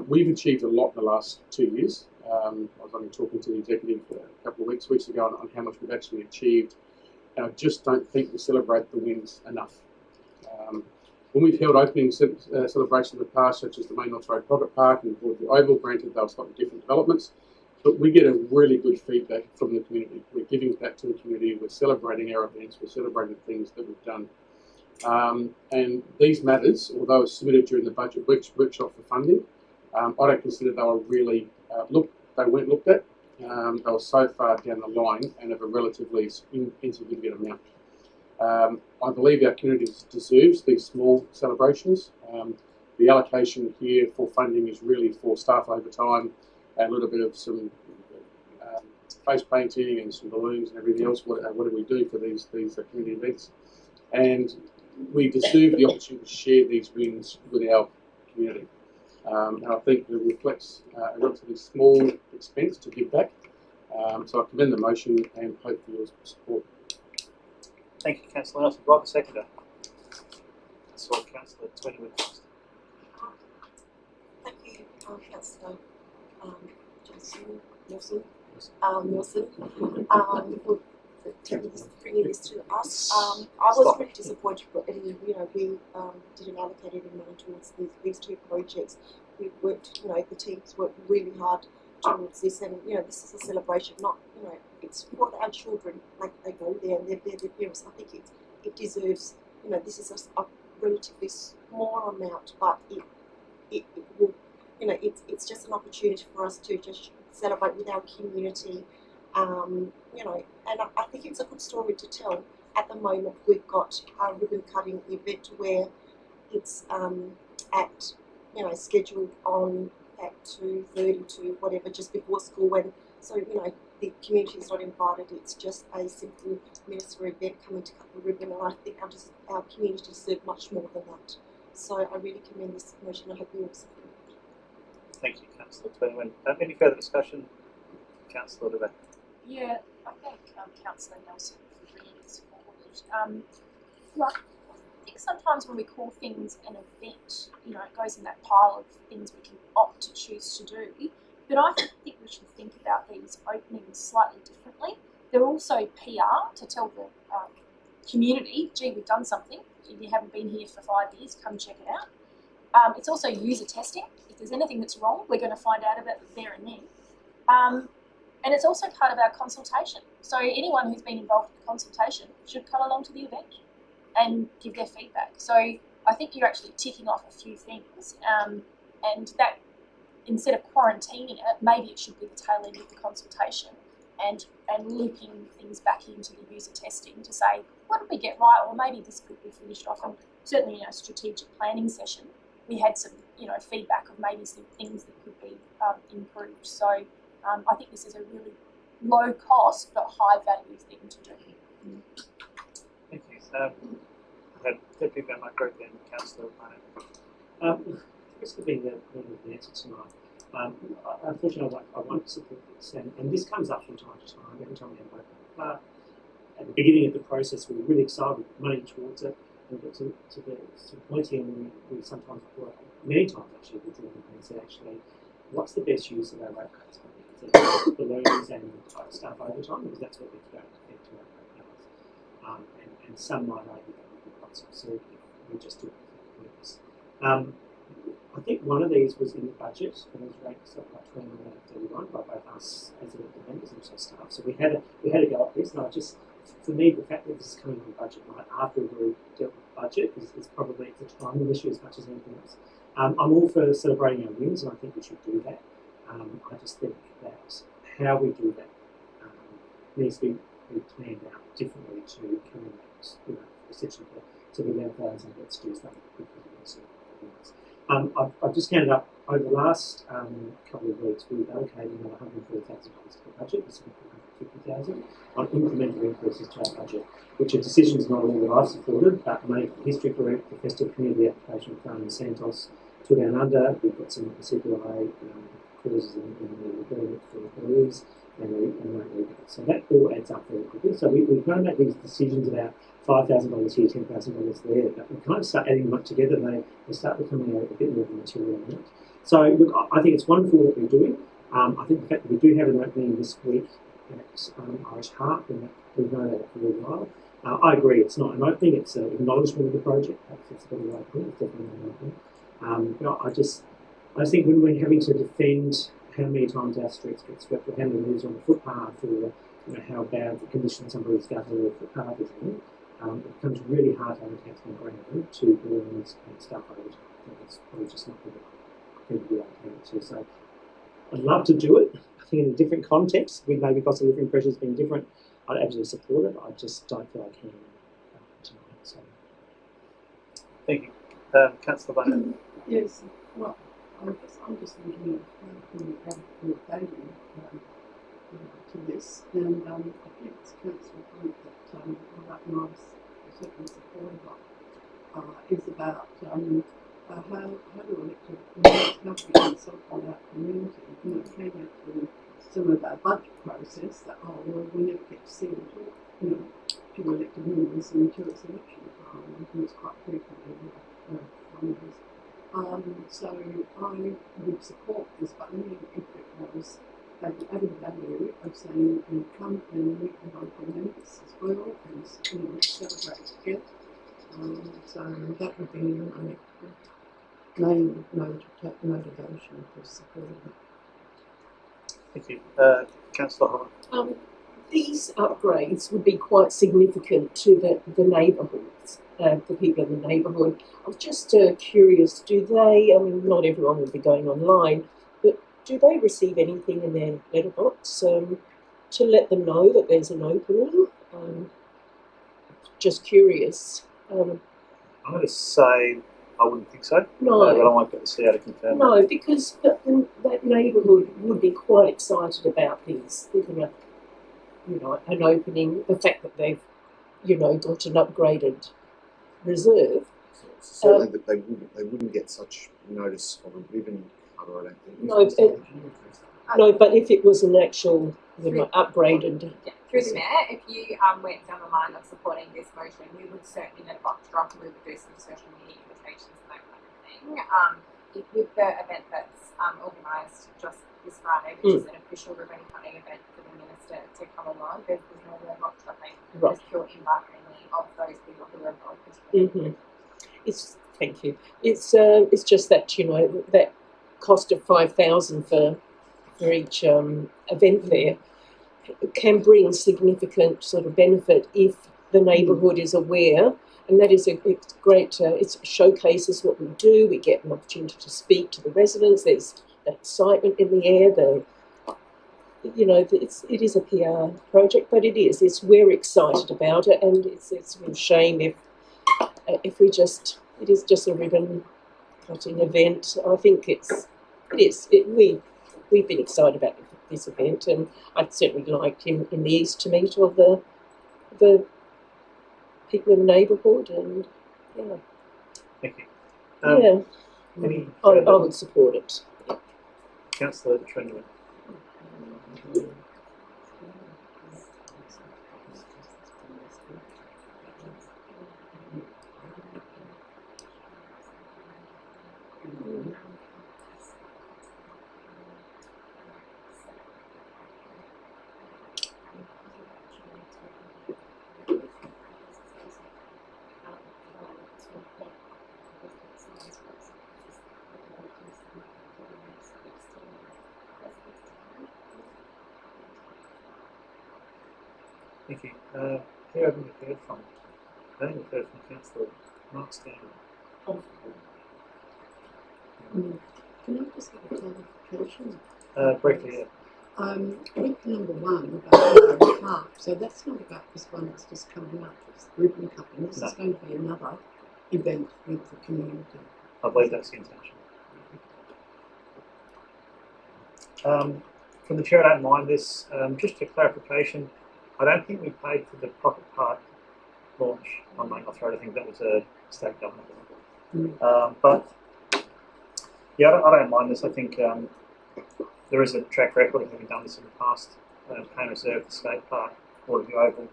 [SPEAKER 3] We've achieved a lot in the last 2 years. I was only talking to the Executive a couple of weeks ago on how much we've actually achieved. And I just don't think we celebrate the wins enough. When we've held opening celebrations in the past, such as the Main North Road Pocket Park and the Oval, granted they were slightly different developments, but we get a really good feedback from the community. We're giving back to the community, we're celebrating our events, we're celebrating things that we've done. And these matters, although it's submitted during the budget workshop for funding, I don't consider they were really they weren't looked at. They were so far down the line and of a relatively insignificant amount. I believe our community deserves these small celebrations. The allocation here for funding is really for staff overtime and a little bit of some face painting and some balloons and everything else. What do we do for these community events? And we deserve the opportunity to share these wins with our community. And I think it reflects a relatively small expense to give back. So I commend the motion and hope for your support.
[SPEAKER 2] Thank you, Councillor Nelson. Rob, the seconder. Sorry, Councillor Twentyman first.
[SPEAKER 14] Thank you, Councillor Nelson, for bringing this to us. I was really disappointed, but we didn't allocate any money towards these two projects. We worked, the teams worked really hard towards this, and this is a celebration. Not, it's for our children. Like they go there and they're their parents. I think it deserves. This is a relatively small amount, but it will. It's just an opportunity for us to just celebrate with our community. And I think it's a good story to tell. At the moment, we've got a ribbon cutting event where it's scheduled on at 2:30 to whatever, just before school. And so, the community is not invited. It's just a simple minister event coming to cut the ribbon. And I think our community deserves much more than that. So I really commend this motion. I hope you all support it.
[SPEAKER 2] Thank you, Councillor Twentyman. Any further discussion? Councillor DeVay.
[SPEAKER 7] Yeah, I thank Councillor Nelson for bringing this forward. I think sometimes when we call things an event, it goes in that pile of things we can opt to choose to do. But I think we should think about these openings slightly differently. They're also PR to tell the community, gee, we've done something. If you haven't been here for 5 years, come check it out. It's also user testing. If there's anything that's wrong, we're going to find out about it there and then. And it's also part of our consultation. So anyone who's been involved in the consultation should come along to the event and give their feedback. So I think you're actually ticking off a few things, and that instead of quarantining it, maybe it should be the tail end of the consultation and looping things back into the user testing to say, what did we get right? Or maybe this could be finished off. And certainly in our strategic planning session, we had some feedback of maybe some things that could be improved. So I think this is a really low cost but high value thing to do.
[SPEAKER 2] Thank you. Deputy Mayor Micro, then Councillor Mane.
[SPEAKER 6] This could be the answer tonight. Unfortunately, I won't support this, and this comes up from time to time. Every time we have open at the beginning of the process, we were really excited with money towards it, and to the point here, we sometimes, many times actually, we draw and say, actually, what's the best use of our rate cards money? Is it balloons and staff overtime, because that's what we're going to to our rate cards. And some might argue that would be quite conservative. We just do it for the purpose. I think one of these was in the budget, and it was ranked something like 21 out of 31 by both us as elected members and also staff. So we had to go up this, and for me, the fact that this is coming on budget night after we've already dealt with the budget is probably a timing issue as much as anything else. I'm all for celebrating our wins, and I think we should do that. I just think that how we do that needs to be planned out differently to coming out, essentially to the 11,000. Let's do something quickly. I've just counted up over the last couple of weeks. We've allocated another $140,000 to the budget. This is $150,000 on incremental increases to our budget, which are decisions not all that I've supported, but made History Correct, the Festive Community Application Fund, and Santos to Down Under. We've got some CPI clauses in the agreement for employees, and we so that all adds up very quickly. So we kind of make these decisions about $5,000 here, $10,000 there, but we kind of start adding them up together, and they start becoming a bit more of a material amount. So look, I think it's wonderful what we're doing. I think the fact that we do have an opening this week at Irish Heart, and we've known that for a little while. I agree, it's not an opening, it's an acknowledgement of the project. Perhaps it's a better way to put it, it's definitely not an opening. But I just think when we're having to defend how many times our streets get swept, or how many lives on the footpath, or how bad the condition somebody's gutter or footpath is in, it becomes really hard to allocate some ground to balloons and stuff over time. I think it's probably just not going to be allocated to. So I'd love to do it. I think in a different context, with maybe cost of living pressures being different, I'd absolutely support it. I just don't feel I can
[SPEAKER 2] Thank you. Councillor Bunyan.
[SPEAKER 8] Yes, well, I'm just thinking of the value to this, and I think it's council point that that nice certainly supportive of is about how do elected members how we consult on our community. You know, it came out through some of our budget process that we never get to see them talk, to elected members until it's election time, and it's quite frequently one of those. So I would support this, but only if it was the added value of saying come and meet the local members as well and celebrate together. So that would be my main motivation for supporting it.
[SPEAKER 2] Thank you. Councillor Hall.
[SPEAKER 10] These upgrades would be quite significant to the neighbourhoods, the people in the neighbourhood. I was just curious, do they, I mean, not everyone will be going online, but do they receive anything in their letterbox to let them know that there's an opening? Just curious.
[SPEAKER 2] I'm going to say I wouldn't think so.
[SPEAKER 10] No.
[SPEAKER 2] But I might get the CEO to confirm
[SPEAKER 10] No,
[SPEAKER 2] that.
[SPEAKER 10] because that neighbourhood would be quite excited about these, looking at, an opening, the fact that they've, got an upgraded reserve.
[SPEAKER 4] Certainly, that they wouldn't get such notice of a ribbon cover. I don't think.
[SPEAKER 10] No, but if it was an actual, upgraded.
[SPEAKER 19] Yeah, through the mayor, if you went down the line of supporting this motion, we would certainly let box drop and we would do some social media invitations and that kind of thing. With the event that's organised just this Friday, which is an official ribbon cutting event for the minister to come along, there's no real box dropping. There's pure invite only of those people who are involved.
[SPEAKER 10] Thank you. It's just that that cost of $5,000 for each event there can bring significant sort of benefit if the neighbourhood is aware, and that is it's great. It showcases what we do. We get an opportunity to speak to the residents. There's that excitement in the air. It is a PR project, but we're excited about it, and it's a real shame if we just. It is just a ribbon cutting event. I think we've been excited about this event, and I'd certainly like in the East to meet all the people in the neighbourhood, and yeah.
[SPEAKER 2] Thank you.
[SPEAKER 10] I would support it.
[SPEAKER 2] Councillor Trenwin. Thank you. Who haven't we heard from? I think we've heard from Councillor Mark Stanley.
[SPEAKER 8] Can I just have a clarification?
[SPEAKER 2] Briefly, yeah.
[SPEAKER 8] Week number 1 about Harrow Park, so that's not about this one that's just coming up, it's ribbon cutting. This is going to be another event with the community.
[SPEAKER 2] I believe that's the intention. From the chair, I don't mind this. Just a clarification, I don't think we paid for the Pocket Park launch on Main Road. I think that was a state government. But yeah, I don't mind this. I think there is a track record of having done this in the past. Cane Reserve, the skate park, Waterview Oval.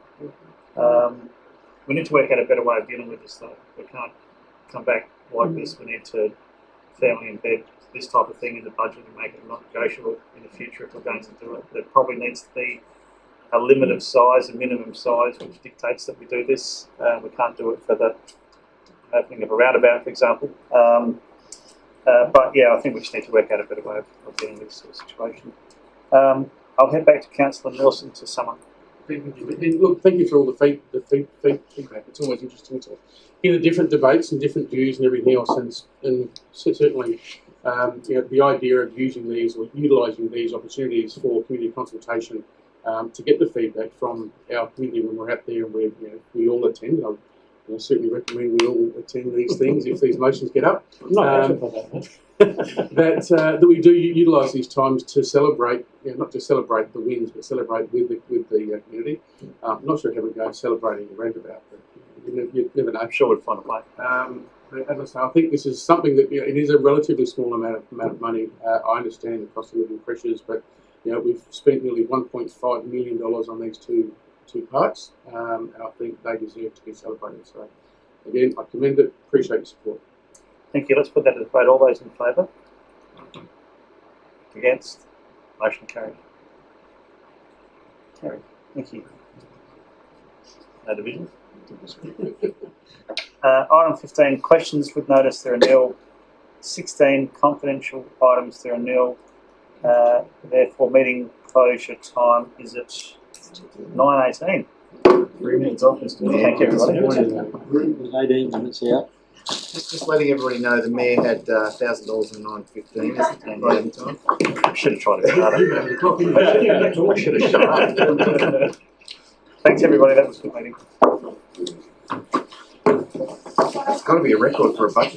[SPEAKER 2] We need to work out a better way of dealing with this though. We can't come back like this. We need to firmly embed this type of thing in the budget and make it not negotiable in the future if we're going to do it. There probably needs to be a limit of size, a minimum size, which dictates that we do this. We can't do it for the opening of a roundabout, for example. But yeah, I think we just need to work out a better way of dealing with this sort of situation. I'll head back to Councillor Nelson to sum up.
[SPEAKER 3] Look, thank you for all the feedback. It's always interesting to hear the different debates and different views and everything else, and certainly the idea of using these or utilising these opportunities for community consultation to get the feedback from our community when we're out there and we all attend. I certainly recommend we all attend these things if these motions get up. That we do utilise these times to celebrate, not just celebrate the wins, but celebrate with the community. I'm not sure how we go celebrating a roundabout, but you never know. I'm
[SPEAKER 18] sure we'd find a way.
[SPEAKER 3] As I say, I think this is something that it is a relatively small amount of money. I understand the cost of living pressures, but we've spent nearly $1.5 million on these two parks, and I think they deserve to be celebrated. So, again, I commend it. Appreciate your support.
[SPEAKER 18] Thank you. Let's put that to the vote. All those in favour? Against? Motion carried. Carried. Thank you. No divisions? Item 15, questions with notice, there are nil. 16, confidential items, there are nil. Therefore, meeting closure time is at 9:18.
[SPEAKER 11] 3 minutes off, Mr. Mayor.
[SPEAKER 18] Thank you, everybody.
[SPEAKER 11] 18 minutes out.
[SPEAKER 4] Just letting everybody know the mayor had $1,000 in 9:15. Right in time.
[SPEAKER 18] I should have tried to start it. I should have shut up. Thanks, everybody. That was a good meeting.
[SPEAKER 4] It's got to be a record for a budget.